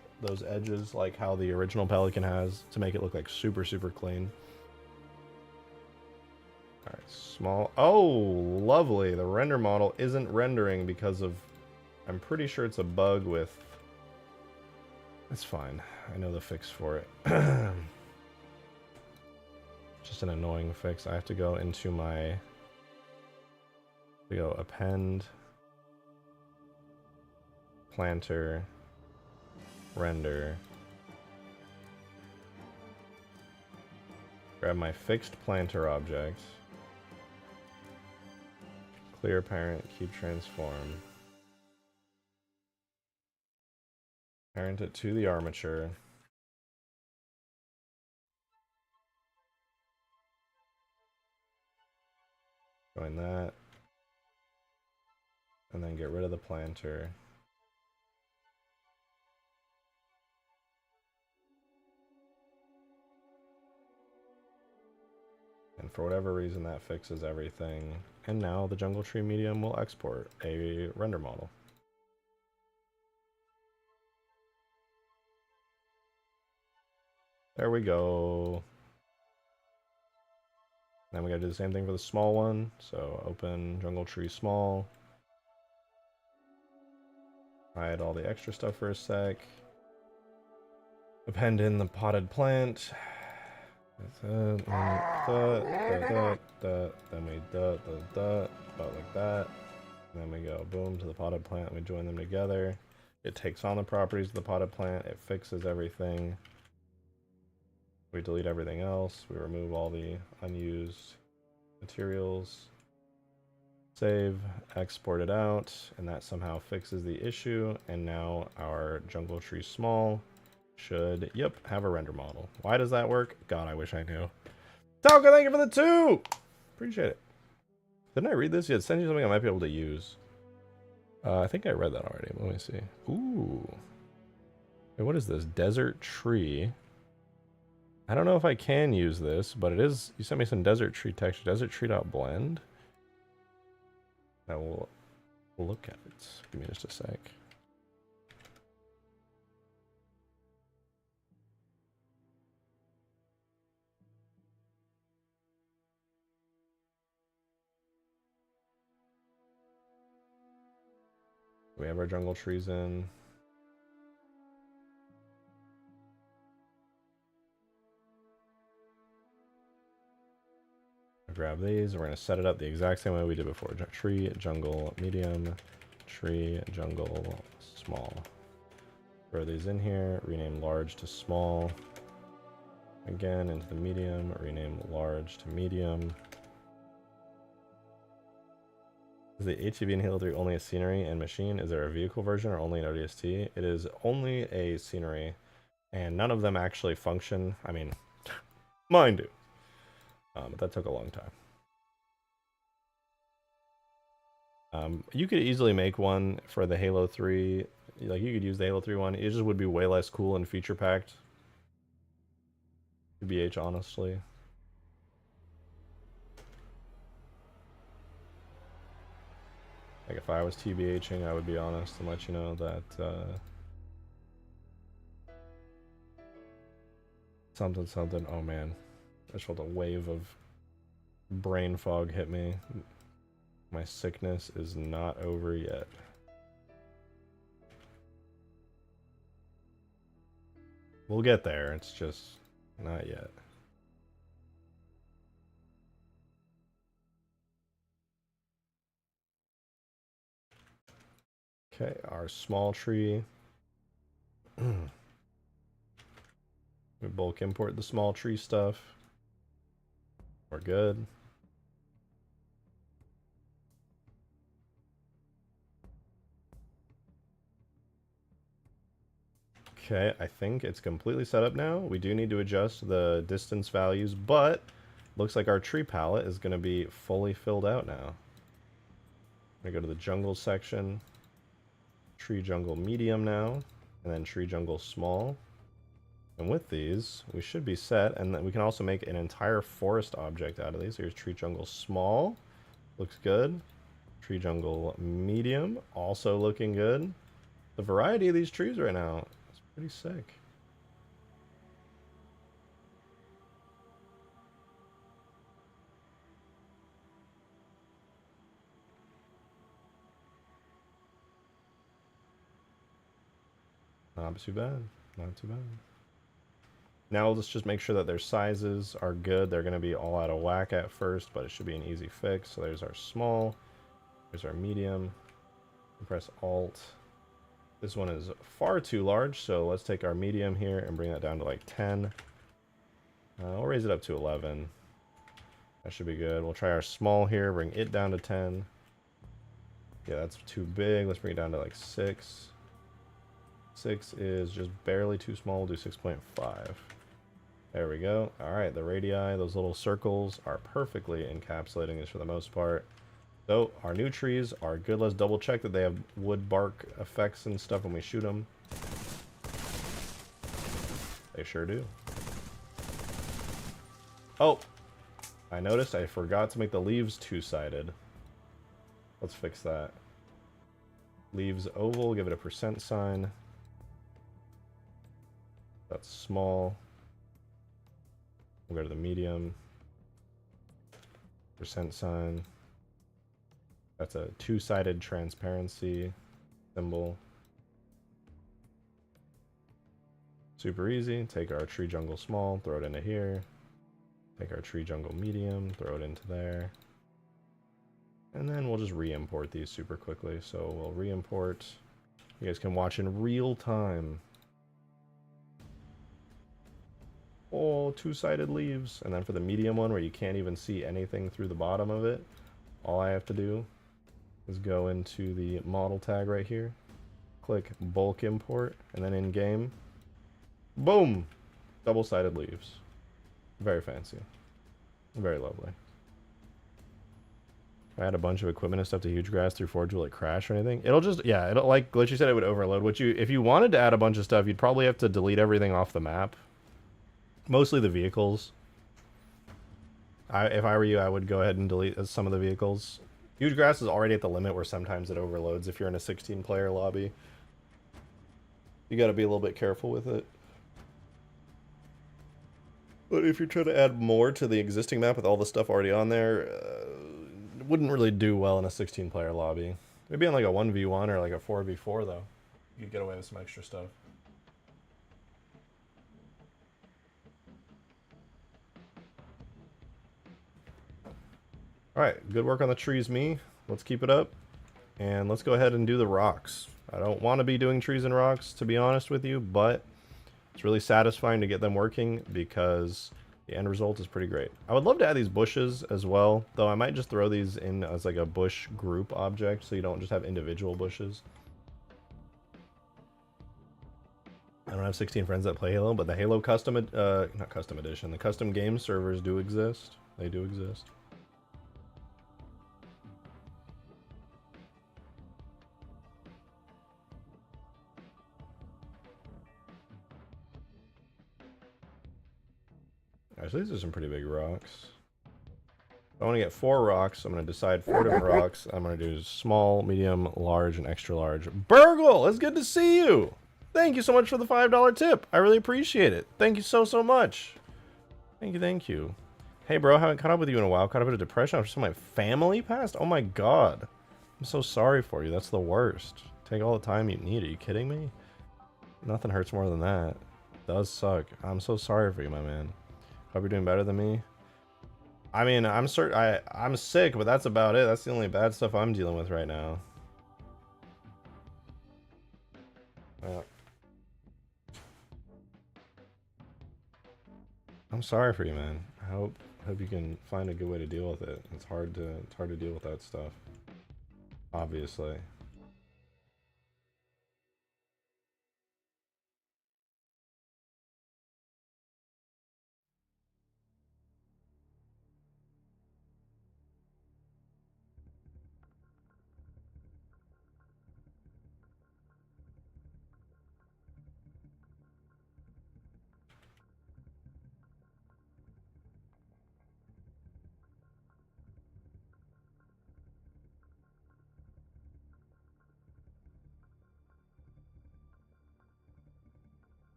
edges, like how the original Pelican has, to make it look like super, super clean. Alright, small. Oh, lovely. The render model isn't rendering because of... I'm pretty sure it's a bug with... It's fine. I know the fix for it. Just an annoying fix. I have to go into my... We go append... Planter... Render... Grab my fixed planter object. Clear parent, keep transform. Parent it to the armature. Join that. And then get rid of the planter. And for whatever reason that fixes everything. And now the jungle tree medium will export a render model. There we go. Then we gotta do the same thing for the small one. So open jungle tree small. Hide all the extra stuff for a sec. Append in the potted plant. Then we about like that. And then we go boom to the potted plant. We join them together. It takes on the properties of the potted plant. It fixes everything. We delete everything else. We remove all the unused materials. Save, export it out, and that somehow fixes the issue. And now our jungle tree small should, yep, have a render model. Why does that work? God, I wish I knew. Talca, thank you for the 2! Appreciate it. Didn't I read this yet? Send you something I might be able to use. I think I read that already. Let me see. Ooh. Hey, what is this? Desert tree. I don't know if I can use this, but it is... You sent me some desert tree texture. Desert tree.blend. I will look at it. Give me just a sec. We have our jungle trees in. I'll grab these. We're going to set it up the exact same way we did before. Tree, jungle, medium, tree, jungle, small. Throw these in here, rename large to small. Again, into the medium, rename large to medium. Is the ATV in Halo 3 only a scenery and machine? Is there a vehicle version or only an ODST? It is only a scenery, and none of them actually function. I mean, mine do. But that took a long time. You could easily make one for the Halo 3. Like, you could use the Halo 3 one. It just would be way less cool and feature packed. BH, honestly. Like, if I was TBHing, I would be honest and let you know that something. Oh man, I just felt a wave of brain fog hit me. My sickness is not over yet. We'll get there. It's just not yet. Okay, our small tree. We bulk import the small tree stuff. We're good. Okay, I think it's completely set up now. We do need to adjust the distance values, but looks like our tree palette is going to be fully filled out now. I'm going to go to the jungle section. Tree jungle medium now, and then tree jungle small. And with these, we should be set, and then we can also make an entire forest object out of these. Here's tree jungle small, looks good. Tree jungle medium, also looking good. The variety of these trees right now is pretty sick. Not too bad, not too bad. Now let's just make sure that their sizes are good. They're going to be all out of whack at first, but it should be an easy fix. So there's our small, there's our medium. Press Alt. This one is far too large, so let's take our medium here and bring that down to like 10. I'll raise it up to 11. That should be good. We'll try our small here, bring it down to 10. Yeah, that's too big. Let's bring it down to like 6. 6 is just barely too small. We'll do 6.5. There we go. Alright, the radii, those little circles, are perfectly encapsulating this for the most part. So, our new trees are good. Let's double check that they have wood bark effects and stuff when we shoot them. They sure do. Oh! I noticed I forgot to make the leaves two-sided. Let's fix that. Leaves oval, give it a percent sign. That's small. We'll go to the medium. Percent sign. That's a two-sided transparency symbol. Super easy. Take our tree jungle small, throw it into here. Take our tree jungle medium, throw it into there. And then we'll just re-import these super quickly. So we'll re-import. You guys can watch in real time. Oh, two-sided leaves. And then for the medium one where you can't even see anything through the bottom of it, all I have to do is go into the model tag right here, click bulk import, and then in game, boom, double-sided leaves. Very fancy, very lovely. If I add a bunch of equipment and stuff to huge grass through Forge, will it crash or anything? It'll just, yeah, it'll, like Glitchy said, it would overload. If you wanted to add a bunch of stuff, you'd probably have to delete everything off the map. Mostly the vehicles. If I were you, I would go ahead and delete some of the vehicles. Huge grass is already at the limit where sometimes it overloads if you're in a 16-player lobby. You gotta be a little bit careful with it. But if you're trying to add more to the existing map with all the stuff already on there, it wouldn't really do well in a 16-player lobby. Maybe on like a 1v1 or like a 4v4 though. You could get away with some extra stuff. Alright, good work on the trees, me. Let's keep it up. And let's go ahead and do the rocks. I don't want to be doing trees and rocks, to be honest with you, but it's really satisfying to get them working because the end result is pretty great. I would love to add these bushes as well, though I might just throw these in as like a bush group object so you don't just have individual bushes. I don't have 16 friends that play Halo, but the Halo custom, not custom edition, the custom game servers do exist. They do exist. Actually, these are some pretty big rocks. I want to get 4 rocks. I'm going to decide 4 different rocks. I'm going to do small, medium, large, and extra large. Burgle, it's good to see you. Thank you so much for the $5 tip. I really appreciate it. Thank you so, so much. Thank you, thank you. Hey, bro, haven't caught up with you in a while. Caught up in a depression after some of my family passed? Oh my god. I'm so sorry for you. That's the worst. Take all the time you need. Are you kidding me? Nothing hurts more than that. It does suck. I'm so sorry for you, my man. Hope you're doing better than me. I mean, I'm sick, but that's about it. That's the only bad stuff I'm dealing with right now. I'm sorry for you, man. I hope you can find a good way to deal with it. It's hard to deal with that stuff. Obviously.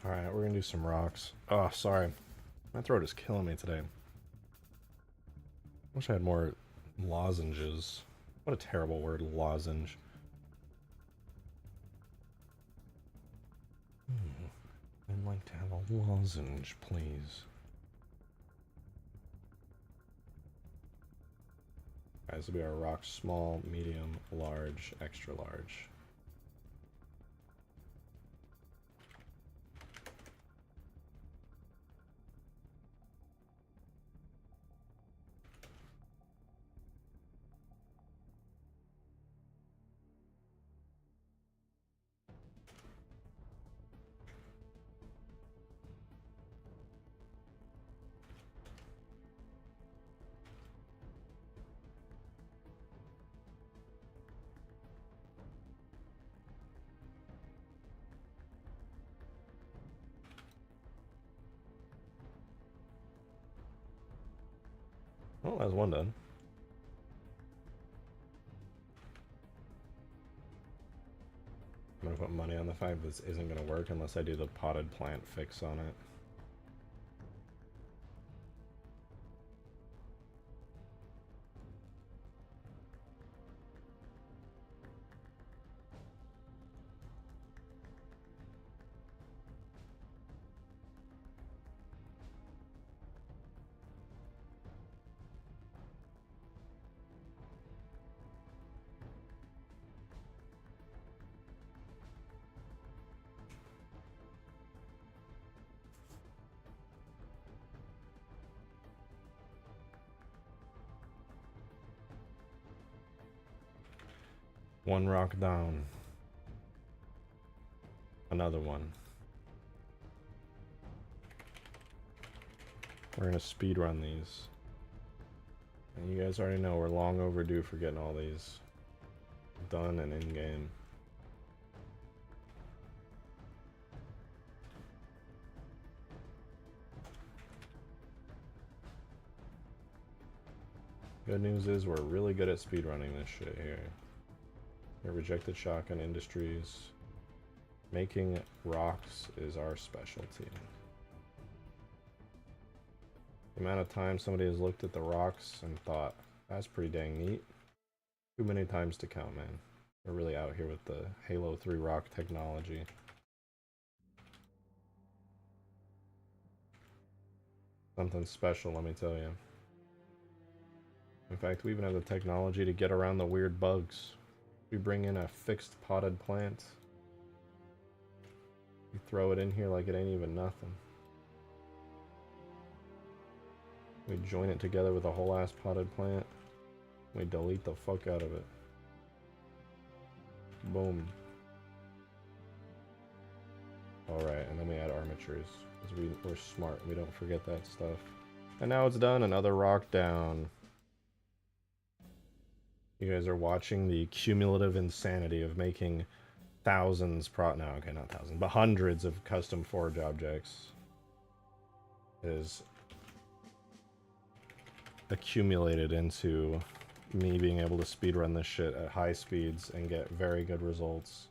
Alright, we're gonna do some rocks. Oh, sorry. My throat is killing me today. Wish I had more lozenges. What a terrible word, lozenge. I'd like to have a lozenge, please. Alright, this will be our rock: small, medium, large, extra large. Oh, that's one done. I'm gonna put money on the fact this isn't gonna work unless I do the potted plant fix on it. One rock down. Another one. We're gonna speed run these. And you guys already know we're long overdue for getting all these done and in game. Good news is we're really good at speedrunning this shit here. Rejected Shotgun Industries. Making rocks is our specialty. The amount of time somebody has looked at the rocks and thought, that's pretty dang neat. Too many times to count, man. We're really out here with the Halo 3 rock technology. Something special, let me tell you. In fact, we even have the technology to get around the weird bugs. We bring in a fixed potted plant. We throw it in here like it ain't even nothing. We join it together with a whole ass potted plant. We delete the fuck out of it. Boom. Alright, and then we add armatures. Because we're smart, we don't forget that stuff. And now it's done, another rock down. You guys are watching the cumulative insanity of making thousands no, okay, not thousands, but hundreds of custom forge objects. Is accumulated into me being able to speedrun this shit at high speeds and get very good results.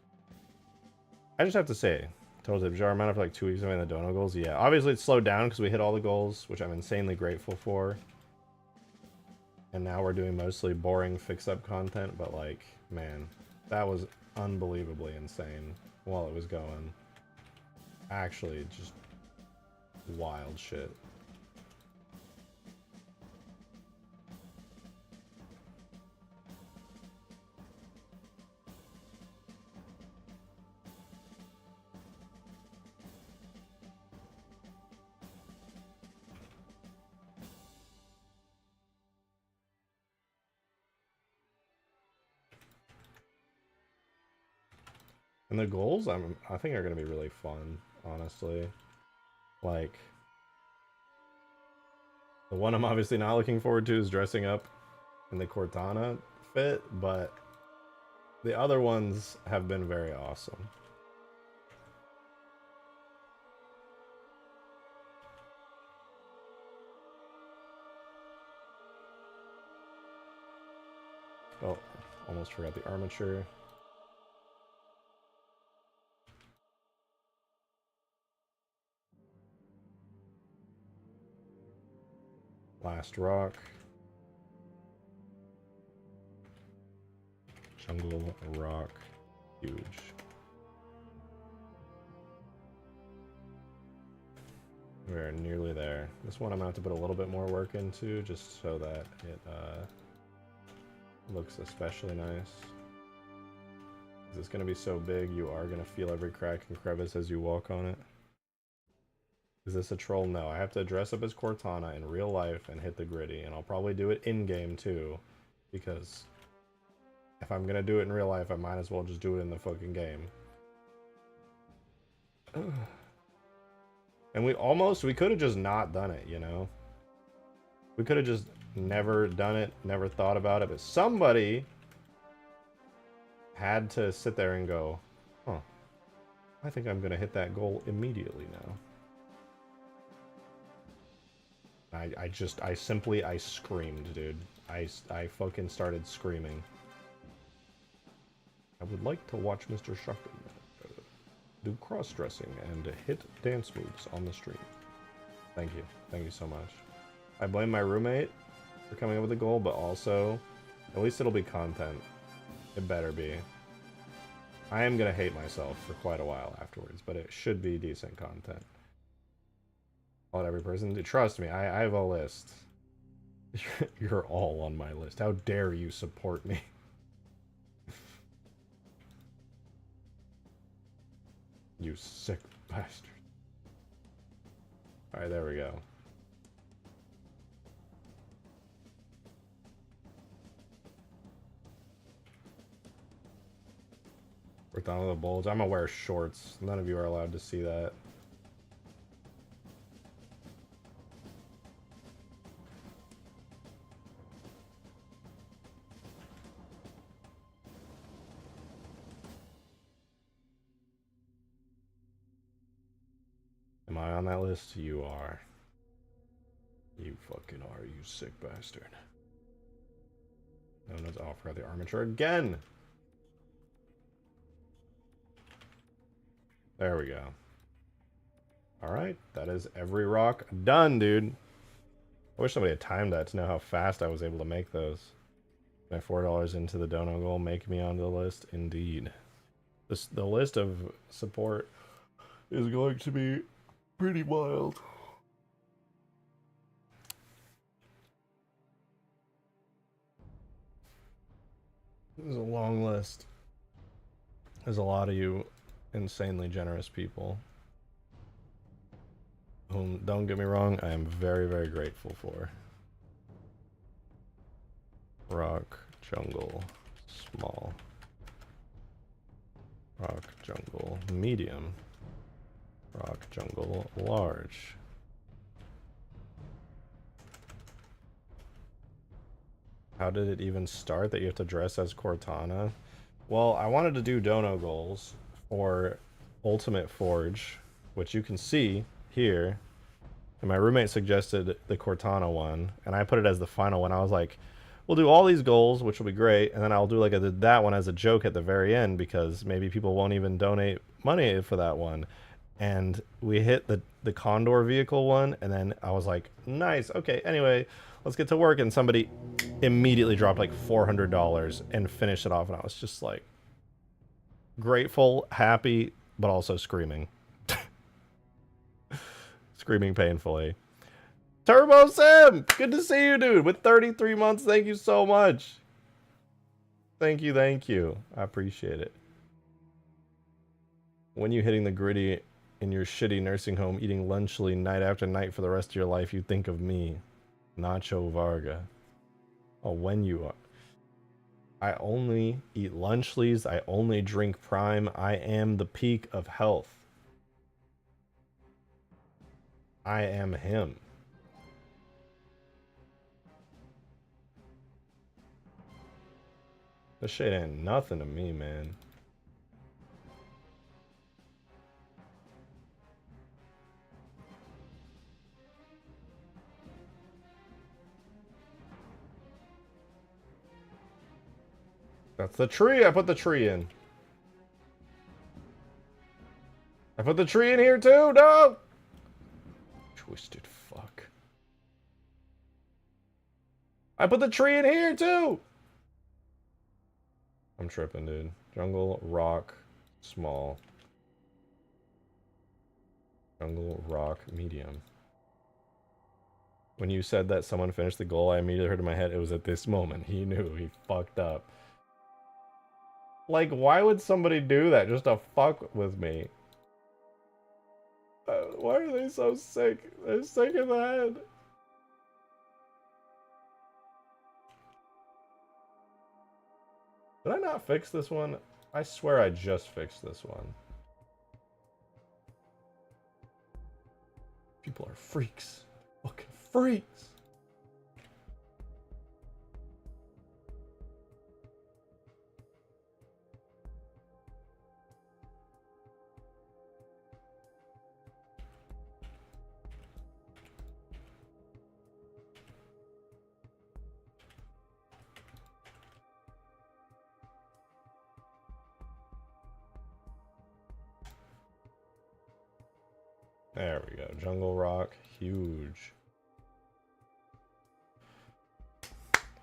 I just have to say, total tip jar amount of like 2 weeks away in the dono goals. Yeah, obviously it's slowed down because we hit all the goals, which I'm insanely grateful for. And now we're doing mostly boring fix-up content, but like, man, that was unbelievably insane while it was going. Actually, just wild shit. And the goals, I think are going to be really fun, honestly. Like, the one I'm obviously not looking forward to is dressing up in the Cortana fit, but the other ones have been very awesome. Oh, almost forgot the armature. Last rock. Jungle rock. Huge. We're nearly there. This one I'm going to have to put a little bit more work into just so that it looks especially nice. It's going to be so big, you are going to feel every crack and crevice as you walk on it. Is this a troll? No, I have to dress up as Cortana in real life and hit the gritty, and I'll probably do it in-game too, because if I'm gonna do it in real life, I might as well just do it in the fucking game. And we could have just not done it, you know? We could have just never done it, never thought about it, but somebody had to sit there and go, huh, I think I'm gonna hit that goal immediately now. I simply screamed, dude. I fucking started screaming. I would like to watch Mr. Shotgun do cross-dressing and hit dance moves on the stream. Thank you so much. I blame my roommate for coming up with a goal, but also, at least it'll be content. It better be. I am gonna hate myself for quite a while afterwards, but it should be decent content. Let every person trust me. I have a list. You're all on my list. How dare you support me? You sick bastard. Alright, there we go. We're done with the bulge. I'm gonna wear shorts. None of you are allowed to see that. Am I on that list? You are. You fucking are, you sick bastard. Known as, oh, I forgot the armature again. There we go. Alright, that is every rock done, dude. I wish somebody had timed that to know how fast I was able to make those. My $4 into the dono goal make me onto the list? Indeed. The list of support is going to be pretty wild. This is a long list. There's a lot of you insanely generous people whom, don't get me wrong, I am very, very grateful for. Rock, jungle, small. Rock, jungle, medium. Rock, jungle, large. How did it even start that you have to dress as Cortana? Well, I wanted to do dono goals for Ultimate Forge, which you can see here. And my roommate suggested the Cortana one, and I put it as the final one. I was like, we'll do all these goals, which will be great, and then I'll do like that one as a joke at the very end, because maybe people won't even donate money for that one. And we hit the Condor vehicle one, and then I was like, nice, okay, anyway, let's get to work. And somebody immediately dropped like $400 and finished it off, and I was just like grateful, happy, but also screaming. Screaming painfully. Turbo Sim! Good to see you, dude, with 33 months. Thank you so much. Thank you, thank you. I appreciate it. When you hitting the gritty in your shitty nursing home, eating lunchly night after night for the rest of your life, you think of me, Nacho Varga. Oh, when you are. I only eat lunchlies. I only drink Prime. I am the peak of health. I am him. This shit ain't nothing to me, man. That's the tree. I put the tree in. I put the tree in here too. No! Twisted fuck. I put the tree in here too! I'm tripping, dude. Jungle, rock, small. Jungle, rock, medium. When you said that someone finished the goal, I immediately heard in my head, it was at this moment. He knew. He fucked up. Like, why would somebody do that just to fuck with me? Why are they so sick? They're sick in the head. Did I not fix this one? I swear I just fixed this one. People are freaks. Fucking freaks. There we go. Jungle rock, huge.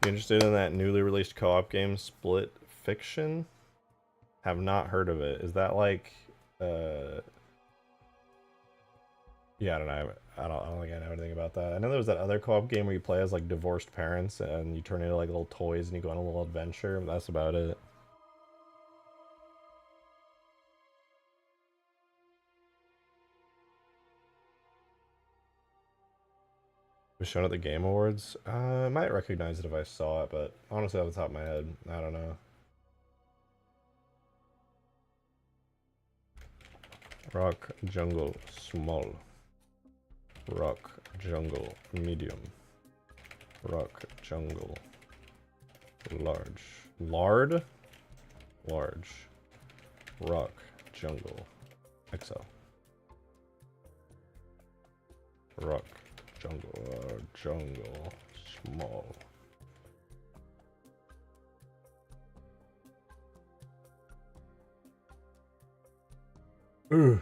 You interested in that newly released co-op game, Split Fiction? Have not heard of it. Is that like, yeah, I don't know. I don't think I know anything about that. I know there was that other co-op game where you play as like divorced parents and you turn into like little toys and you go on a little adventure. But that's about it. Was shown at the Game Awards. I might recognize it if I saw it, but honestly, off the top of my head, I don't know. Rock, jungle, small. Rock, jungle, medium. Rock, jungle, large. Lard? Large. Rock, jungle, XL. Rock, jungle, jungle, small. Ugh.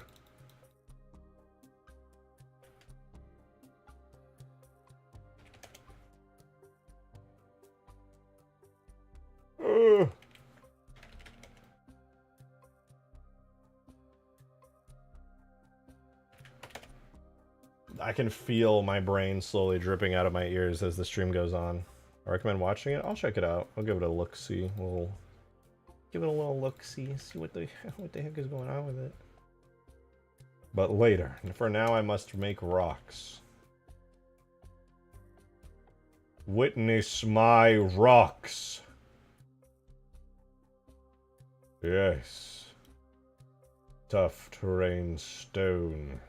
Ugh. I can feel my brain slowly dripping out of my ears as the stream goes on. I recommend watching it. I'll check it out. I'll give it a look-see. Give it a little look-see. See what the heck is going on with it. But later. For now, I must make rocks. Witness my rocks. Yes. Tough terrain stone.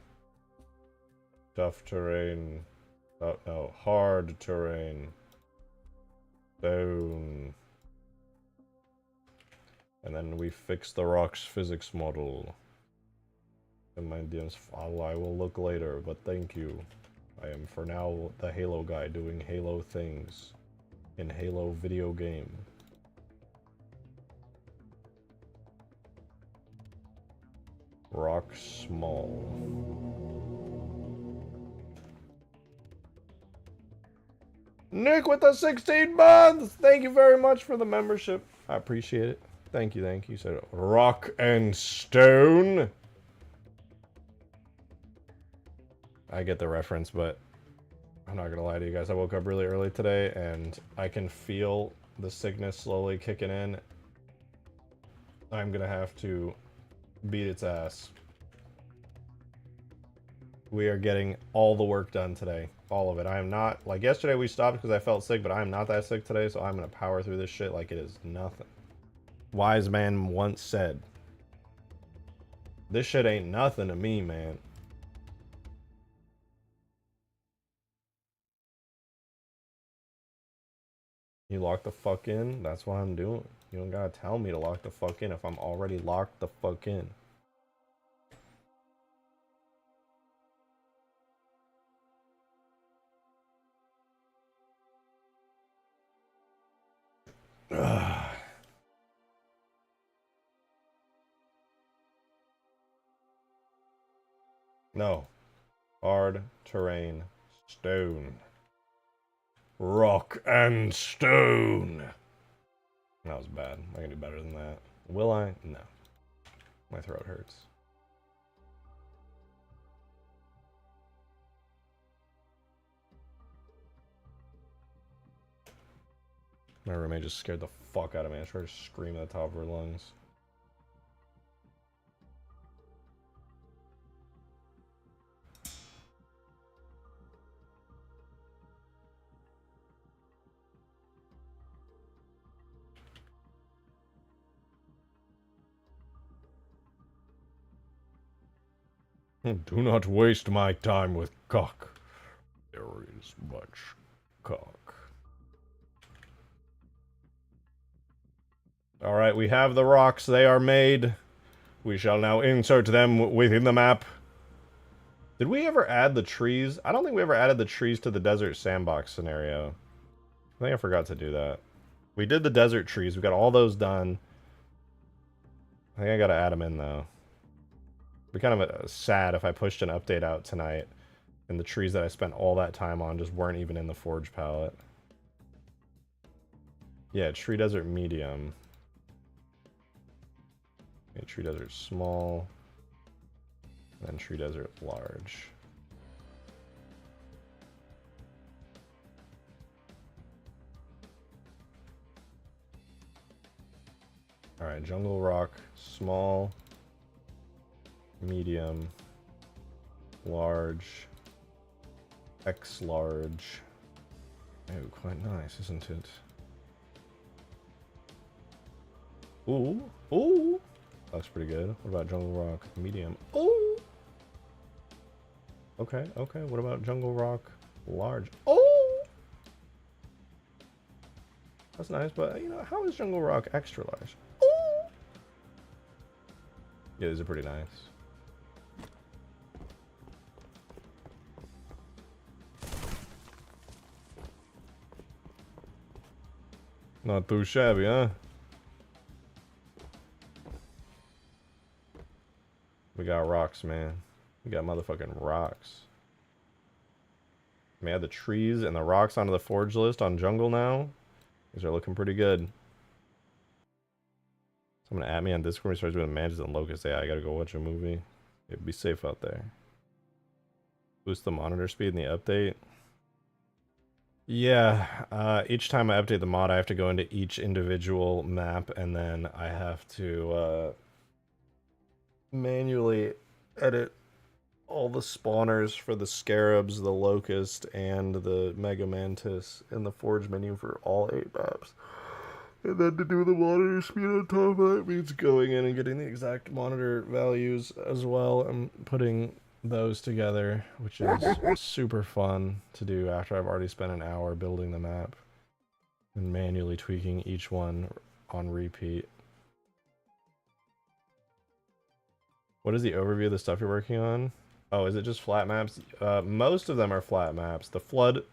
Tough terrain. Oh no, hard terrain. Stone. And then we fix the rock's physics model. And my DMs follow, I will look later, but thank you. I am for now the Halo guy doing Halo things in Halo video game. Rock small. Nick with the 16 months! Thank you very much for the membership. I appreciate it. Thank you, thank you. You said rock and stone. I get the reference, but I'm not gonna lie to you guys. I woke up really early today and I can feel the sickness slowly kicking in. I'm gonna have to beat its ass. We are getting all the work done today. All of it. I am not, like yesterday we stopped because I felt sick, but I'm not that sick today, so I'm gonna power through this shit like it is nothing. Wise man once said, this shit ain't nothing to me, man. You lock the fuck in? That's what I'm doing. You don't gotta tell me to lock the fuck in if I'm already locked the fuck in. Ugh. No. Hard terrain stone. Rock and stone. That was bad. I can do better than that. Will I? No. My throat hurts. My roommate just scared the fuck out of me. I tried to scream at the top of her lungs. Do not waste my time with cock. There is much cock. Alright, we have the rocks. They are made. We shall now insert them within the map. Did we ever add the trees? I don't think we ever added the trees to the desert sandbox scenario. I think I forgot to do that. We did the desert trees. We got all those done. I think I gotta add them in, though. It'd be kind of sad if I pushed an update out tonight and the trees that I spent all that time on just weren't even in the Forge palette. Yeah, Tree Desert Medium. Okay, Tree Desert Small. And then Tree Desert Large. Alright, Jungle Rock Small. Medium, large, X large. Oh, quite nice, isn't it? Ooh, ooh, that's pretty good. What about Jungle Rock Medium? Ooh. Okay, okay. What about Jungle Rock Large? Oh, that's nice. But you know, how is Jungle Rock Extra Large? Ooh. Yeah, these are pretty nice. Not too shabby, huh? We got rocks, man. We got motherfucking rocks. We add the trees and the rocks onto the forge list on jungle now. These are looking pretty good. Someone add me on Discord when he starts doing mansions and locusts. Yeah, I gotta go watch a movie. It'd be safe out there. Boost the monitor speed in the update. Yeah, each time I update the mod, I have to go into each individual map, and then I have to manually edit all the spawners for the Scarabs, the Locust, and the Mega Mantis in the Forge menu for all 8 maps. And then to do the monitor speed on top of that means going in and getting the exact monitor values as well and putting those together, which is super fun to do after I've already spent an hour building the map and manually tweaking each one on repeat. What is the overview of the stuff you're working on? Oh, is it just flat maps? Most of them are flat maps. The flood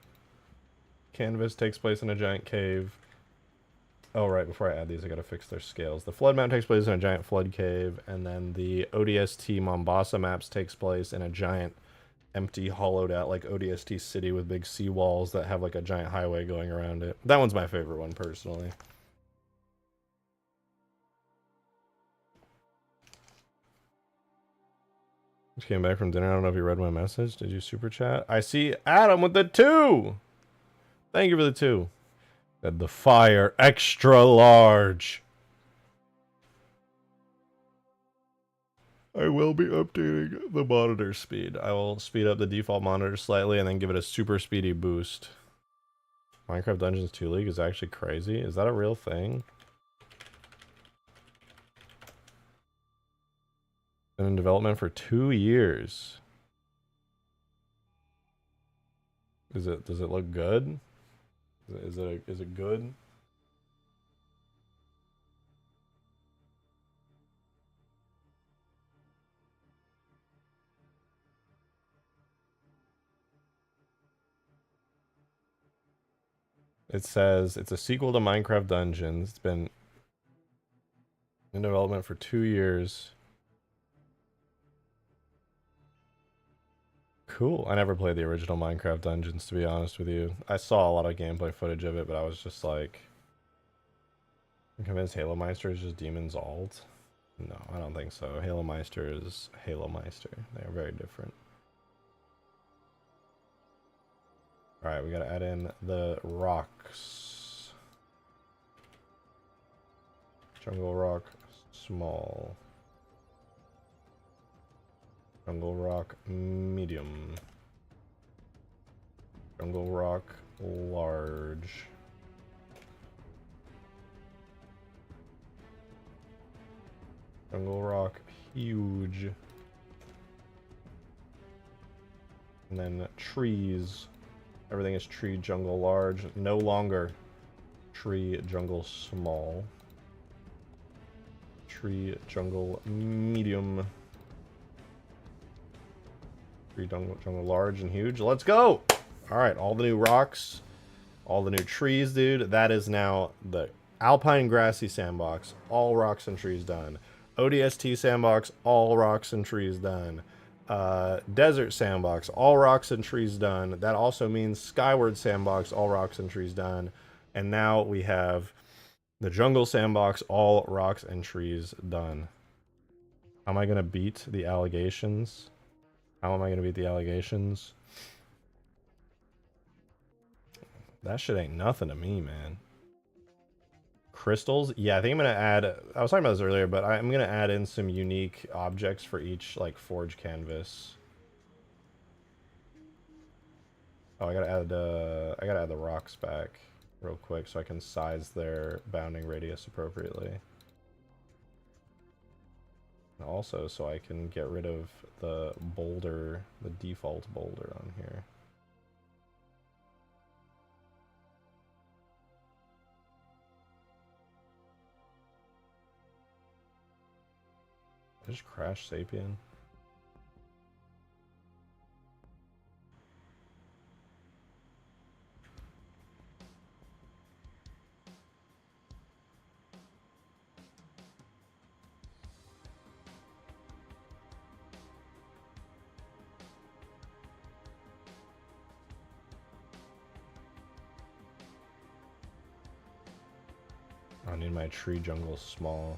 canvas takes place in a giant cave. Oh, right, before I add these, I gotta fix their scales. The flood map takes place in a giant flood cave, and then the ODST Mombasa maps takes place in a giant, empty, hollowed out, like, ODST city with big seawalls that have, like, a giant highway going around it. That one's my favorite one, personally. Just came back from dinner. I don't know if you read my message. Did you super chat? I see Adam with the 2! Thank you for the 2. Said the fire extra large. I will be updating the monitor speed. I will speed up the default monitor slightly and then give it a super speedy boost. Minecraft Dungeons 2 League is actually crazy. Is that a real thing? Been in development for 2 years. Does it look good? Is it good? It says it's a sequel to Minecraft Dungeons. It's been in development for 2 years. Cool. I never played the original Minecraft Dungeons, to be honest with you. I saw a lot of gameplay footage of it, but I was just like, I'm convinced Halo Meister is just Demon's alt. No, I don't think so. Halo Meister is Halo Meister. They are very different. Alright, we gotta add in the rocks. Jungle rock, small. Jungle rock, medium. Jungle rock, large. Jungle rock, huge. And then trees. Everything is tree, jungle, large. No longer tree, jungle, small. Tree, jungle, medium. Tree, jungle, large, and huge. Let's go! Alright, all the new rocks. All the new trees, dude. That is now the Alpine Grassy Sandbox. All rocks and trees done. ODST Sandbox. All rocks and trees done. Desert Sandbox, all rocks and trees done. That also means Skyward Sandbox, all rocks and trees done. And now we have the Jungle Sandbox, all rocks and trees done. How am I going to beat the allegations? How am I going to beat the allegations? That shit ain't nothing to me, man. Crystals? Yeah, I think I'm going to add... I was talking about this earlier, but I'm going to add in some unique objects for each, like, forge canvas. Oh, I gotta add the rocks back real quick so I can size their bounding radius appropriately. And also so I can get rid of the boulder, the default boulder on here. I just crashed Sapien. I need my tree jungle small.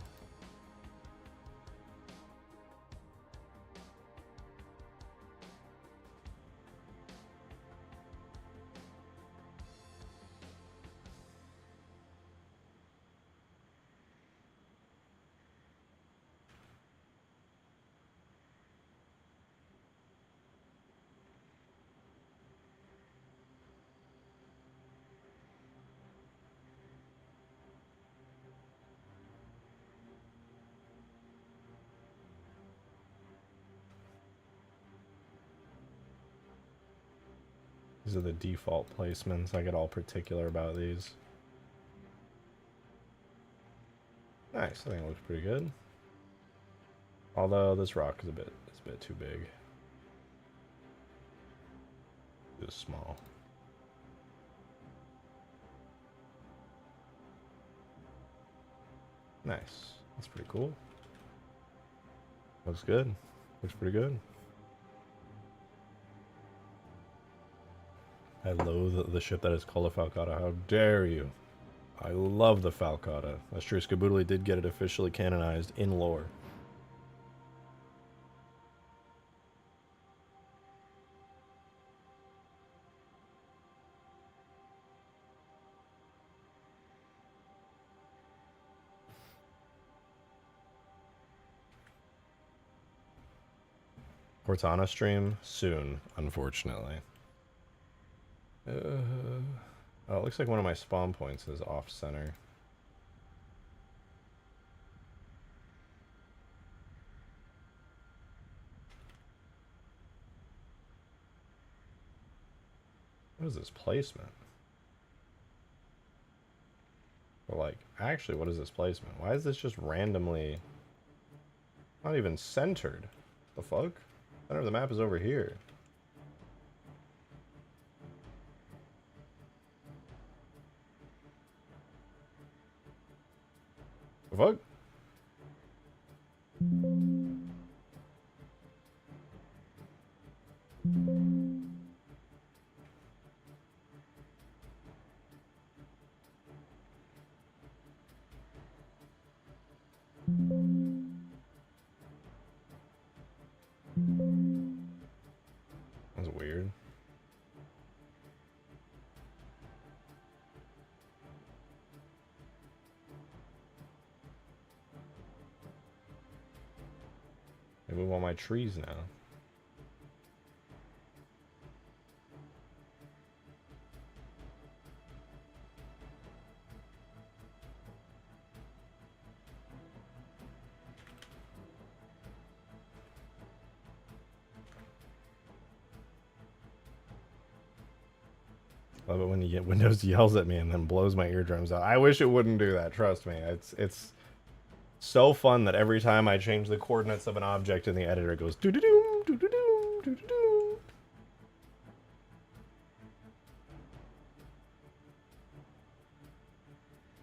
These are the default placements. I get all particular about these. Nice, I think it looks pretty good. Although this rock is a bit too big. Just small. Nice. That's pretty cool. Looks good. Looks pretty good. I loathe the ship that is called a Falcata. How dare you? I love the Falcata. That's true. Skaboodly did get it officially canonized in lore. Cortana stream soon, unfortunately. Oh, it looks like one of my spawn points is off center. What is this placement? Or like, actually, what is this placement? Why is this just randomly not even centered? The fuck? Center of the map is over here. The fuck? That's weird. They move all my trees now. Love it when you get Windows yells at me and then blows my eardrums out. I wish it wouldn't do that, trust me. It's so fun that every time I change the coordinates of an object in the editor, it goes doo-doo-doo, doo-doo-doo, doo-doo-doo.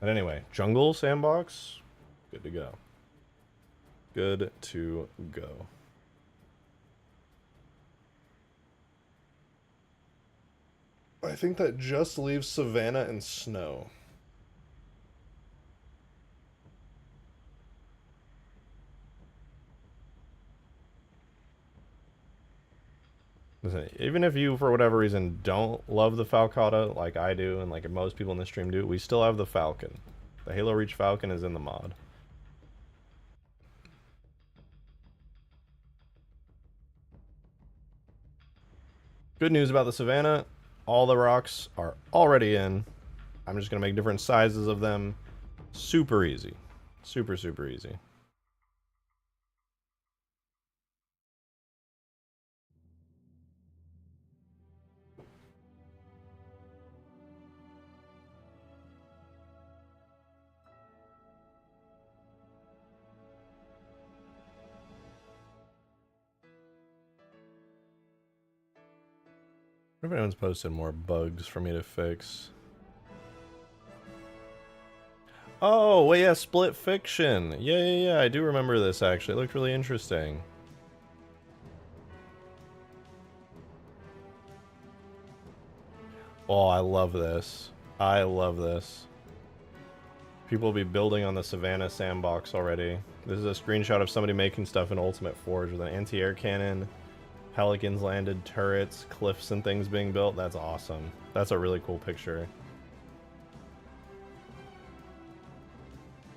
But anyway, jungle sandbox, good to go. Good to go. I think that just leaves Savannah and snow. Listen, even if you, for whatever reason, don't love the Falcata like I do and like most people in the stream do, we still have the Falcon. The Halo Reach Falcon is in the mod. Good news about the Savannah, all the rocks are already in. I'm just going to make different sizes of them. Super easy. Super, super easy. If anyone's posted more bugs for me to fix. Oh, well, yeah, Split Fiction. Yeah, I do remember this, actually. It looked really interesting. Oh, I love this. I love this. People will be building on the Savannah sandbox already. This is a screenshot of somebody making stuff in Ultimate Forge with an anti-air cannon, Pelicans landed, turrets, cliffs and things being built. That's awesome. That's a really cool picture.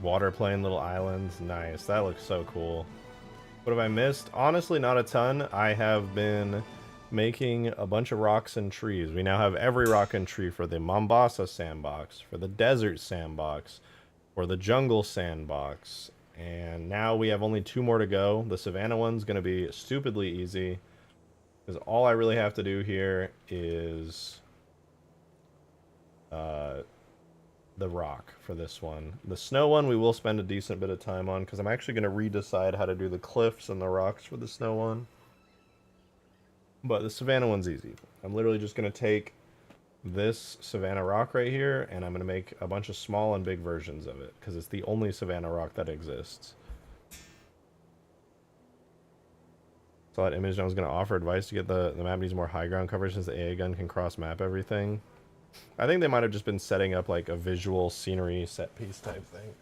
Water playing little islands. Nice. That looks so cool. What have I missed? Honestly, not a ton. I have been making a bunch of rocks and trees. We now have every rock and tree for the Mombasa sandbox, for the desert sandbox, for the jungle sandbox. And now we have only 2 more to go. The Savannah one's going to be stupidly easy, because all I really have to do here is the rock for this one. The snow one we will spend a decent bit of time on, because I'm actually going to redecide how to do the cliffs and the rocks for the snow one. But the Savannah one's easy. I'm literally just going to take this Savannah rock right here, and I'm going to make a bunch of small and big versions of it, because it's the only Savannah rock that exists. So that image I was going to offer advice to get the map needs more high ground coverage since the AA gun can cross map everything. I think they might have just been setting up like a visual scenery set piece type thing.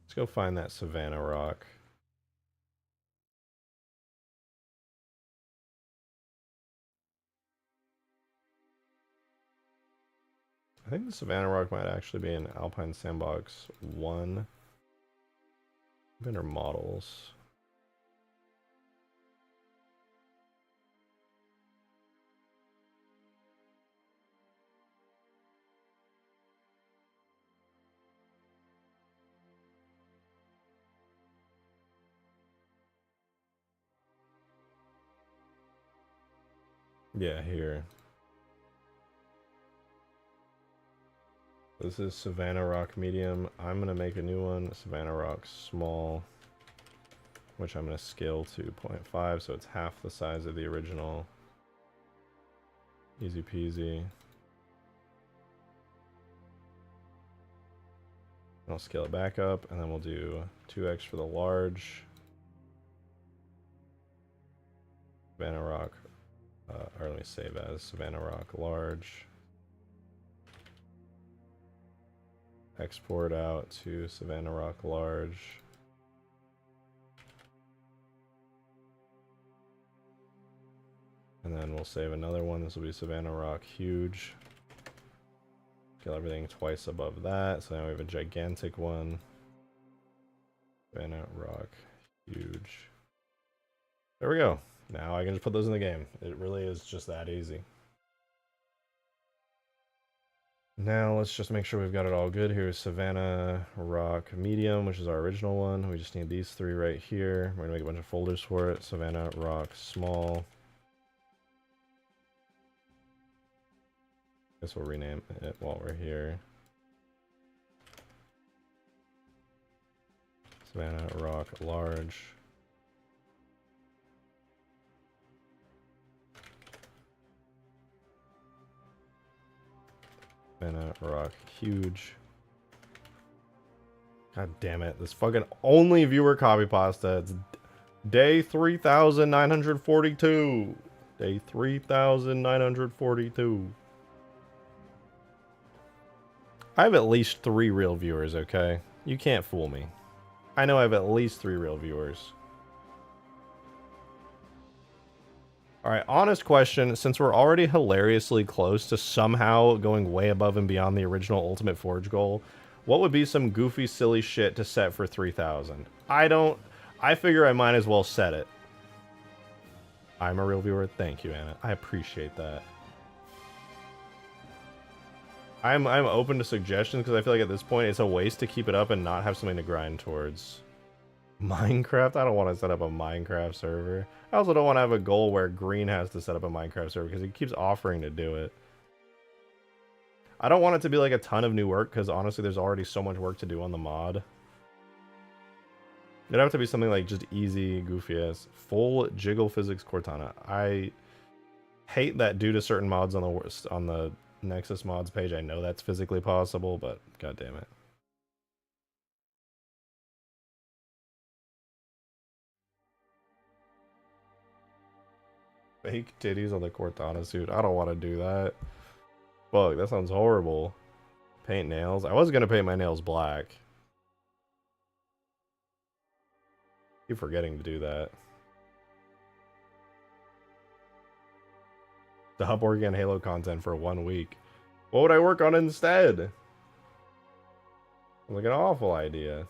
Let's go find that Savannah rock. I think the Savannah rock might actually be in Alpine Sandbox 1. Vendor models. Yeah, here. This is Savannah Rock Medium. I'm going to make a new one, Savannah Rock Small, which I'm going to scale to 0.5, so it's half the size of the original. Easy peasy. I'll scale it back up, and then we'll do 2x for the large. Savannah Rock, or let me save as Savannah Rock Large. Export out to Savannah Rock Large. And then we'll save another one. This will be Savannah Rock Huge. Scale everything twice above that. So now we have a gigantic one. Savannah Rock Huge. There we go. Now I can just put those in the game. It really is just that easy. Now let's just make sure we've got it all good. Here's Savannah Rock Medium, which is our original one. We just need these 3 right here. We're gonna make a bunch of folders for it. Savannah Rock Small. Guess we'll rename it while we're here. Savannah Rock Large. Savannah Rock Huge. God damn it. This fucking only viewer copy pasta. It's day 3,942. Day 3,942. I have at least 3 real viewers, okay? You can't fool me. I know I have at least 3 real viewers. Alright, honest question. Since we're already hilariously close to somehow going way above and beyond the original Ultimate Forge goal, what would be some goofy, silly shit to set for 3,000? I figure I might as well set it. I'm a real viewer. Thank you, Anna. I appreciate that. I'm open to suggestions because I feel like at this point it's a waste to keep it up and not have something to grind towards. Minecraft? I don't want to set up a Minecraft server. I also don't want to have a goal where Green has to set up a Minecraft server because he keeps offering to do it. I don't want it to be like a ton of new work because honestly there's already so much work to do on the mod. It'd have to be something like just easy, goofy ass. Full jiggle physics Cortana. I hate that due to certain mods on the Nexus mods page, I know that's physically possible, but god damn it. Fake titties on the Cortana suit. I don't want to do that. Fuck, that sounds horrible. Paint nails. I was gonna paint my nails black. Keep forgetting to do that. Stop working on Halo content for 1 week. What would I work on instead? Like an awful idea.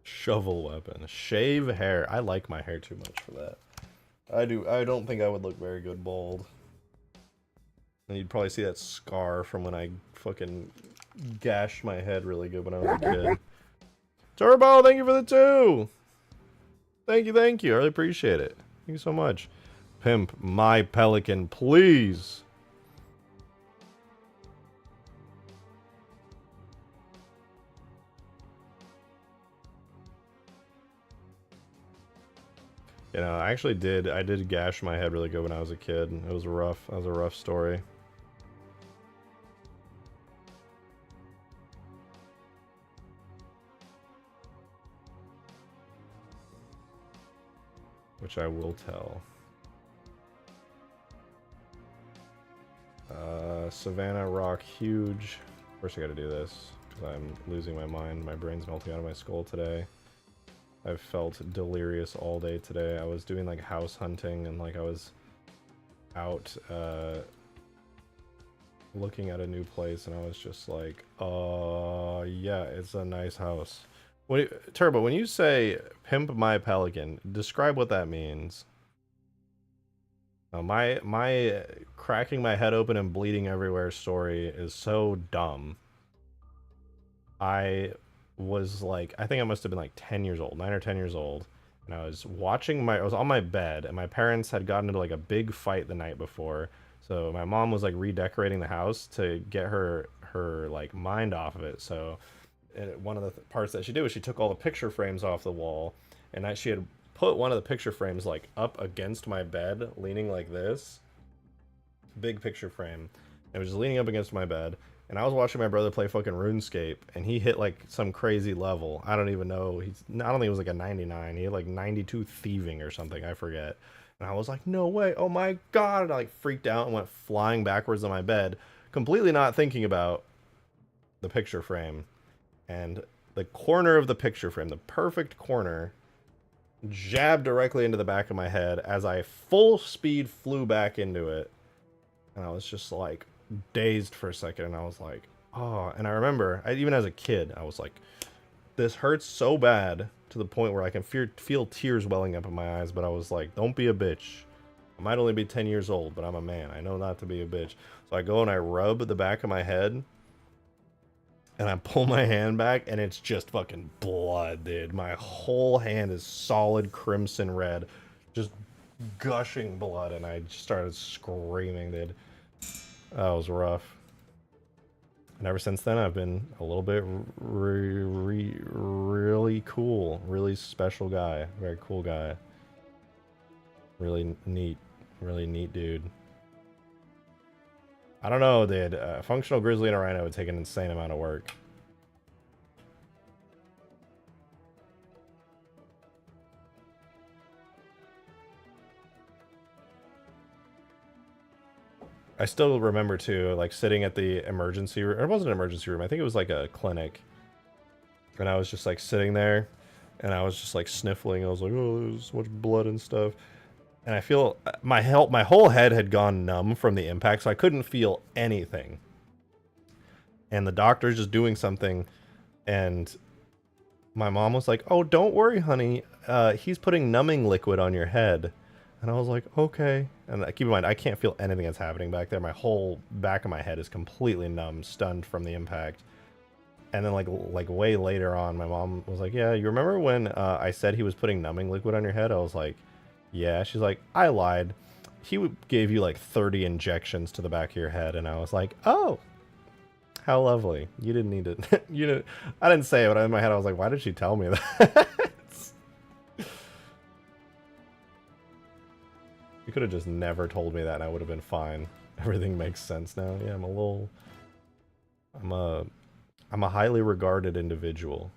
Shovel weapon. Shave hair. I like my hair too much for that. I don't think I would look very good bald. And you'd probably see that scar from when I fucking gashed my head really good when I was a kid. Turbo, thank you for the 2! Thank you, thank you. I really appreciate it. Thank you so much. Pimp my Pelican, please. You know, I did gash my head really good when I was a kid. It was rough. That was a rough story. Which I will tell. Savannah rock huge. First I gotta do this, because I'm losing my mind. My brain's melting out of my skull today. I've felt delirious all day today. I was doing like house hunting and like I was out looking at a new place and I was just like, yeah, it's a nice house. Turbo, when you say pimp my Pelican, describe what that means. My cracking my head open and bleeding everywhere story is so dumb. I was like, I think I must have been like 10 years old, 9 or 10 years old, and I was on my bed, and my parents had gotten into like a big fight the night before, so my mom was like redecorating the house to get her like mind off of it. So one of the parts that she did was she took all the picture frames off the wall, and she had put one of the picture frames like up against my bed, leaning like this, big picture frame. It was just leaning up against my bed. And I was watching my brother play fucking RuneScape, and he hit like some crazy level. I don't even know. I don't think it was like a 99. He had like 92 thieving or something. I forget. And I was like, no way. Oh my god. And I like freaked out and went flying backwards on my bed, completely not thinking about the picture frame. And the corner of the picture frame, the perfect corner, jabbed directly into the back of my head as I full speed flew back into it. And I was just like dazed for a second, and I was like, oh. And I remember, even as a kid, I was like, this hurts so bad to the point where I can feel tears welling up in my eyes, but I was like, don't be a bitch. I might only be 10 years old, but I'm a man. I know not to be a bitch. So I go and I rub the back of my head, and I pull my hand back, and it's just fucking blood, dude. My whole hand is solid crimson red, just gushing blood, and I just started screaming, dude. That was rough. And ever since then, I've been a little bit really cool. Really special guy. Very cool guy. Really neat dude. I don't know, dude. Functional grizzly and a rhino would take an insane amount of work. I still remember too, like sitting at the emergency room. It wasn't an emergency room. I think it was like a clinic. And I was just like sitting there, and I was just like sniffling. I was like, oh, there's so much blood and stuff. And I feel my whole head had gone numb from the impact, so I couldn't feel anything. And the doctor's just doing something, and my mom was like, oh, don't worry, honey. He's putting numbing liquid on your head. And I was like, okay. And keep in mind, I can't feel anything that's happening back there. My whole back of my head is completely numb, stunned from the impact. And then like way later on, my mom was like, yeah, you remember when I said he was putting numbing liquid on your head? I was like, yeah. She's like, I lied. He gave you like 30 injections to the back of your head. And I was like, oh, how lovely. You didn't need it. I didn't say it, but in my head I was like, why did she tell me that? You could have just never told me that and I would have been fine. Everything makes sense now. Yeah, I'm a highly regarded individual.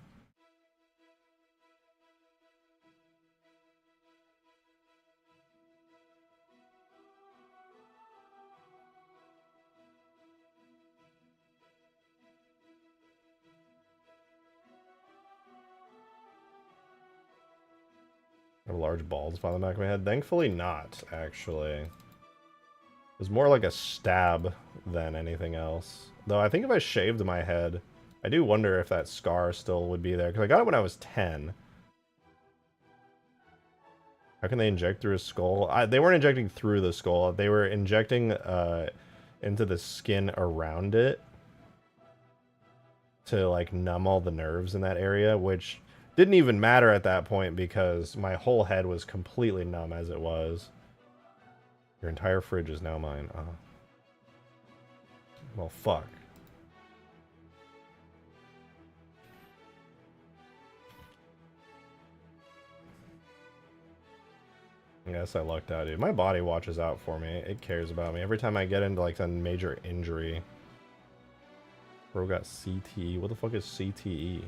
I have a large bald spot on the back of my head. Thankfully not, actually. It was more like a stab than anything else. Though I think if I shaved my head, I do wonder if that scar still would be there. Because I got it when I was 10. How can they inject through a skull? They weren't injecting through the skull. They were injecting into the skin around it to like numb all the nerves in that area, which didn't even matter at that point because my whole head was completely numb as it was. Your entire fridge is now mine. Well, fuck. Yes, I lucked out, dude. My body watches out for me. It cares about me. Every time I get into like a major injury. Bro got CTE. What the fuck is CTE?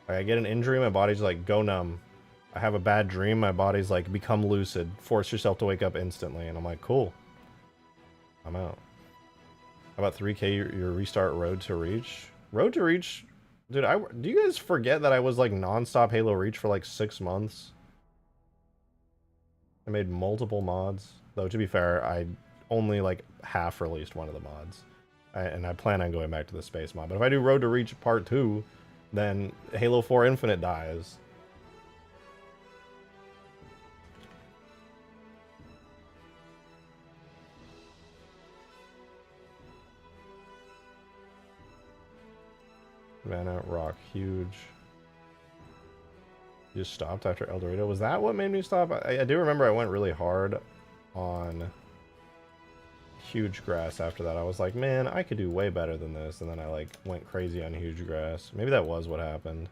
Like, I get an injury, my body's like, go numb. I have a bad dream, my body's like, become lucid. Force yourself to wake up instantly. And I'm like, cool. I'm out. How about 3K, your restart Road to Reach? Road to Reach? Dude, do you guys forget that I was like non-stop Halo Reach for like 6 months? I made multiple mods. Though, to be fair, I only like half released one of the mods. And I plan on going back to the space mod. But if I do Road to Reach Part 2, then Halo 4 Infinite dies. Savannah, Rock, huge. You just stopped after El Dorado. Was that what made me stop? I do remember I went really hard on huge grass after that. I was like, man, I could do way better than this. And then I like went crazy on huge grass. Maybe that was what happened.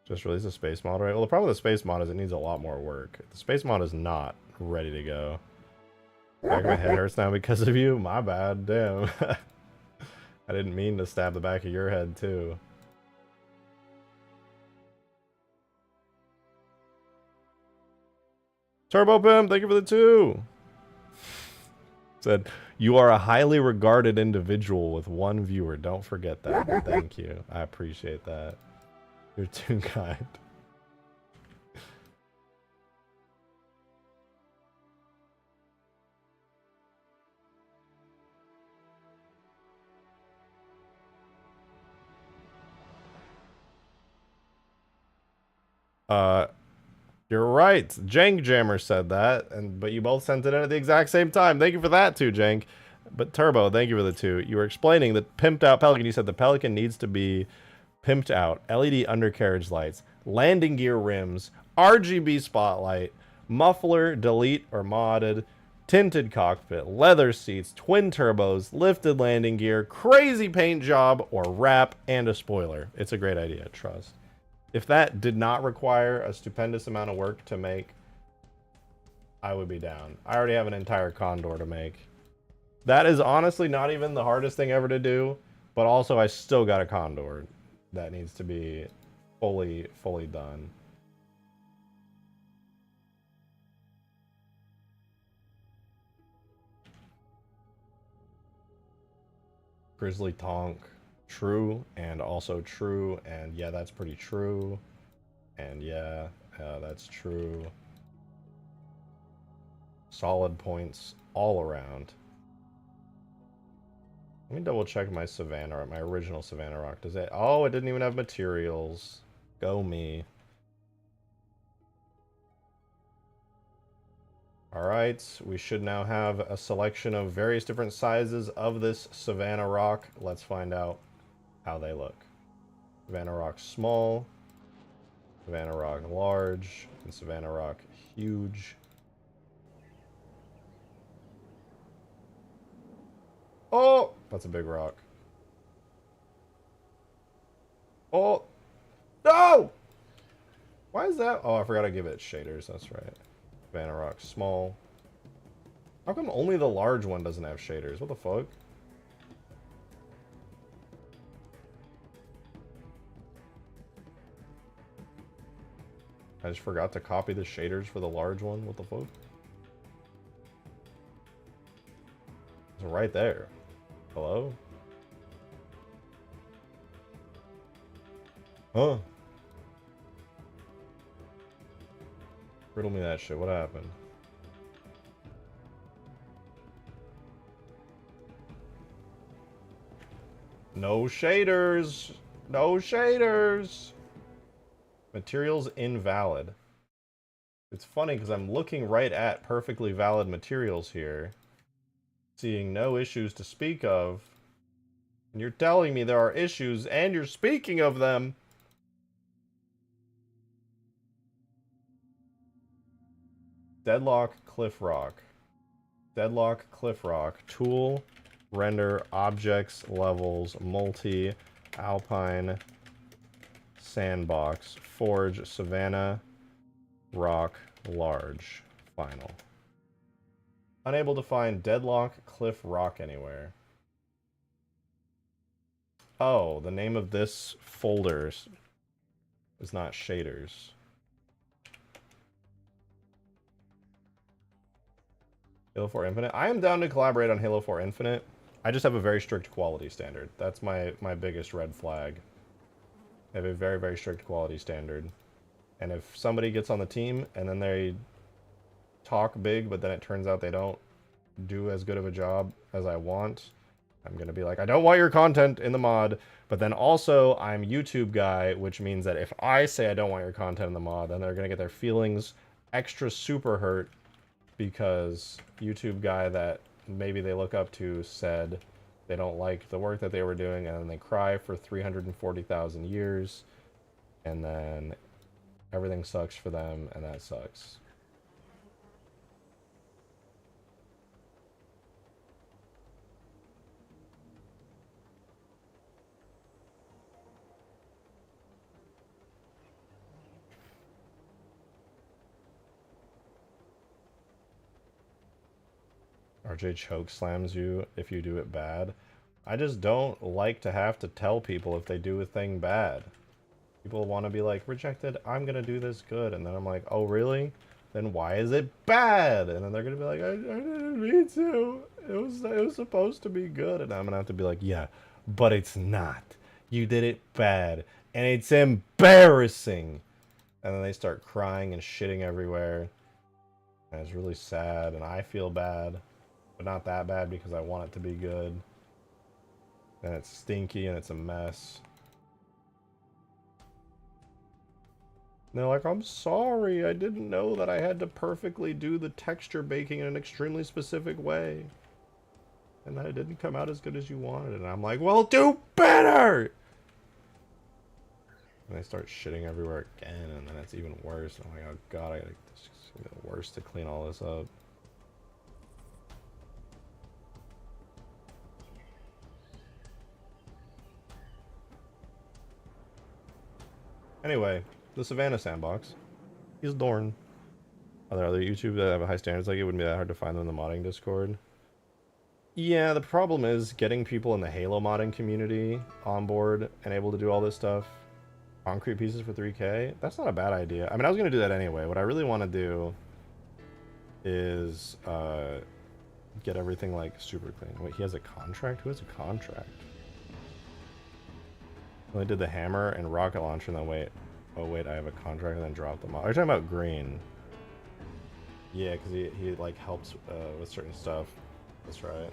Just release a space mod, right? Well, the problem with the space mod is it needs a lot more work. The space mod is not ready to go. Back of my head hurts now because of you? My bad, damn. I didn't mean to stab the back of your head, too. Turbo Pimp, thank you for the 2. Said, you are a highly regarded individual with 1 viewer. Don't forget that. Thank you. I appreciate that. You're too kind. You're right. Jank Jammer said that, but you both sent it in at the exact same time. Thank you for that too, Jank. But Turbo, thank you for the 2. You were explaining that pimped out Pelican. You said the Pelican needs to be pimped out. LED undercarriage lights, landing gear rims, RGB spotlight, muffler, delete or modded, tinted cockpit, leather seats, twin turbos, lifted landing gear, crazy paint job, or wrap, and a spoiler. It's a great idea, trust. If that did not require a stupendous amount of work to make, I would be down. I already have an entire Condor to make. That is honestly not even the hardest thing ever to do, but also I still got a Condor that needs to be fully done. Grizzly Tonk. True, and also true, and yeah, that's pretty true. And yeah, that's true. Solid points all around. Let me double check my Savannah, my original Savannah rock. Does it? Oh, it didn't even have materials. Go me. Alright, we should now have a selection of various different sizes of this Savannah rock. Let's find out how they look. Savannah rock small, Savannah rock large, and Savannah rock huge. Oh, that's a big rock. Oh, no! Why is that? Oh, I forgot to give it shaders. That's right. Savannah rock, small. How come only the large one doesn't have shaders? What the fuck? I just forgot to copy the shaders for the large one. What the fuck? It's right there. Hello? Huh? Riddle me that shit. What happened? No shaders! No shaders! Materials invalid. It's funny because I'm looking right at perfectly valid materials here, seeing no issues to speak of, and you're telling me there are issues and you're speaking of them. Deadlock Cliff Rock. Deadlock Cliff Rock. Tool, render, objects, levels, multi, alpine, sandbox, forge, Savannah, rock, large, final. Unable to find Deadlock Cliff Rock anywhere. Oh, the name of this folder is not shaders. Halo 4 Infinite. I am down to collaborate on Halo 4 Infinite. I just have a very strict quality standard. That's my biggest red flag. I have a very, very strict quality standard. And if somebody gets on the team and then they talk big, but then it turns out they don't do as good of a job as I want, I'm going to be like, I don't want your content in the mod. But then also, I'm YouTube guy, which means that if I say I don't want your content in the mod, then they're going to get their feelings extra super hurt because YouTube guy that maybe they look up to said they don't like the work that they were doing, and then they cry for 340,000 years, and then everything sucks for them, and that sucks. RJ choke slams you if you do it bad. I just don't like to have to tell people if they do a thing bad. People want to be like, rejected, I'm gonna do this good, and then I'm like, oh really? Then why is it bad? And then they're gonna be like, I didn't mean to. It was supposed to be good, and I'm gonna have to be like, yeah, but it's not. You did it bad, and it's embarrassing. And then they start crying and shitting everywhere, and it's really sad, and I feel bad. But not that bad because I want it to be good. And it's stinky and it's a mess. And they're like, I'm sorry, I didn't know that I had to perfectly do the texture baking in an extremely specific way. And that it didn't come out as good as you wanted. And I'm like, well, do better! And they start shitting everywhere again, and then it's even worse. And I'm like, oh god, it's gonna be worse to clean all this up. Anyway, the Savannah sandbox. He's Dorn. Are there other YouTube that have high standards like it? Wouldn't be that hard to find them in the modding Discord. Yeah, the problem is getting people in the Halo modding community on board and able to do all this stuff. Concrete pieces for 3K? That's not a bad idea. I mean, I was going to do that anyway. What I really want to do is get everything like super clean. Wait, he has a contract? Who has a contract? I did the hammer and rocket launcher and then wait. Oh wait, I have a contract and then drop them off. Are you talking about green? Yeah, because he like helps with certain stuff. That's right.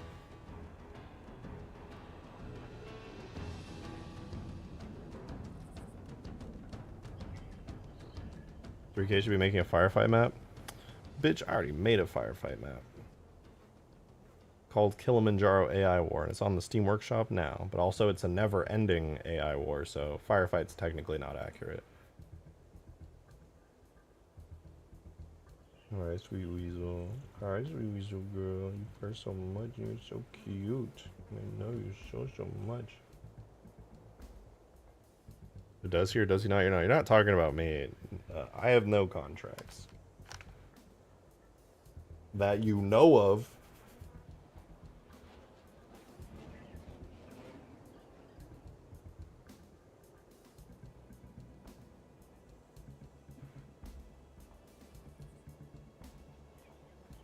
$3K should be making a firefight map? Bitch, I already made a firefight map. Called Kilimanjaro AI War, and it's on the Steam Workshop now. But also, it's a never-ending AI war, so firefight's technically not accurate. Alright, sweet weasel. Alright, sweet weasel girl. You purr so much, you're so cute. I know you so much. Does he or does he not? You're not talking about me. I have no contracts. That you know of.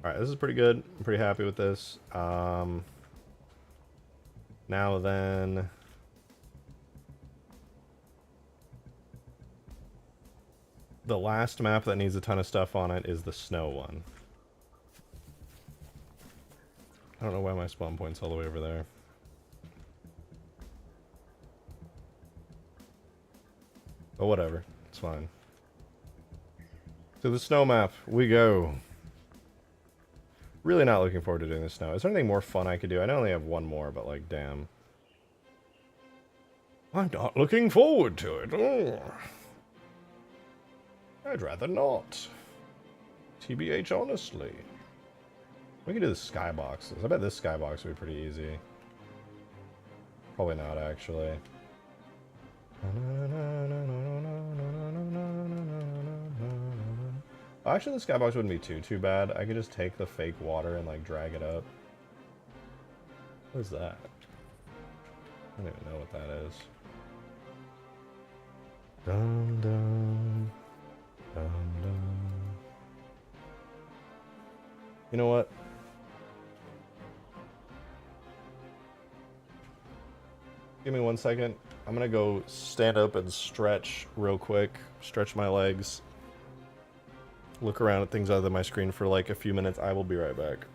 Alright, this is pretty good. I'm pretty happy with this. Now then... The last map that needs a ton of stuff on it is the snow one. I don't know why my spawn point's all the way over there. But whatever. It's fine. To the snow map we go. Really not looking forward to doing the snow. Is there anything more fun I could do? I only have one more, but like, damn. I'm not looking forward to it. Oh. I'd rather not. TBH, honestly. We can do the skyboxes. I bet this skybox would be pretty easy. Probably not, actually. Actually, the skybox wouldn't be too bad. I could just take the fake water and, like, drag it up. What is that? I don't even know what that is. Dum dum. Dum dum. You know what? Give me 1 second. I'm gonna go stand up and stretch real quick. Stretch my legs. Look around at things other than my screen for like a few minutes. I will be right back.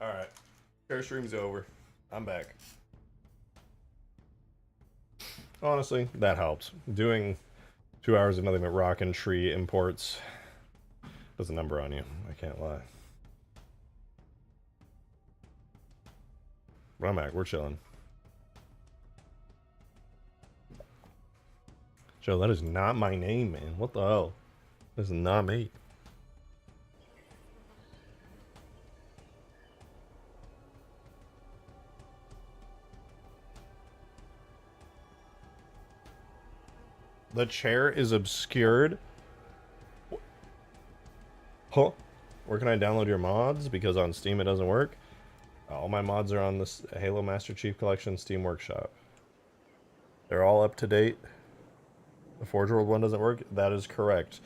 Alright. Share stream's over. I'm back. Honestly, that helps. Doing 2 hours of nothing but rock and tree imports does a number on you. I can't lie. But I'm back. We're chilling. Joe, that is not my name, man. What the hell? This is not me. The chair is obscured. Huh? Where can I download your mods? Because on Steam it doesn't work. All my mods are on this Halo Master Chief Collection Steam Workshop. They're all up to date. The Forge World one doesn't work? That is correct.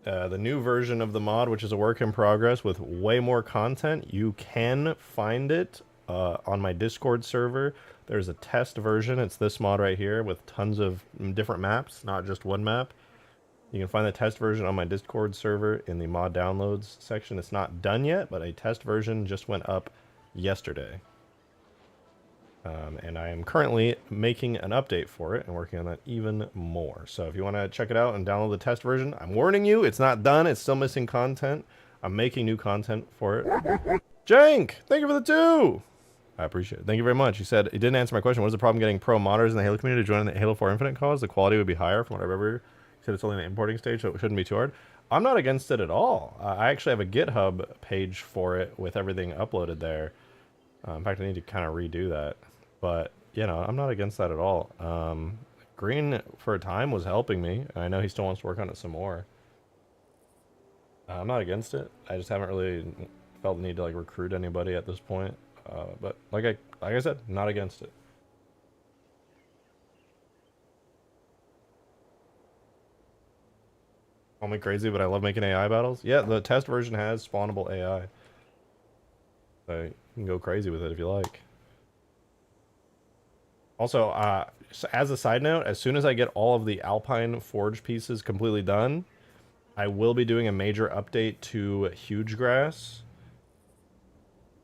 The new version of the mod, which is a work in progress with way more content, you can find it on my Discord server. There's a test version. It's this mod right here with tons of different maps, not just one map. You can find the test version on my Discord server in the mod downloads section. It's not done yet, but a test version just went up yesterday. And I am currently making an update for it and working on that even more. So if you want to check it out and download the test version, I'm warning you, it's not done. It's still missing content. I'm making new content for it. Jank, thank you for the 2. I appreciate it. Thank you very much. You said it didn't answer my question. What is the problem getting pro modders in the Halo community to join the Halo 4 Infinite cause? The quality would be higher from what I remember. You said it's only in the importing stage, so it shouldn't be too hard. I'm not against it at all. I actually have a GitHub page for it with everything uploaded there. In fact, I need to kind of redo that. But, you know, I'm not against that at all. Green, for a time, was helping me. I know he still wants to work on it some more. I'm not against it. I just haven't really felt the need to, like, recruit anybody at this point. But, like I said, not against it. Call me crazy, but I love making AI battles. Yeah, the test version has spawnable AI. So you can go crazy with it if you like. Also, as a side note, as soon as I get all of the Alpine Forge pieces completely done, I will be doing a major update to Huge Grass.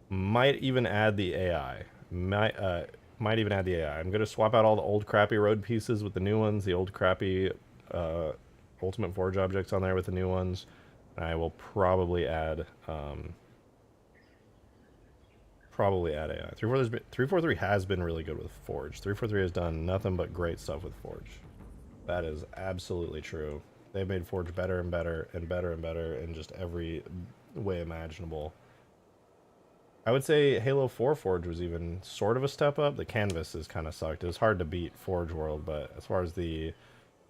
Might even add the AI. Might even add the AI. I'm going to swap out all the old crappy road pieces with the new ones, the old crappy Ultimate Forge objects on there with the new ones. And I will probably add AI. 343 has been really good with Forge. 343 has done nothing but great stuff with Forge. That is absolutely true. They've made Forge better and better and better and better in just every way imaginable. I would say Halo 4 Forge was even sort of a step up. The canvases kind of sucked. It was hard to beat Forge World, but as far as the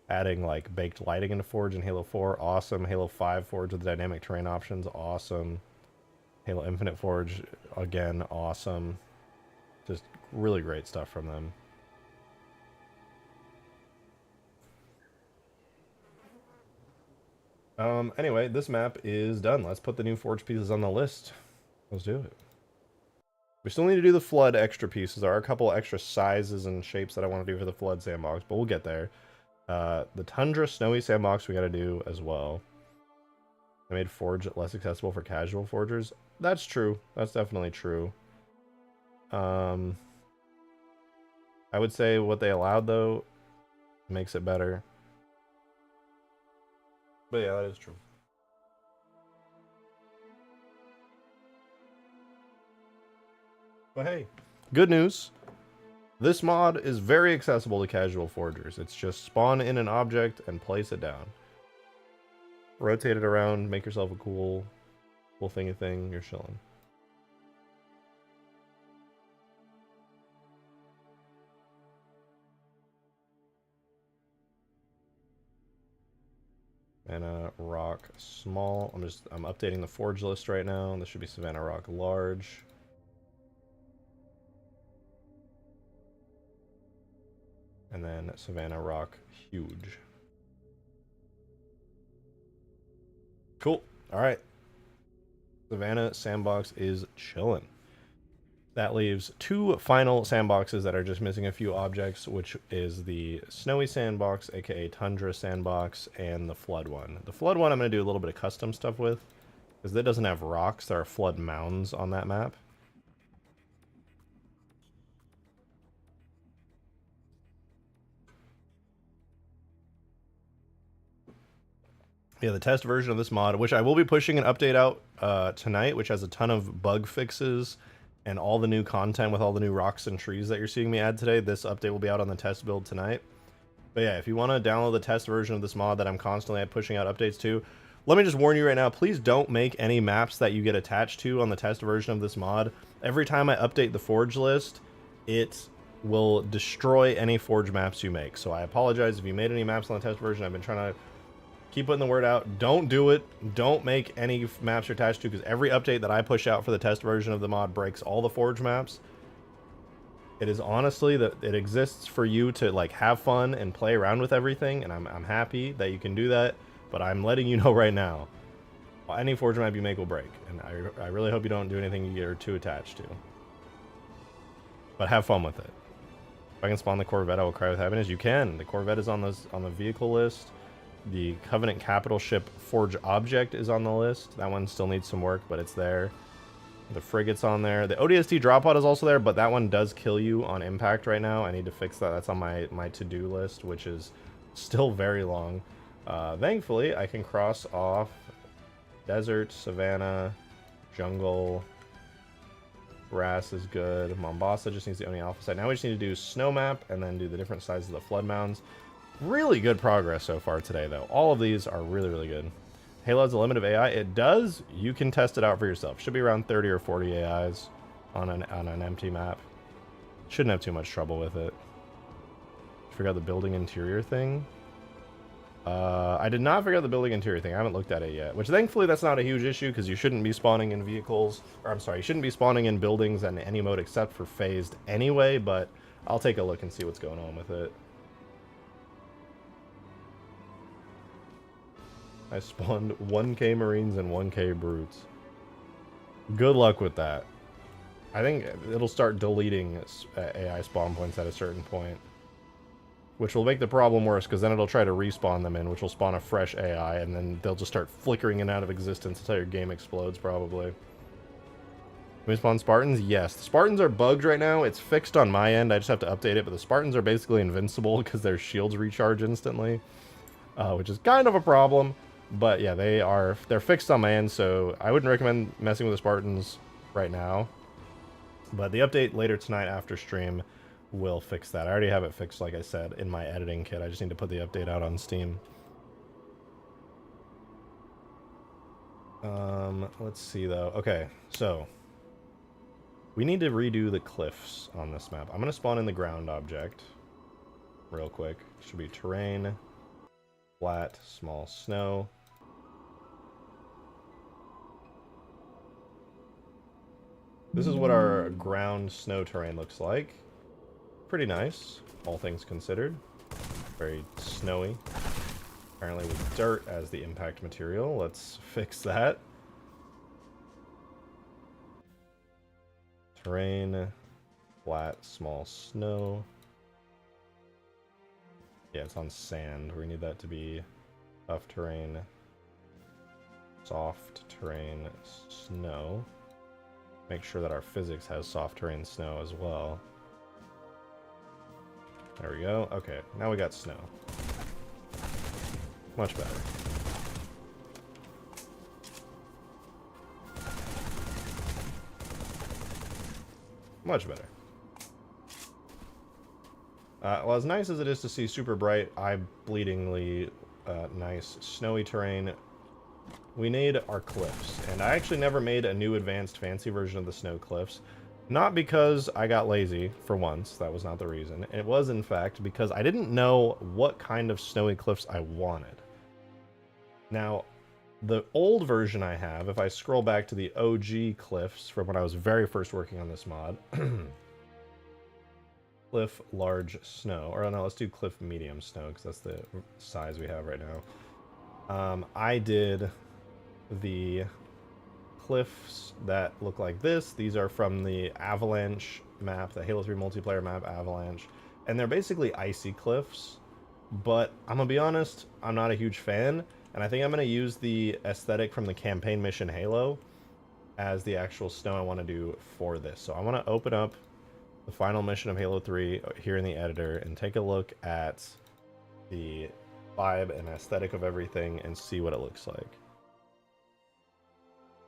adding like baked lighting into Forge in Halo 4, awesome. Halo 5 Forge with the dynamic terrain options, awesome. Halo Infinite Forge, again, awesome. Just really great stuff from them. Anyway, this map is done. Let's put the new Forge pieces on the list. Let's do it. We still need to do the Flood extra pieces. There are a couple extra sizes and shapes that I want to do for the Flood sandbox, but we'll get there. The Tundra Snowy sandbox we got to do as well. I made Forge less accessible for casual forgers. That's true. That's definitely true. I would say what they allowed, though, makes it better. But yeah, that is true. But hey, good news. This mod is very accessible to casual forgers. It's just spawn in an object and place it down. Rotate it around, make yourself a cool thingy thing, you're chilling. Savannah Rock Small. I'm updating the forge list right now. This should be Savannah Rock Large. And then Savannah Rock Huge. Cool. Alright. Savannah Sandbox is chilling. That leaves 2 final sandboxes that are just missing a few objects, which is the Snowy Sandbox, aka Tundra Sandbox, and the Flood one. The Flood one I'm going to do a little bit of custom stuff with, because it doesn't have rocks. There are flood mounds on that map. Yeah, the test version of this mod, which I will be pushing an update out tonight, which has a ton of bug fixes and all the new content with all the new rocks and trees that you're seeing me add today. This update will be out on the test build tonight. But yeah, if you want to download the test version of this mod that I'm constantly pushing out updates to, let me just warn you right now, please don't make any maps that you get attached to on the test version of this mod. Every time I update the forge list, it will destroy any forge maps you make. So I apologize if you made any maps on the test version. I've been trying to keep putting the word out. Don't do it. Don't make any maps you're attached to, because every update that I push out for the test version of the mod breaks all the forge maps. It is honestly that it exists for you to like have fun and play around with everything, and I'm happy that you can do that. But I'm letting you know right now, any forge map you make will break, and I really hope you don't do anything you get too attached to. But have fun with it. If I can spawn the Corvette, I will cry with happiness. You can. The Corvette is on the vehicle list. The Covenant capital ship Forge object is on the list. That one still needs some work, but it's there. The frigate's on there. The ODST drop pod is also there, but that one does kill you on impact right now. I need to fix that. That's on my to-do list, which is still very long. Thankfully, I can cross off desert, savannah, jungle, grass is good. Mombasa just needs the only alpha site. Now we just need to do snow map and then do the different sizes of the flood mounds. Really good progress so far today, though. All of these are really, really good. Halo has a limit of AI. It does. You can test it out for yourself. Should be around 30 or 40 AIs on an empty map. Shouldn't have too much trouble with it. Figure out the building interior thing. I did not figure out the building interior thing. I haven't looked at it yet. Which thankfully that's not a huge issue, because you shouldn't be spawning in vehicles. Or I'm sorry, you shouldn't be spawning in buildings in any mode except for phased anyway. But I'll take a look and see what's going on with it. I spawned 1k Marines and 1k Brutes. Good luck with that. I think it'll start deleting AI spawn points at a certain point. Which will make the problem worse, because then it'll try to respawn them in, which will spawn a fresh AI, and then they'll just start flickering in and out of existence until your game explodes, probably. Can we spawn Spartans? Yes. The Spartans are bugged right now. It's fixed on my end. I just have to update it, but the Spartans are basically invincible because their shields recharge instantly. Which is kind of a problem. But yeah, they're fixed on my end, so I wouldn't recommend messing with the Spartans right now. But the update later tonight after stream will fix that. I already have it fixed, like I said, in my editing kit. I just need to put the update out on Steam. Let's see though. Okay, so we need to redo the cliffs on this map. I'm gonna spawn in the ground object real quick. Should be terrain, flat, small snow. This is what our ground snow terrain looks like. Pretty nice, all things considered. Very snowy. Apparently with dirt as the impact material. Let's fix that. Terrain, flat, small snow. Yeah, it's on sand. We need that to be tough terrain, soft terrain, snow. Make sure that our physics has soft terrain snow as well. There we go. Okay, now we got snow. Much better. Much better. Well, as nice as it is to see super bright, eye-bleedingly nice snowy terrain, we need our cliffs. And I actually never made a new advanced fancy version of the snow cliffs. Not because I got lazy, for once. That was not the reason. It was, in fact, because I didn't know what kind of snowy cliffs I wanted. Now, the old version I have, if I scroll back to the OG cliffs from when I was very first working on this mod, cliff large snow, or no, let's do cliff medium snow, because that's the size we have right now. I did the cliffs that look like this. These are from the Avalanche map, the Halo 3 multiplayer map, Avalanche, and they're basically icy cliffs, but I'm gonna be honest, I'm not a huge fan, and I think I'm gonna use the aesthetic from the campaign mission Halo as the actual snow I want to do for this. So I want to open up the final mission of Halo 3 here in the editor and take a look at the vibe and aesthetic of everything and see what it looks like.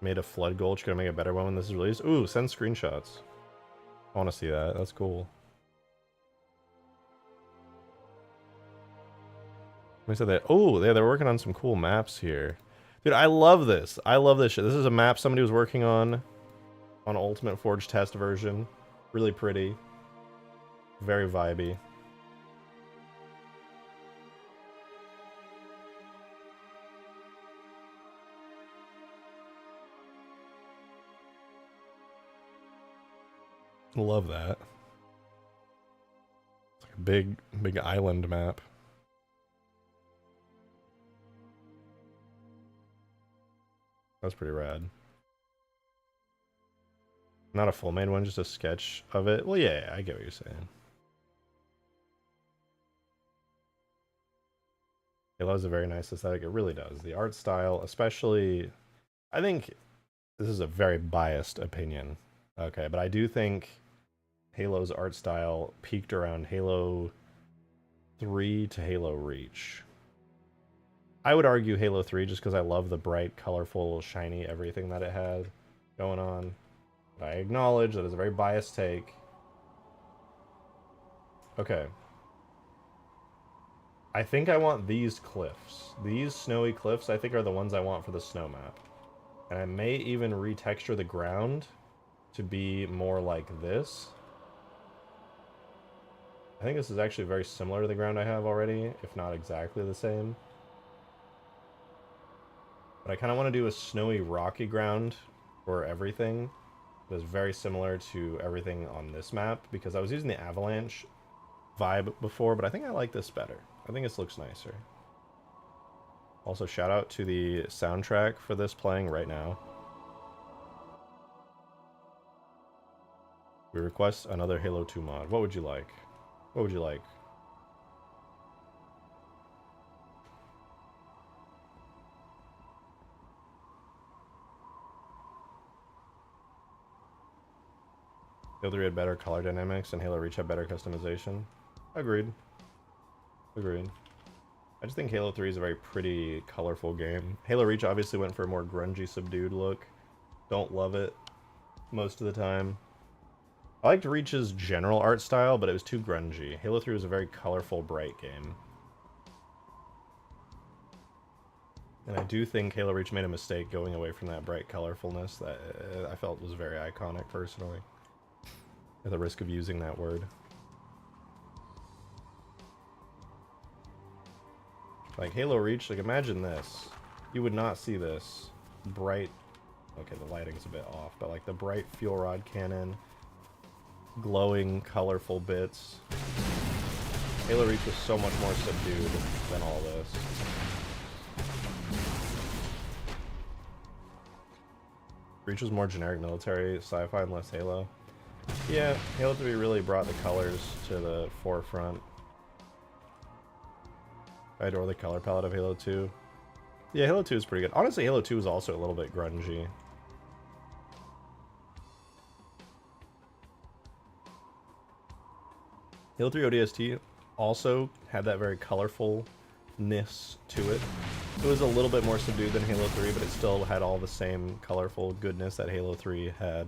Made a flood gulch. Gonna make a better one when this is released. Ooh, send screenshots. I want to see that. That's cool. Let me say that. Oh, yeah, they're working on some cool maps here. Dude, I love this. I love this shit. This is a map somebody was working on Ultimate Forge test version. Really pretty. Very vibey. Love that. It's like a big island map. That's pretty rad. Not a full made one, just a sketch of it. Well, yeah, I get what you're saying. Halo has a very nice aesthetic. It really does. The art style, especially, I think this is a very biased opinion. Okay, but I do think Halo's art style peaked around Halo 3 to Halo Reach. I would argue Halo 3 just because I love the bright, colorful, shiny everything that it had going on. But I acknowledge that it's a very biased take. Okay. I think I want these cliffs. These snowy cliffs, I think, are the ones I want for the snow map. And I may even retexture the ground to be more like this. I think this is actually very similar to the ground I have already, if not exactly the same. But I kind of want to do a snowy, rocky ground for everything that is very similar to everything on this map, because I was using the avalanche vibe before, but I think I like this better. I think this looks nicer. Also, shout out to the soundtrack for this playing right now. We request another Halo 2 mod. What would you like? What would you like? Halo 3 had better color dynamics and Halo Reach had better customization. Agreed. Agreed. I just think Halo 3 is a very pretty, colorful game. Halo Reach obviously went for a more grungy, subdued look. Don't love it most of the time. I liked Reach's general art style, but it was too grungy. Halo 3 was a very colorful, bright game. And I do think Halo Reach made a mistake going away from that bright colorfulness that I felt was very iconic, personally. At the risk of using that word. Like, Halo Reach, like, imagine this. You would not see this bright... Okay, the lighting's a bit off, but, like, the bright fuel rod cannon, glowing, colorful bits. Halo Reach was so much more subdued than all this. Reach was more generic military, sci-fi, and less Halo. Yeah, Halo 3 really brought the colors to the forefront. I adore the color palette of Halo 2. Yeah, Halo 2 is pretty good. Honestly, Halo 2 is also a little bit grungy. Halo 3 ODST also had that very colorfulness to it. It was a little bit more subdued than Halo 3, but it still had all the same colorful goodness that Halo 3 had.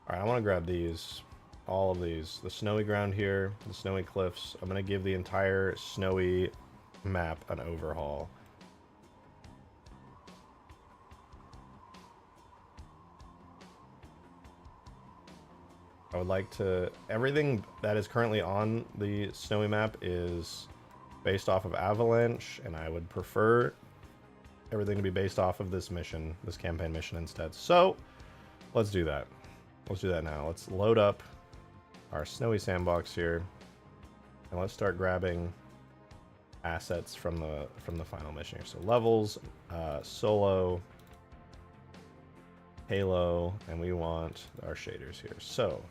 Alright, I want to grab these. All of these. The snowy ground here, the snowy cliffs. I'm going to give the entire snowy map an overhaul. I would like to... Everything that is currently on the snowy map is based off of Avalanche, and I would prefer everything to be based off of this mission, this campaign mission instead. So, let's do that. Let's do that now. Let's load up our snowy sandbox here, and let's start grabbing assets from the final mission here. So levels, solo, Halo, and we want our shaders here. So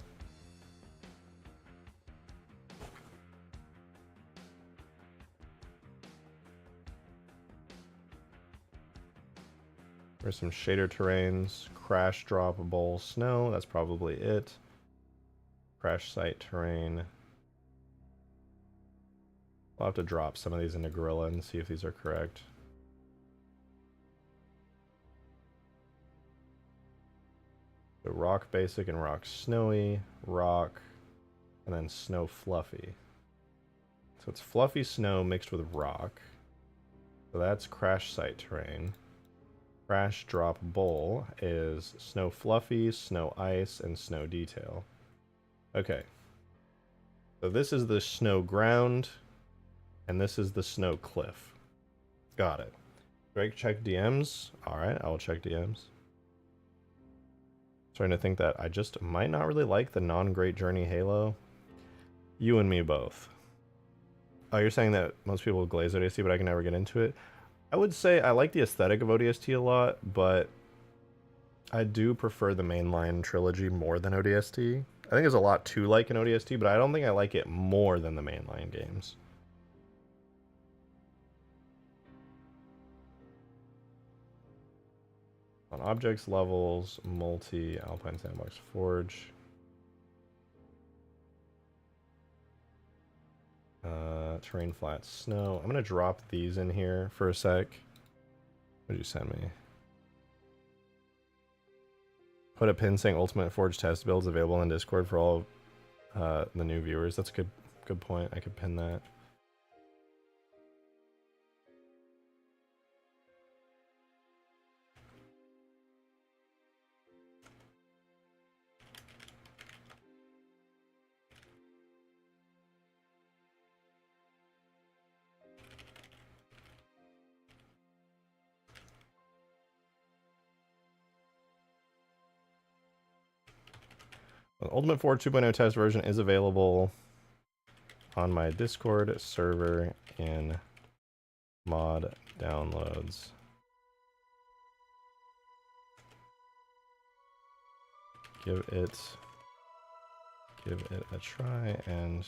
there's some shader terrains, crash, drop, bowl, snow. That's probably it. Crash site terrain. I'll have to drop some of these into Gorilla and see if these are correct. So rock basic and rock snowy, rock, and then snow fluffy. So it's fluffy snow mixed with rock. So that's crash site terrain. Crash drop bowl is snow fluffy, snow ice, and snow detail. Okay. So this is the snow ground, and this is the snow cliff. Got it. Drake, check DMs. Alright, I'll check DMs. Starting to think that I just might not really like the non-Great Journey Halo. You and me both. Oh, you're saying that most people glaze ODST, but I can never get into it? I would say I like the aesthetic of ODST a lot, but I do prefer the mainline trilogy more than ODST. I think there's a lot to like in ODST, but I don't think I like it more than the mainline games. On objects, levels, multi, Alpine Sandbox Forge. Terrain flat snow. I'm gonna drop these in here for a sec. What did you send me? Put a pin saying Ultimate Forge test builds available in Discord for all the new viewers. That's a good point. I could pin that. The Ultimate Forge 2.0 test version is available on my Discord server in mod downloads. Give it a try and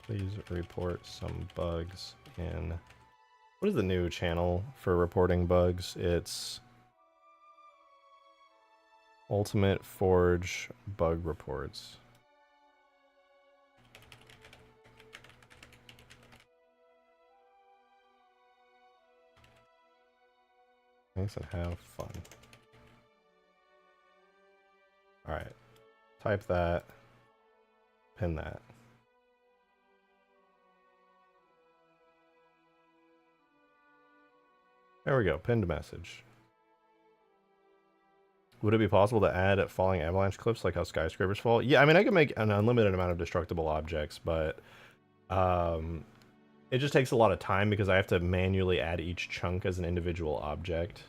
please report some bugs in. What is the new channel for reporting bugs? It's Ultimate Forge Bug Reports. Thanks and have fun. Alright. Type that. Pin that. There we go. Pinned message. Would it be possible to add falling avalanche cliffs like how skyscrapers fall? Yeah, I mean, I can make an unlimited amount of destructible objects, but it just takes a lot of time because I have to manually add each chunk as an individual object.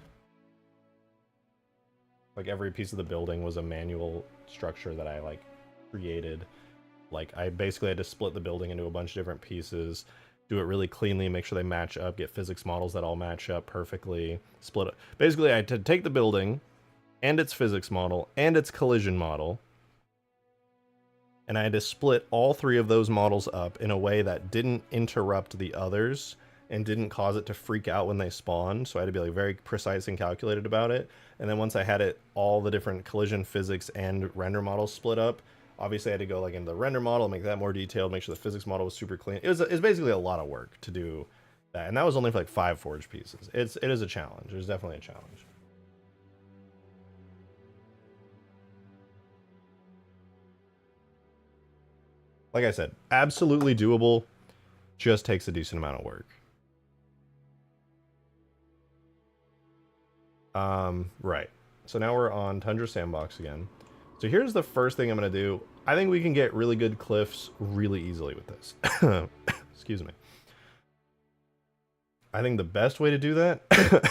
Like every piece of the building was a manual structure that I like created. Like I basically had to split the building into a bunch of different pieces, do it really cleanly, make sure they match up, get physics models that all match up perfectly, split it. Basically, I had to take the building and its physics model, and its collision model. And I had to split all three of those models up in a way that didn't interrupt the others and didn't cause it to freak out when they spawned. So I had to be like very precise and calculated about it. And then once I had it, all the different collision physics and render models split up, obviously I had to go like into the render model, make that more detailed, make sure the physics model was super clean. It was basically a lot of work to do that. And that was only for like 5 forge pieces. It is a challenge. It was definitely a challenge. Like I said, absolutely doable, just takes a decent amount of work. Right. So now we're on Tundra Sandbox again. So here's the first thing I'm going to do. I think we can get really good cliffs really easily with this. Excuse me. I think the best way to do that,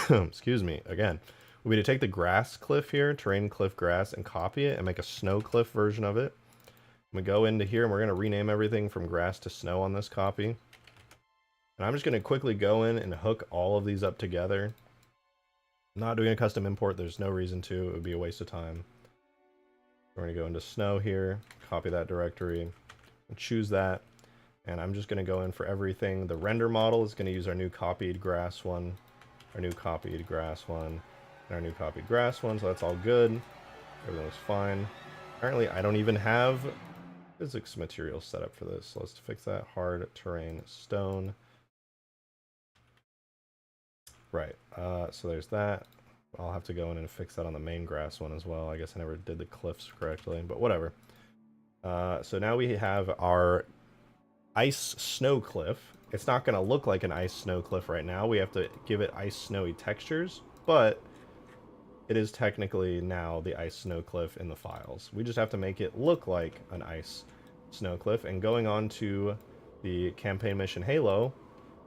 excuse me, again, would be to take the grass cliff here, terrain cliff grass, and copy it and make a snow cliff version of it. I'm going to go into here and we're going to rename everything from grass to snow on this copy. And I'm just going to quickly go in and hook all of these up together. I'm not doing a custom import. There's no reason to. It would be a waste of time. We're going to go into snow here, copy that directory, and choose that. And I'm just going to go in for everything. The render model is going to use our new copied grass one, our new copied grass one, and our new copied grass one. So that's all good. Everything looks fine. Apparently, I don't even have physics material setup for this. So let's fix that. Hard terrain stone. Right. So there's that. I'll have to go in and fix that on the main grass one as well. I guess I never did the cliffs correctly, but whatever. So now we have our ice snow cliff. It's not going to look like an ice snow cliff right now. We have to give it ice snowy textures, but it is technically now the ice snow cliff in the files. We just have to make it look like an ice snow cliff, and going on to the campaign mission Halo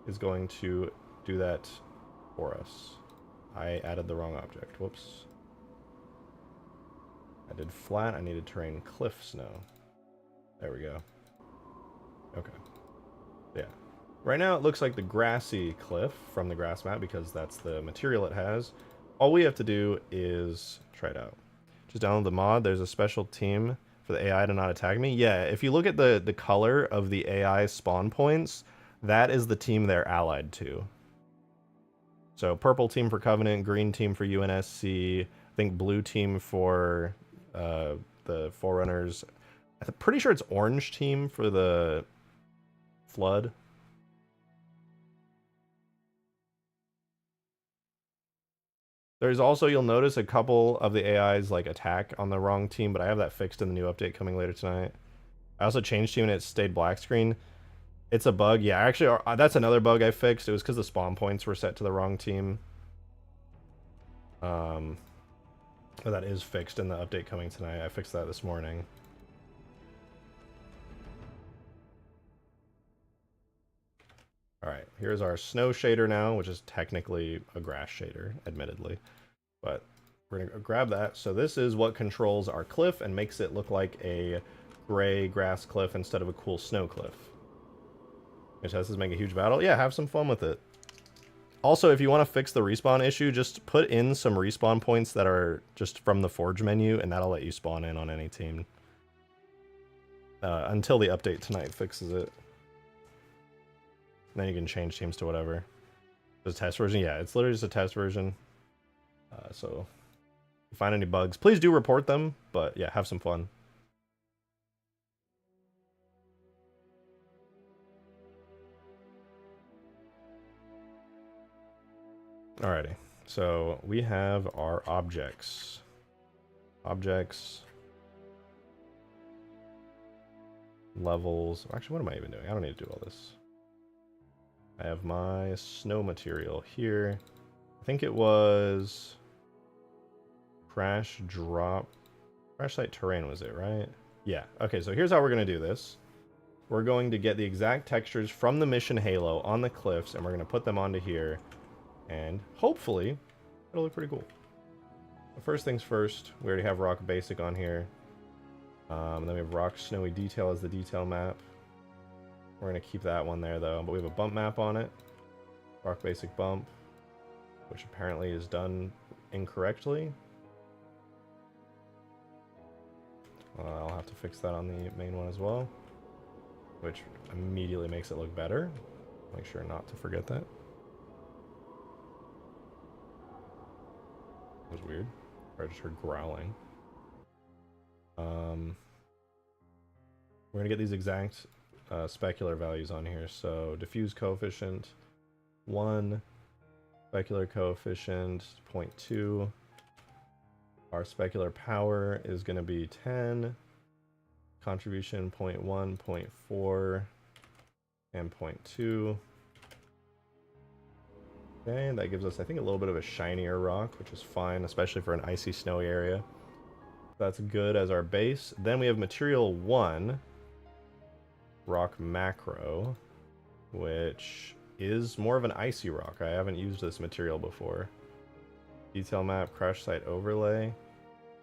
is going to do that for us. I added the wrong object. Whoops. I did flat. I needed terrain cliff snow. There we go. Okay. Yeah. Right now it looks like the grassy cliff from the grass map because that's the material it has. All we have to do is try it out. Just download the mod. There's a special team for the AI to not attack me. Yeah, if you look at the color of the AI spawn points, that is the team they're allied to. So purple team for Covenant, green team for UNSC, I think blue team for the Forerunners. I'm pretty sure it's orange team for the Flood. There's also, you'll notice a couple of the AIs like attack on the wrong team, but I have that fixed in the new update coming later tonight. I also changed team and it stayed black screen. It's a bug. Yeah, actually, that's another bug I fixed. It was because the spawn points were set to the wrong team. But that is fixed in the update coming tonight. I fixed that this morning. Alright, here's our snow shader now, which is technically a grass shader, admittedly. But we're going to grab that. So this is what controls our cliff and makes it look like a gray grass cliff instead of a cool snow cliff. Which has to make a huge battle. Yeah, have some fun with it. Also, if you want to fix the respawn issue, just put in some respawn points that are just from the Forge menu, and that'll let you spawn in on any team. Until the update tonight fixes it. And then you can change teams to whatever. The test version? Yeah, it's literally just a test version. So, if you find any bugs, please do report them, but yeah, have some fun. Alrighty, so we have our objects. Levels. Actually, what am I even doing? I don't need to do all this. I have my snow material here. I think it was crash site terrain was it, right? Yeah. Okay, so here's how we're going to do this. We're going to get the exact textures from the mission Halo on the cliffs, and we're going to put them onto here. And hopefully, it'll look pretty cool. But first things first, we already have rock basic on here. And then we have rock snowy detail as the detail map. We're going to keep that one there though, but we have a bump map on it. Rock basic bump, which apparently is done incorrectly. I'll have to fix that on the main one as well, which immediately makes it look better. Make sure not to forget that. That was weird. I just heard growling. We're going to get these exact specular values on here. So diffuse coefficient 1, specular coefficient 0.2. Our specular power is going to be 10, contribution 0.1, 0.4, and 0.2. Okay, that gives us, I think, a little bit of a shinier rock, which is fine, especially for an icy, snowy area. That's good as our base. Then we have material 1, rock macro, which is more of an icy rock. I haven't used this material before. Detail map, crash site overlay.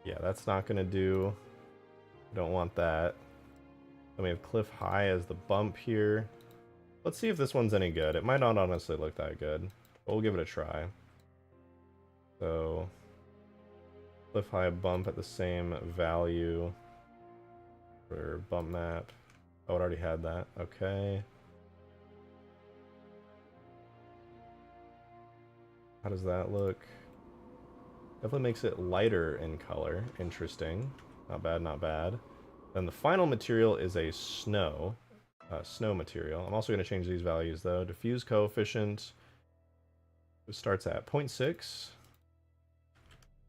Yeah, that's not going to do. Don't want that. Then we have cliff high as the bump here. Let's see if this one's any good. It might not honestly look that good, but we'll give it a try. So, cliff high bump at the same value for bump map. Oh, it already had that. Okay. How does that look? Definitely makes it lighter in color. Interesting. Not bad, not bad. Then the final material is a snow material. I'm also going to change these values though. Diffuse coefficient starts at 0.6.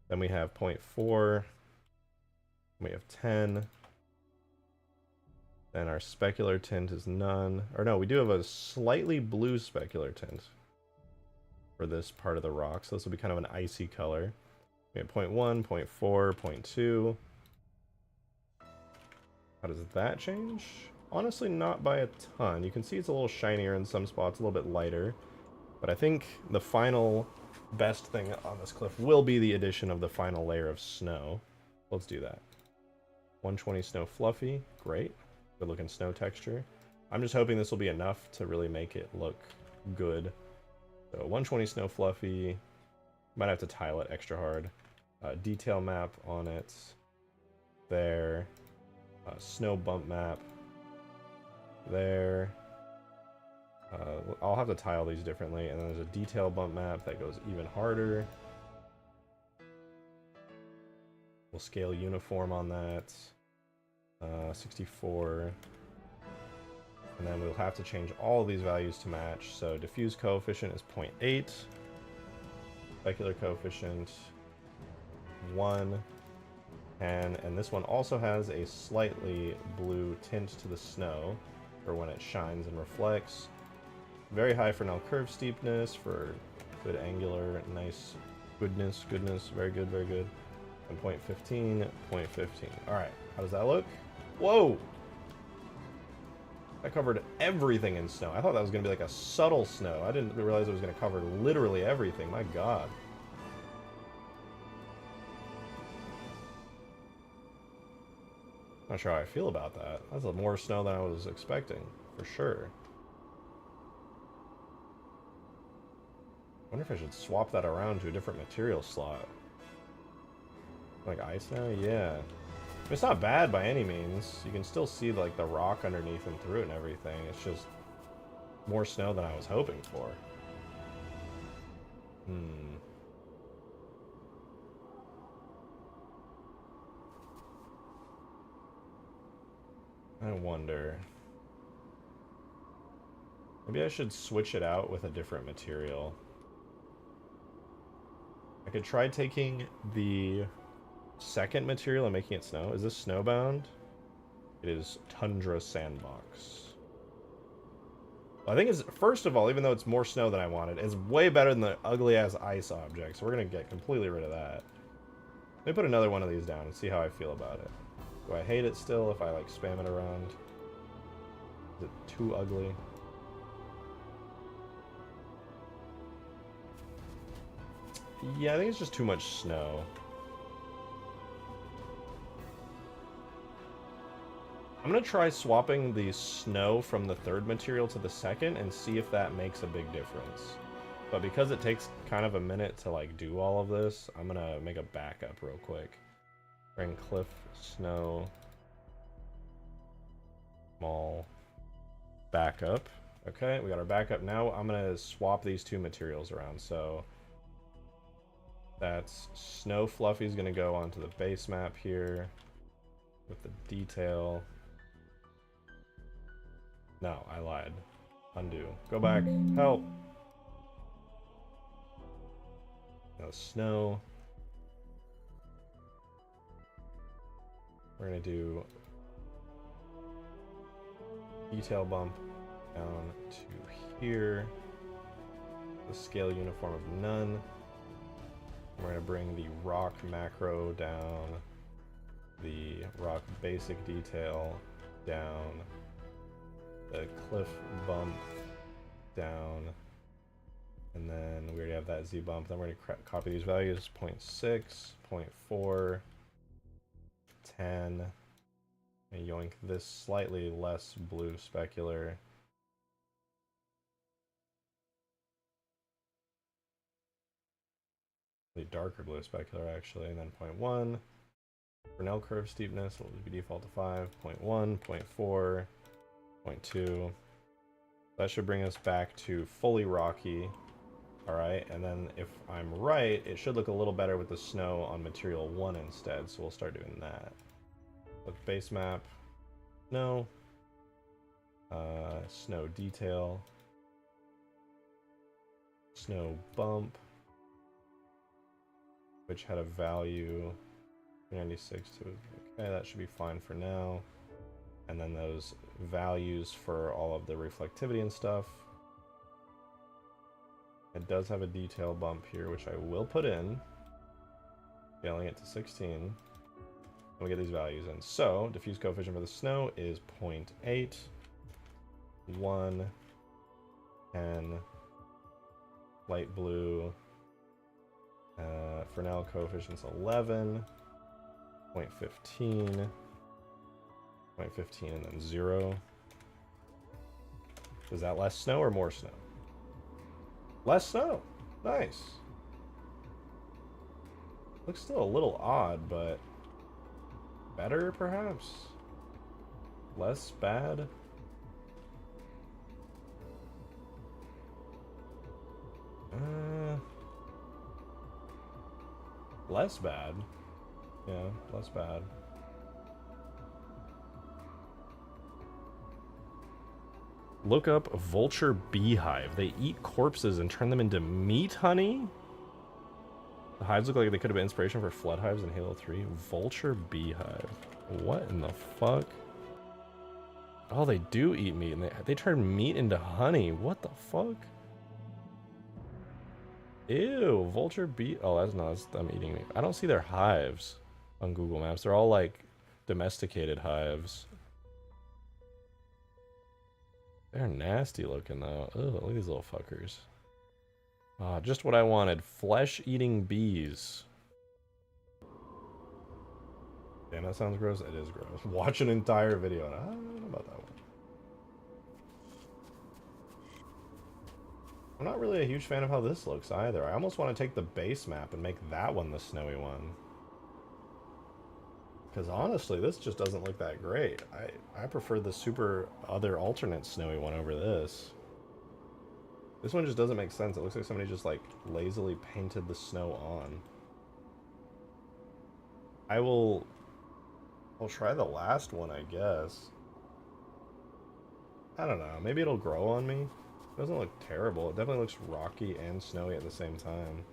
Then we have 0.4. We have 10. Then our specular tint is none. Or no, we do have a slightly blue specular tint for this part of the rock. So this will be kind of an icy color. We have 0.1, 0.4, 0.2. How does that change? Honestly, not by a ton. You can see it's a little shinier in some spots, a little bit lighter. But I think the final best thing on this cliff will be the addition of the final layer of snow. Let's do that. 120 snow fluffy. Great. Good looking snow texture. I'm just hoping this will be enough to really make it look good. So 120 snow fluffy. Might have to tile it extra hard. Detail map on it. There. Snow bump map. There. I'll have to tile these differently. And then there's a detail bump map that goes even harder. We'll scale uniform on that. 64. And then we'll have to change all of these values to match. So diffuse coefficient is 0.8. Specular coefficient 1. And this one also has a slightly blue tint to the snow for when it shines and reflects. Very high Fresnel curve steepness for good angular, nice goodness, very good, very good. And 0.15, 0.15. Alright, how does that look? Whoa! That covered everything in snow. I thought that was going to be like a subtle snow. I didn't realize it was going to cover literally everything. My god. Not sure how I feel about that. That's more snow than I was expecting, for sure. I wonder if I should swap that around to a different material slot. Like ice now? Yeah. It's not bad by any means. You can still see like the rock underneath and through it and everything. It's just more snow than I was hoping for. I wonder. Maybe I should switch it out with a different material. I could try taking the second material and making it snow. Is this snowbound? It is Tundra Sandbox. Well, I think it's, first of all, even though it's more snow than I wanted, it's way better than the ugly-ass ice object, so we're going to get completely rid of that. Let me put another one of these down and see how I feel about it. Do I hate it still if I, like, spam it around? Is it too ugly? Yeah, I think it's just too much snow. I'm gonna try swapping the snow from the third material to the second and see if that makes a big difference. But because it takes kind of a minute to like do all of this, I'm gonna make a backup real quick. Bring cliff, snow, small, backup. Okay, we got our backup. Now I'm gonna swap these two materials around. So that's snow fluffy is gonna go onto the base map here with the detail. No, I lied. Undo. Go back. Help. Now snow. We're gonna do detail bump down to here. The scale uniform of none. We're gonna bring the rock macro down. The rock basic detail down. The cliff bump down, and then we already have that Z bump. Then we're going to copy these values: 0.6, 0.4, 10, and yoink this slightly less blue specular. The darker blue specular actually, and then 0.1. Fresnel curve steepness will be default to 5, 0.1, 0.4. 0.2. That should bring us back to fully rocky. Alright, and then if I'm right, it should look a little better with the snow on material 1 instead, so we'll start doing that. But base map, no. Snow detail. Snow bump, which had a value 396 to, okay, that should be fine for now. And then those values for all of the reflectivity and stuff. It does have a detail bump here, which I will put in, scaling it to 16. And we get these values in. So, diffuse coefficient for the snow is 0.8, 1, 10, light blue, Fresnel coefficient's 11, 0.15, 0.15, and then 0. Is that less snow or more snow? Less snow. Nice. Looks still a little odd, but better perhaps? Less bad? Less bad. Yeah, less bad. Look up vulture beehive. They eat corpses and turn them into meat honey? The hives look like they could have been inspiration for flood hives in Halo 3. Vulture beehive. What in the fuck? Oh, they do eat meat, and they turn meat into honey. What the fuck? Ew, vulture bee. Oh, that's them eating meat. I don't see their hives on Google Maps. They're all like domesticated hives. They're nasty looking though. Ugh, look at these little fuckers. Ah, just what I wanted. Flesh-eating bees. Damn, that sounds gross. It is gross. Watch an entire video and I don't know about that one. I'm not really a huge fan of how this looks either. I almost want to take the base map and make that one the snowy one. Because honestly, this just doesn't look that great. I prefer the super other alternate snowy one over this. This one just doesn't make sense. It looks like somebody just like lazily painted the snow on. I'll try the last one, I guess. I don't know. Maybe it'll grow on me. It doesn't look terrible. It definitely looks rocky and snowy at the same time.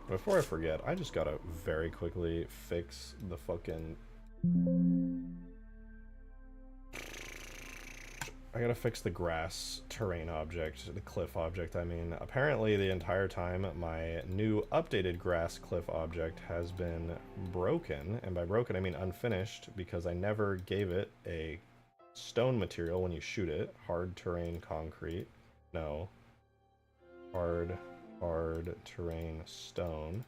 Before I forget, I just gotta very quickly fix the fucking... I gotta fix the grass terrain object, the cliff object, I mean. Apparently the entire time my new updated grass cliff object has been broken, and by broken I mean unfinished, because I never gave it a stone material when you shoot it. Hard terrain concrete. No. Hard terrain stone.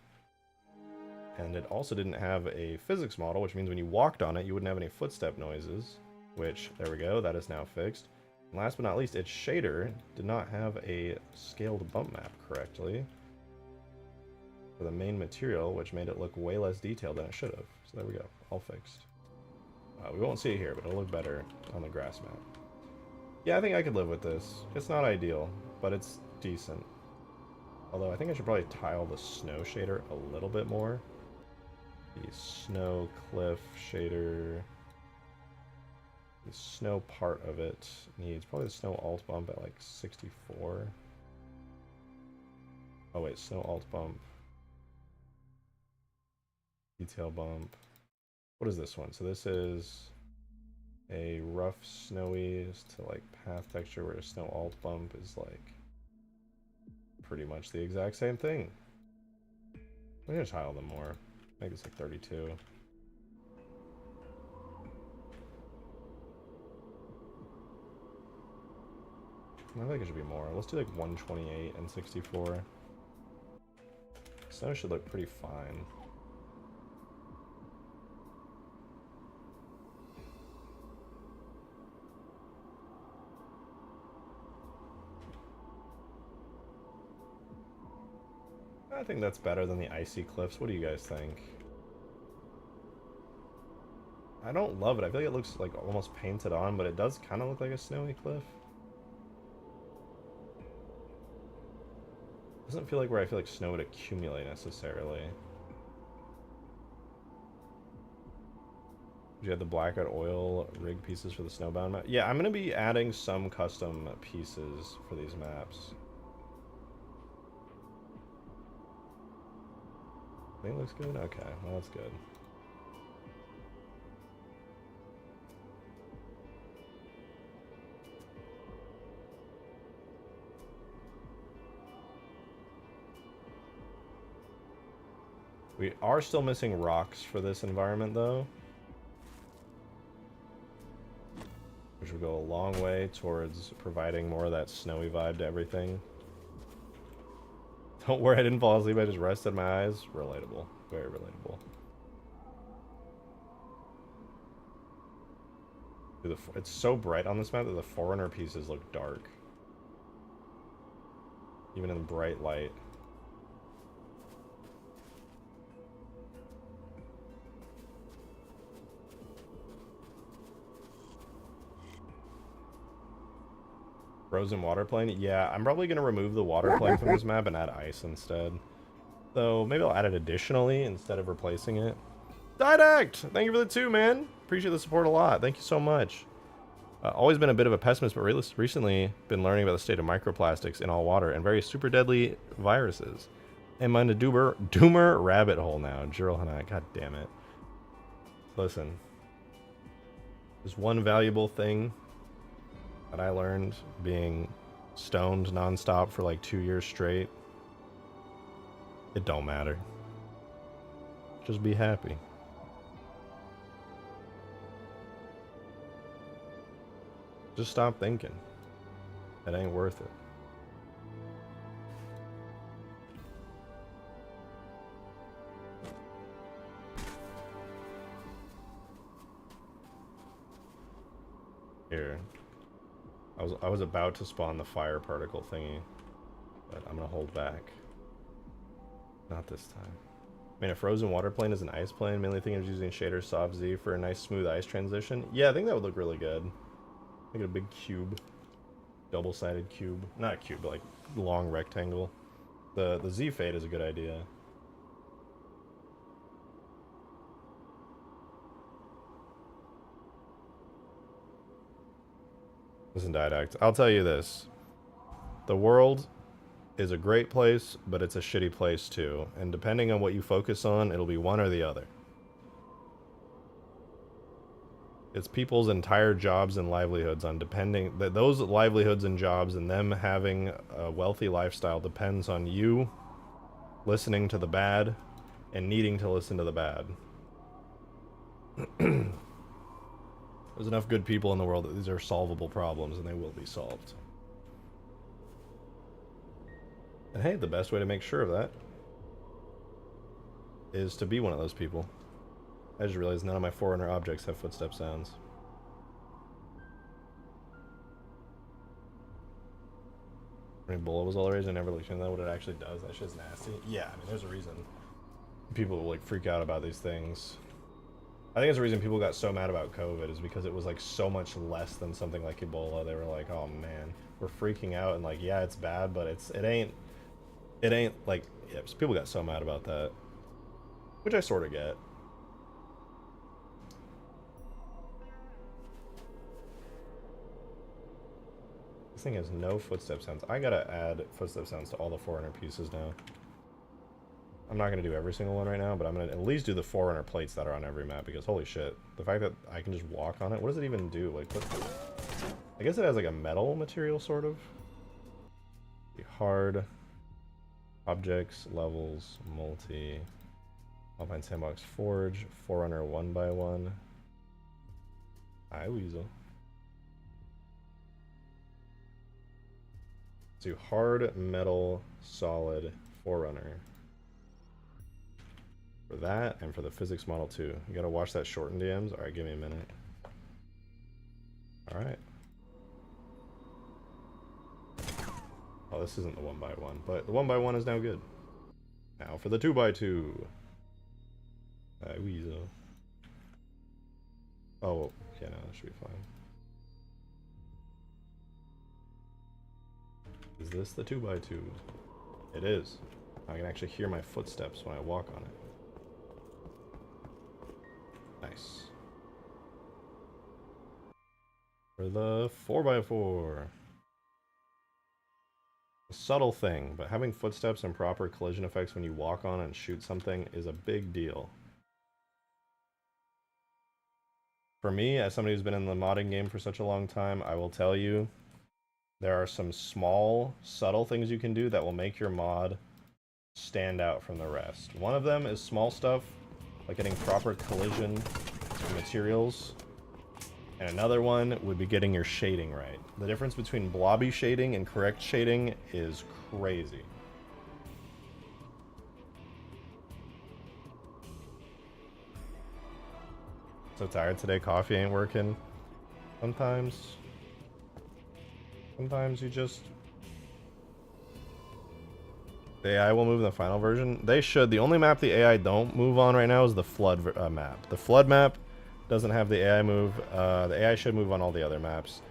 And it also didn't have a physics model, which means when you walked on it you wouldn't have any footstep noises, which, there we go, that is now fixed. And last but not least, its shader did not have a scaled bump map correctly for the main material, which made it look way less detailed than it should have. So there we go, all fixed. We won't see it here, but it'll look better on the grass map. Yeah, I think I could live with this. It's not ideal, but it's decent. Although I think I should probably tile the snow shader a little bit more. The snow cliff shader... The snow part of it needs probably the snow alt bump at like 64. Oh wait, snow alt bump. Detail bump. What is this one? So this is a rough snowy to like path texture, where a snow alt bump is like pretty much the exact same thing. I'm gonna tile them more. Make this like 32. I think it should be more. Let's do like 128 and 64. Snow should look pretty fine. I think that's better than the icy cliffs. What do you guys think? I don't love it. I feel like it looks like almost painted on, but it does kind of look like a snowy cliff. Doesn't feel like where I feel like snow would accumulate necessarily. You had the blackout oil rig pieces for the snowbound map. Yeah, I'm gonna be adding some custom pieces for these maps. I think it looks good. Okay, well that's good. We are still missing rocks for this environment though, which would go a long way towards providing more of that snowy vibe to everything. Don't worry, I didn't fall asleep, I just rested my eyes. Relatable. Very relatable. Dude, it's so bright on this map that the Forerunner pieces look dark. Even in bright light. Frozen water plane? Yeah, I'm probably going to remove the water plane from this map and add ice instead. Though, maybe I'll add it additionally instead of replacing it. Didact! Thank you for the 2, man. Appreciate the support a lot. Thank you so much. Always been a bit of a pessimist, but recently been learning about the state of microplastics in all water and various super deadly viruses. I'm on a doomer rabbit hole now. Jiral Hanat, god damn it. Listen. There's one valuable thing that I learned being stoned nonstop for like 2 years straight. It don't matter. Just be happy. Just stop thinking. It ain't worth it. Here. I was about to spawn the fire particle thingy, but I'm gonna hold back. Not this time. I mean, a frozen water plane is an ice plane. Mainly thinking of using shader soft Z for a nice smooth ice transition. Yeah, I think that would look really good. Make it a big cube, double-sided cube. Not a cube, but like long rectangle. The Z fade is a good idea. Listen, Didact, I'll tell you this. The world is a great place, but it's a shitty place too. And depending on what you focus on, it'll be one or the other. It's people's entire jobs and livelihoods on depending... Those livelihoods and jobs and them having a wealthy lifestyle depends on you listening to the bad and needing to listen to the bad. There's enough good people in the world that these are solvable problems, and they will be solved. And hey, the best way to make sure of that is to be one of those people. I just realized none of my Forerunner objects have footstep sounds. Ebola was all the rage. I never looked into that, what it actually does. That shit's nasty. Yeah, I mean, there's a reason people like freak out about these things. I think it's the reason people got so mad about COVID is because it was like so much less than something like Ebola. They were like, oh man, we're freaking out, and like, yeah, it's bad, but it ain't like, yeah, people got so mad about that, which I sort of get. This thing has no footstep sounds. I gotta add footstep sounds to all the Forerunner pieces now. I'm not gonna do every single one right now, but I'm gonna at least do the Forerunner plates that are on every map, because holy shit, the fact that I can just walk on it, what does it even do? Like, what? I guess it has like a metal material, sort of. Hard objects, levels, multi, Alpine Sandbox Forge, Forerunner 1x1. Hi, Weasel. Do hard metal solid Forerunner. For that, and for the physics model too. You gotta watch that shorten DMs. Alright, give me a minute. Alright. Oh, this isn't the 1x1, but the 1x1 is now good. Now for the 2x2. Weasel. Oh, yeah, no, that should be fine. Is this the 2x2? It is. I can actually hear my footsteps when I walk on it. Nice. For the 4x4. A subtle thing, but having footsteps and proper collision effects when you walk on and shoot something is a big deal. For me, as somebody who's been in the modding game for such a long time, I will tell you, there are some small, subtle things you can do that will make your mod stand out from the rest. One of them is small stuff, like getting proper collision materials. And another one would be getting your shading right. The difference between blobby shading and correct shading is crazy. So tired today, coffee ain't working. Sometimes you just... The AI will move in the final version. They should. The only map the AI don't move on right now is the flood map. The flood map doesn't have the AI move. The AI should move on all the other maps.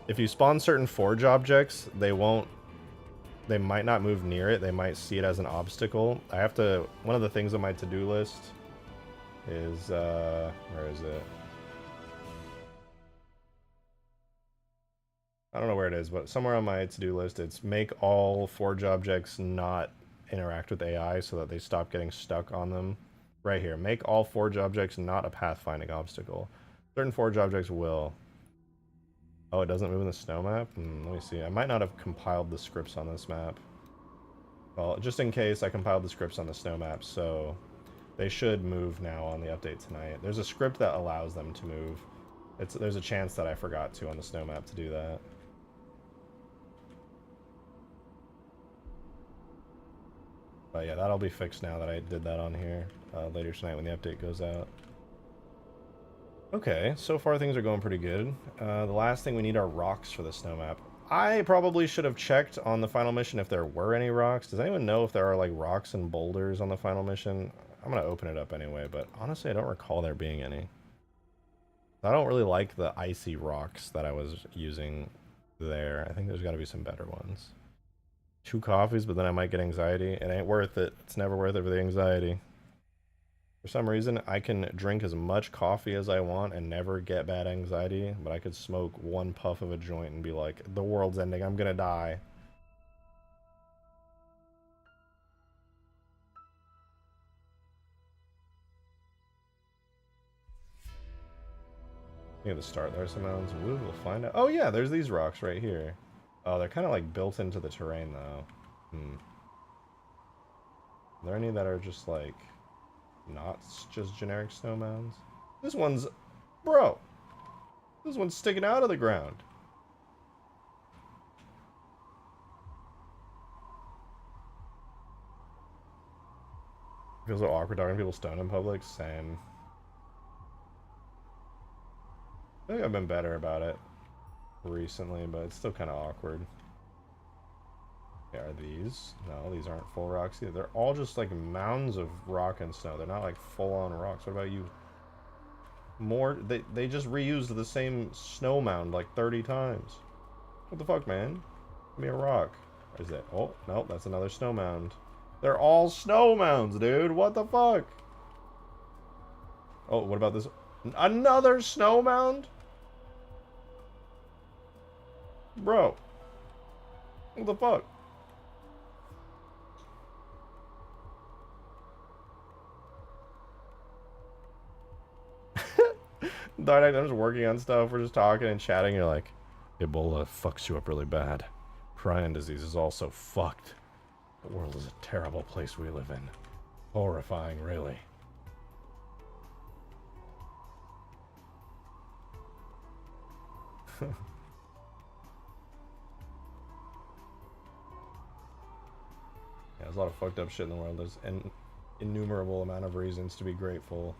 If you spawn certain forge objects, they might not move near it. They might see it as an obstacle. I have to... One of the things on my to-do list is... where is it? I don't know where it is, but somewhere on my to-do list, it's make all forge objects not interact with AI so that they stop getting stuck on them. Right here, make all forge objects not a pathfinding obstacle. Certain forge objects will. Oh, it doesn't move in the snow map? Let me see. I might not have compiled the scripts on this map. Well, just in case, I compiled the scripts on the snow map, so they should move now on the update tonight. There's a script that allows them to move. There's a chance that I forgot to on the snow map to do that. But yeah, that'll be fixed now that I did that on here later tonight when the update goes out. Okay, so far things are going pretty good. The last thing we need are rocks for the snow map. I probably should have checked on the final mission if there were any rocks. Does anyone know if there are like rocks and boulders on the final mission? I'm gonna open it up anyway, but honestly I don't recall there being any. I don't really like the icy rocks that I was using there. I think there's gotta be some better ones. 2 coffees, but then I might get anxiety. It ain't worth it. It's never worth it for the anxiety. For some reason, I can drink as much coffee as I want and never get bad anxiety, but I could smoke 1 puff of a joint and be like, the world's ending, I'm gonna die. Near the start there, some mountains. We'll find out. Oh yeah, there's these rocks right here. Oh, they're kind of like built into the terrain though. Are there any that are just like not just generic snow mounds? This one's... Bro! This one's sticking out of the ground. Feels so awkward talking to people stoned in public. Same. I think I've been better about it recently, but it's still kind of awkward. Are these? No, these aren't full rocks either. They're all just like mounds of rock and snow. They're not like full-on rocks. What about you? More? They just reused the same snow mound like 30 times. What the fuck, man? Give me a rock. Is that? Oh, no, that's another snow mound. They're all snow mounds, dude. What the fuck? Oh, what about this? Another snow mound? Bro. What the fuck? Darn it, I'm just working on stuff. We're just talking and chatting. You're like, Ebola fucks you up really bad. Prion disease is also fucked. The world is a terrible place we live in. Horrifying, really. Yeah, there's a lot of fucked up shit in the world. There's an innumerable amount of reasons to be grateful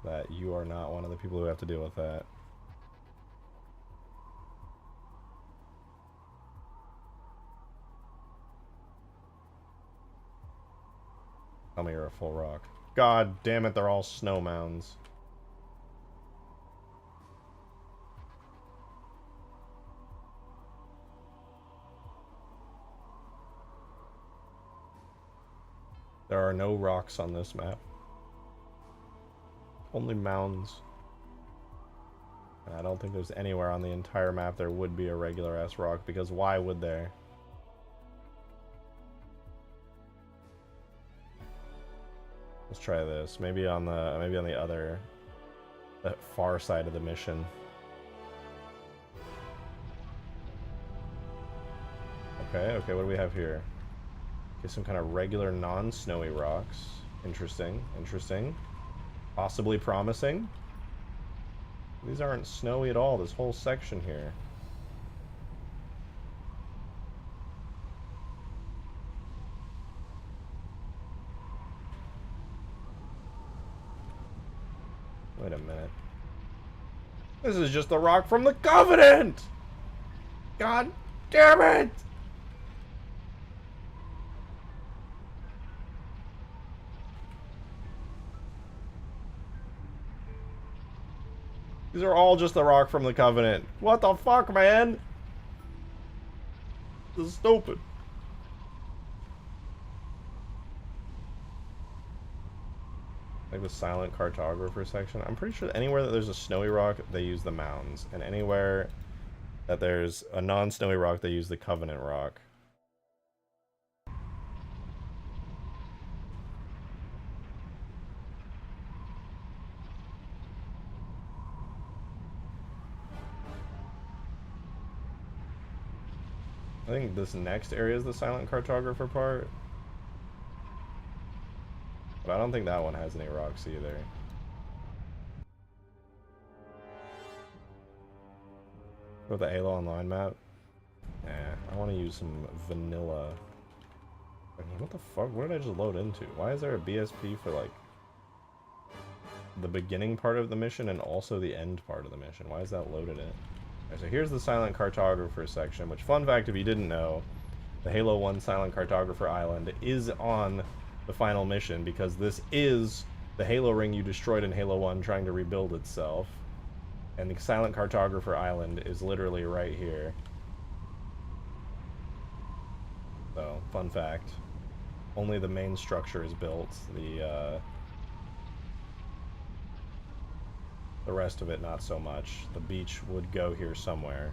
that you are not one of the people who have to deal with that. Tell me you're a full rock. God damn it, they're all snow mounds. There are no rocks on this map. Only mounds. And I don't think there's anywhere on the entire map there would be a regular ass rock, because why would there? Let's try this. Maybe on the other, that far side of the mission. Okay, what do we have here? Okay, some kind of regular non-snowy rocks. Interesting. Possibly promising. These aren't snowy at all, this whole section here. Wait a minute. This is just the rock from the Covenant! God damn it! These are all just the rock from the Covenant. What the fuck, man? This is stupid. Like the silent cartographer section. I'm pretty sure anywhere that there's a snowy rock, they use the mounds. And anywhere that there's a non-snowy rock, they use the Covenant rock. I think this next area is the silent cartographer part. But I don't think that one has any rocks either. For the Halo Online map? I want to use some vanilla. I mean, what the fuck? What did I just load into? Why is there a BSP for, like, the beginning part of the mission and also the end part of the mission? Why is that loaded in? So here's the Silent Cartographer section, which, fun fact if you didn't know, the Halo 1 Silent Cartographer Island is on the final mission, because this is the Halo ring you destroyed in Halo 1 trying to rebuild itself. And the Silent Cartographer Island is literally right here. So, fun fact. Only the main structure is built. The rest of it, not so much. The beach would go here somewhere.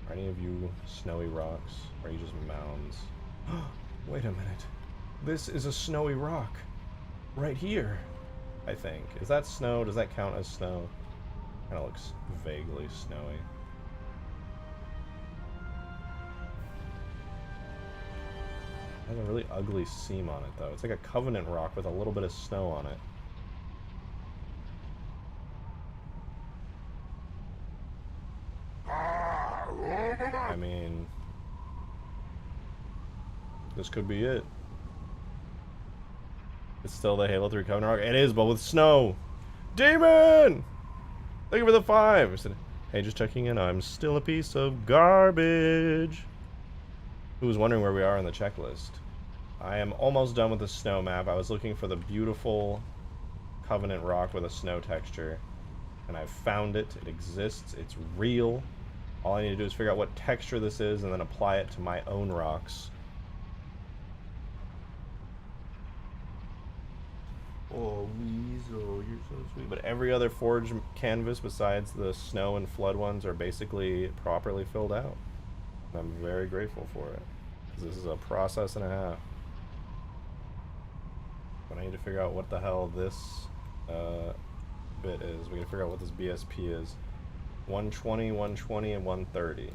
Are any of you snowy rocks? Or are you just mounds? Wait a minute. This is a snowy rock. Right here, I think. Is that snow? Does that count as snow? Kinda looks vaguely snowy. It has a really ugly seam on it, though. It's like a Covenant rock with a little bit of snow on it. I mean, this could be it. It's still the Halo 3 Covenant rock. It is, but with snow. Demon! Thank you for the 5. I said, hey, just checking in. I'm still a piece of garbage. Who was wondering where we are on the checklist? I am almost done with the snow map. I was looking for the beautiful Covenant rock with a snow texture, and I found it. It exists. It's real. All I need to do is figure out what texture this is and then apply it to my own rocks. Oh, Weasel, you're so sweet. But every other Forge canvas besides the snow and flood ones are basically properly filled out. And I'm very grateful for it, because this is a process and a half. But I need to figure out what the hell this bit is. We gotta figure out what this BSP is. 120, 120, and 130.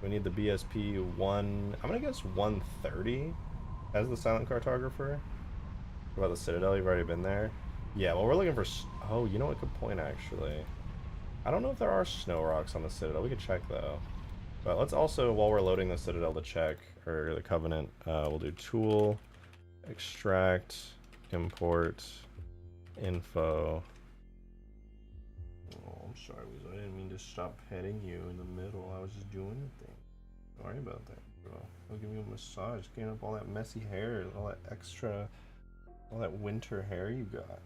We need the BSP 1... I'm gonna guess 130 as the Silent Cartographer. What about the Citadel? You've already been there? Yeah, well, we're looking for... Oh, you know what? Good point, actually. I don't know if there are snow rocks on the Citadel. We could check, though. But let's also, while we're loading the Citadel to check, or the Covenant, we'll do tool, extract, import, info. Oh, I'm sorry, Weasel. I didn't mean to stop petting you in the middle. I was just doing a thing. Sorry about that, bro. I'll give you a massage. Getting up all that messy hair, all that extra, all that winter hair you got.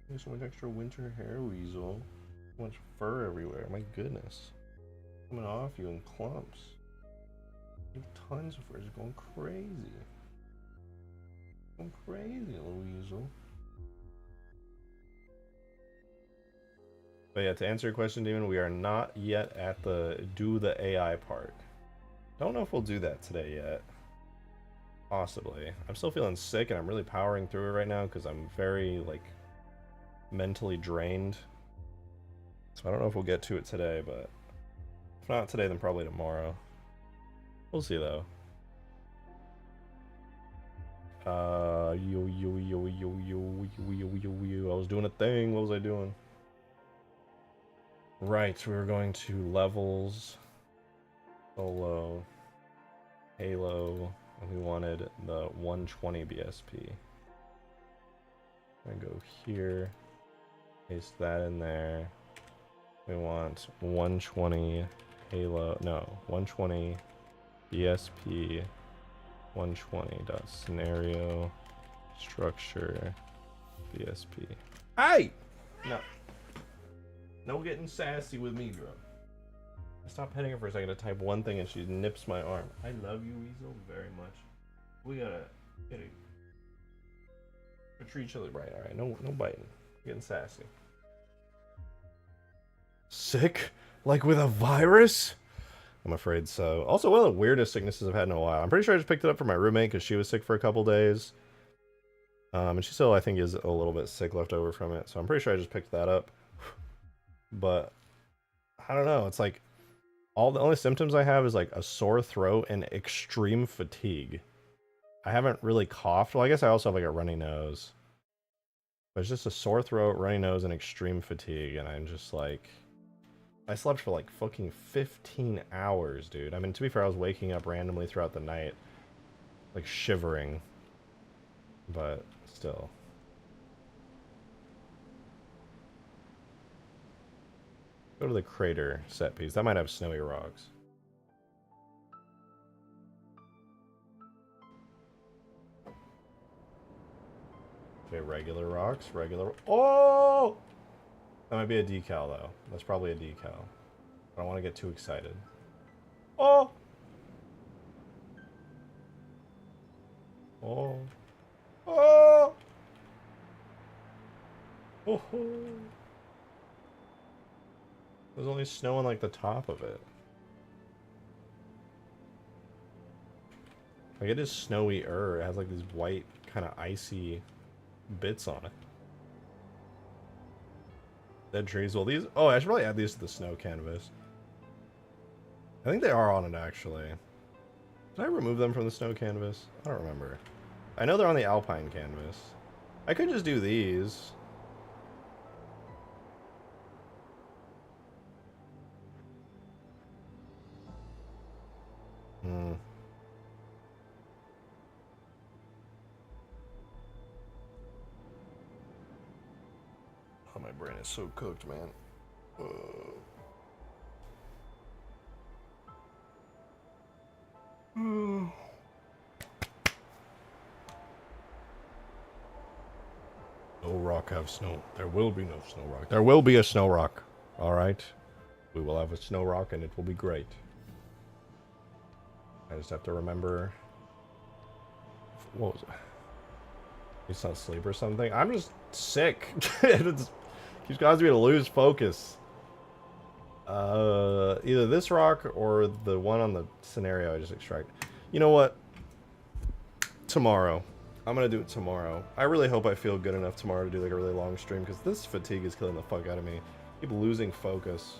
There's so much extra winter hair, Weasel. So much fur everywhere. My goodness. Coming off you in clumps. Tons of fridges going crazy. Going crazy, little weasel. But yeah, to answer your question, Demon, we are not yet at the do the AI part. Don't know if we'll do that today yet. Possibly. I'm still feeling sick and I'm really powering through it right now because I'm very, like, mentally drained. So I don't know if we'll get to it today, but if not today, then probably tomorrow. We'll see though. I was doing a thing. What was I doing? Right, we were going to levels, solo, Halo, and we wanted the 120 BSP. I'm gonna go here, paste that in there. We want 120 Halo, no, 120 BSP, 120.scenario structure BSP. Hey! No. No getting sassy with me, bro. I stopped petting her for a second to type one thing and she nips my arm. I love you, Weasel, very much. We gotta treat each other right. Alright, no biting. Getting sassy. Sick? Like with a virus? I'm afraid so. Also, one of the weirdest sicknesses I've had in a while. I'm pretty sure I just picked it up from my roommate because she was sick for a couple days. And she still, I think, is a little bit sick left over from it. So I'm pretty sure I just picked that up. But I don't know. It's like the only symptoms I have is like a sore throat and extreme fatigue. I haven't really coughed. Well, I guess I also have like a runny nose. But it's just a sore throat, runny nose, and extreme fatigue. And I'm just like, I slept for like fucking 15 hours, dude. I mean, to be fair, I was waking up randomly throughout the night, like shivering. But still. Go to the crater set piece. That might have snowy rocks. Okay, regular rocks. Regular. Oh! That might be a decal, though. That's probably a decal. I don't want to get too excited. Oh! Oh! Oh! Oh! There's only snow on like the top of it. Like it is snowy-er. It has like these white kind of icy bits on it. Dead trees. Well, these. Oh, I should probably add these to the snow canvas. I think they are on it actually. Did I remove them from the snow canvas? I don't remember. I know they're on the alpine canvas. I could just do these. Oh, my brain is so cooked, man. No rock have snow. There will be no snow rock. There will be a snow rock. Alright? We will have a snow rock and it will be great. I just have to remember... What was it? He's not asleep or something? I'm just sick. It keeps causing me to lose focus. Either this rock or the one on the scenario I just extracted. You know what? Tomorrow. I'm gonna do it tomorrow. I really hope I feel good enough tomorrow to do like a really long stream because this fatigue is killing the fuck out of me. I keep losing focus.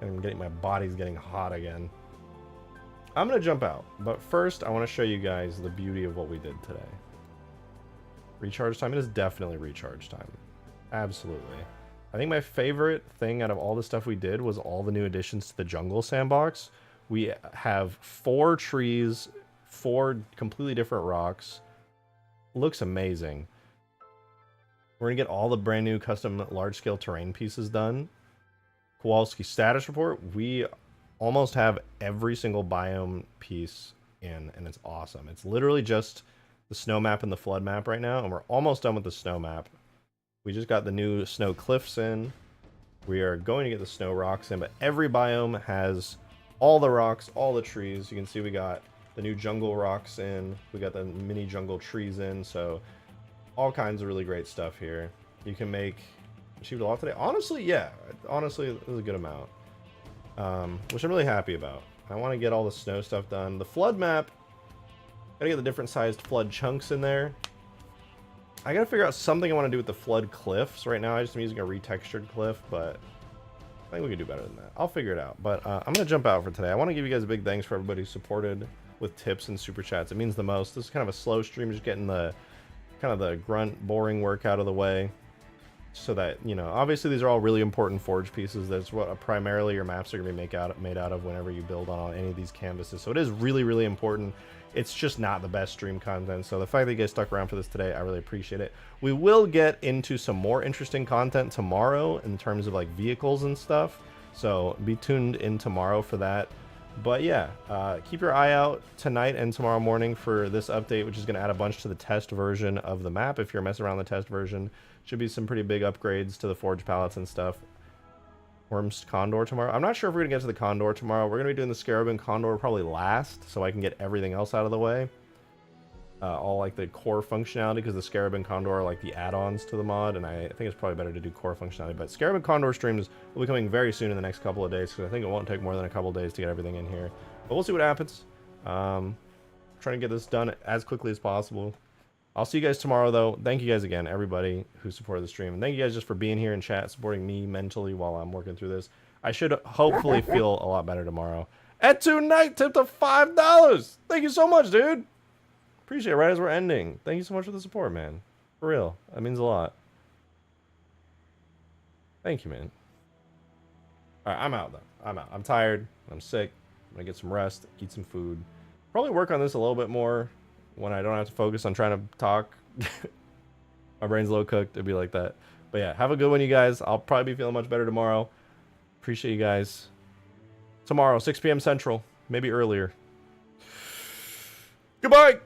And I'm getting, my body's getting hot again. I'm gonna jump out, but first I want to show you guys the beauty of what we did today. Recharge time. It is definitely recharge time. Absolutely. I think my favorite thing out of all the stuff we did was all the new additions to the jungle sandbox. We have 4 trees, 4 completely different rocks. Looks amazing. We're gonna get all the brand new custom large-scale terrain pieces done. Kowalski status report. We almost have every single biome piece in, and it's awesome. It's literally just the snow map and the flood map right now, and we're almost done with the snow map. We just got the new snow cliffs in. We are going to get the snow rocks in, but every biome has all the rocks, all the trees. You can see we got the new jungle rocks in. We got the mini jungle trees in. So all kinds of really great stuff here. You can make achieved a lot today. Honestly, yeah. Honestly, it was a good amount. Which I'm really happy about. I want to get all the snow stuff done. The flood map, gotta get the different sized flood chunks in there. I gotta figure out something I want to do with the flood cliffs. Right now I just am using a retextured cliff, but I think we can do better than that. I'll figure it out. But I'm gonna jump out for today. I want to give you guys a big thanks for everybody who supported with tips and super chats. It means the most. This is kind of a slow stream, just getting the kind of the grunt boring work out of the way, so that, you know, obviously these are all really important forge pieces. That's what primarily your maps are gonna be made out of whenever you build on any of these canvases. So it is really, really important. It's just not the best stream content. So the fact that you guys stuck around for this today, I really appreciate it. We will get into some more interesting content tomorrow in terms of like vehicles and stuff. So be tuned in tomorrow for that. But yeah, keep your eye out tonight and tomorrow morning for this update, which is going to add a bunch to the test version of the map. If you're messing around the test version, should be some pretty big upgrades to the forge palettes and stuff. Worms Condor tomorrow. I'm not sure if we're going to get to the Condor tomorrow. We're going to be doing the Scarab and Condor probably last, so I can get everything else out of the way. All like the core functionality, because the Scarab and Condor are like the add-ons to the mod, and I think it's probably better to do core functionality. But Scarab and Condor streams will be coming very soon in the next couple of days, because I think it won't take more than a couple of days to get everything in here. But we'll see what happens. Trying to get this done as quickly as possible. I'll see you guys tomorrow, though. Thank you guys again, everybody who supported the stream. And thank you guys just for being here in chat, supporting me mentally while I'm working through this. I should hopefully feel a lot better tomorrow. Etu Knight tipped to $5. Thank you so much, dude. Appreciate it right as we're ending. Thank you so much for the support, man. For real. That means a lot. Thank you, man. All right, I'm out, though. I'm out. I'm tired. I'm sick. I'm going to get some rest, eat some food. Probably work on this a little bit more when I don't have to focus on trying to talk. My brain's low cooked. It'd be like that. But yeah, have a good one, you guys. I'll probably be feeling much better tomorrow. Appreciate you guys. Tomorrow, 6 p.m. Central. Maybe earlier. Goodbye!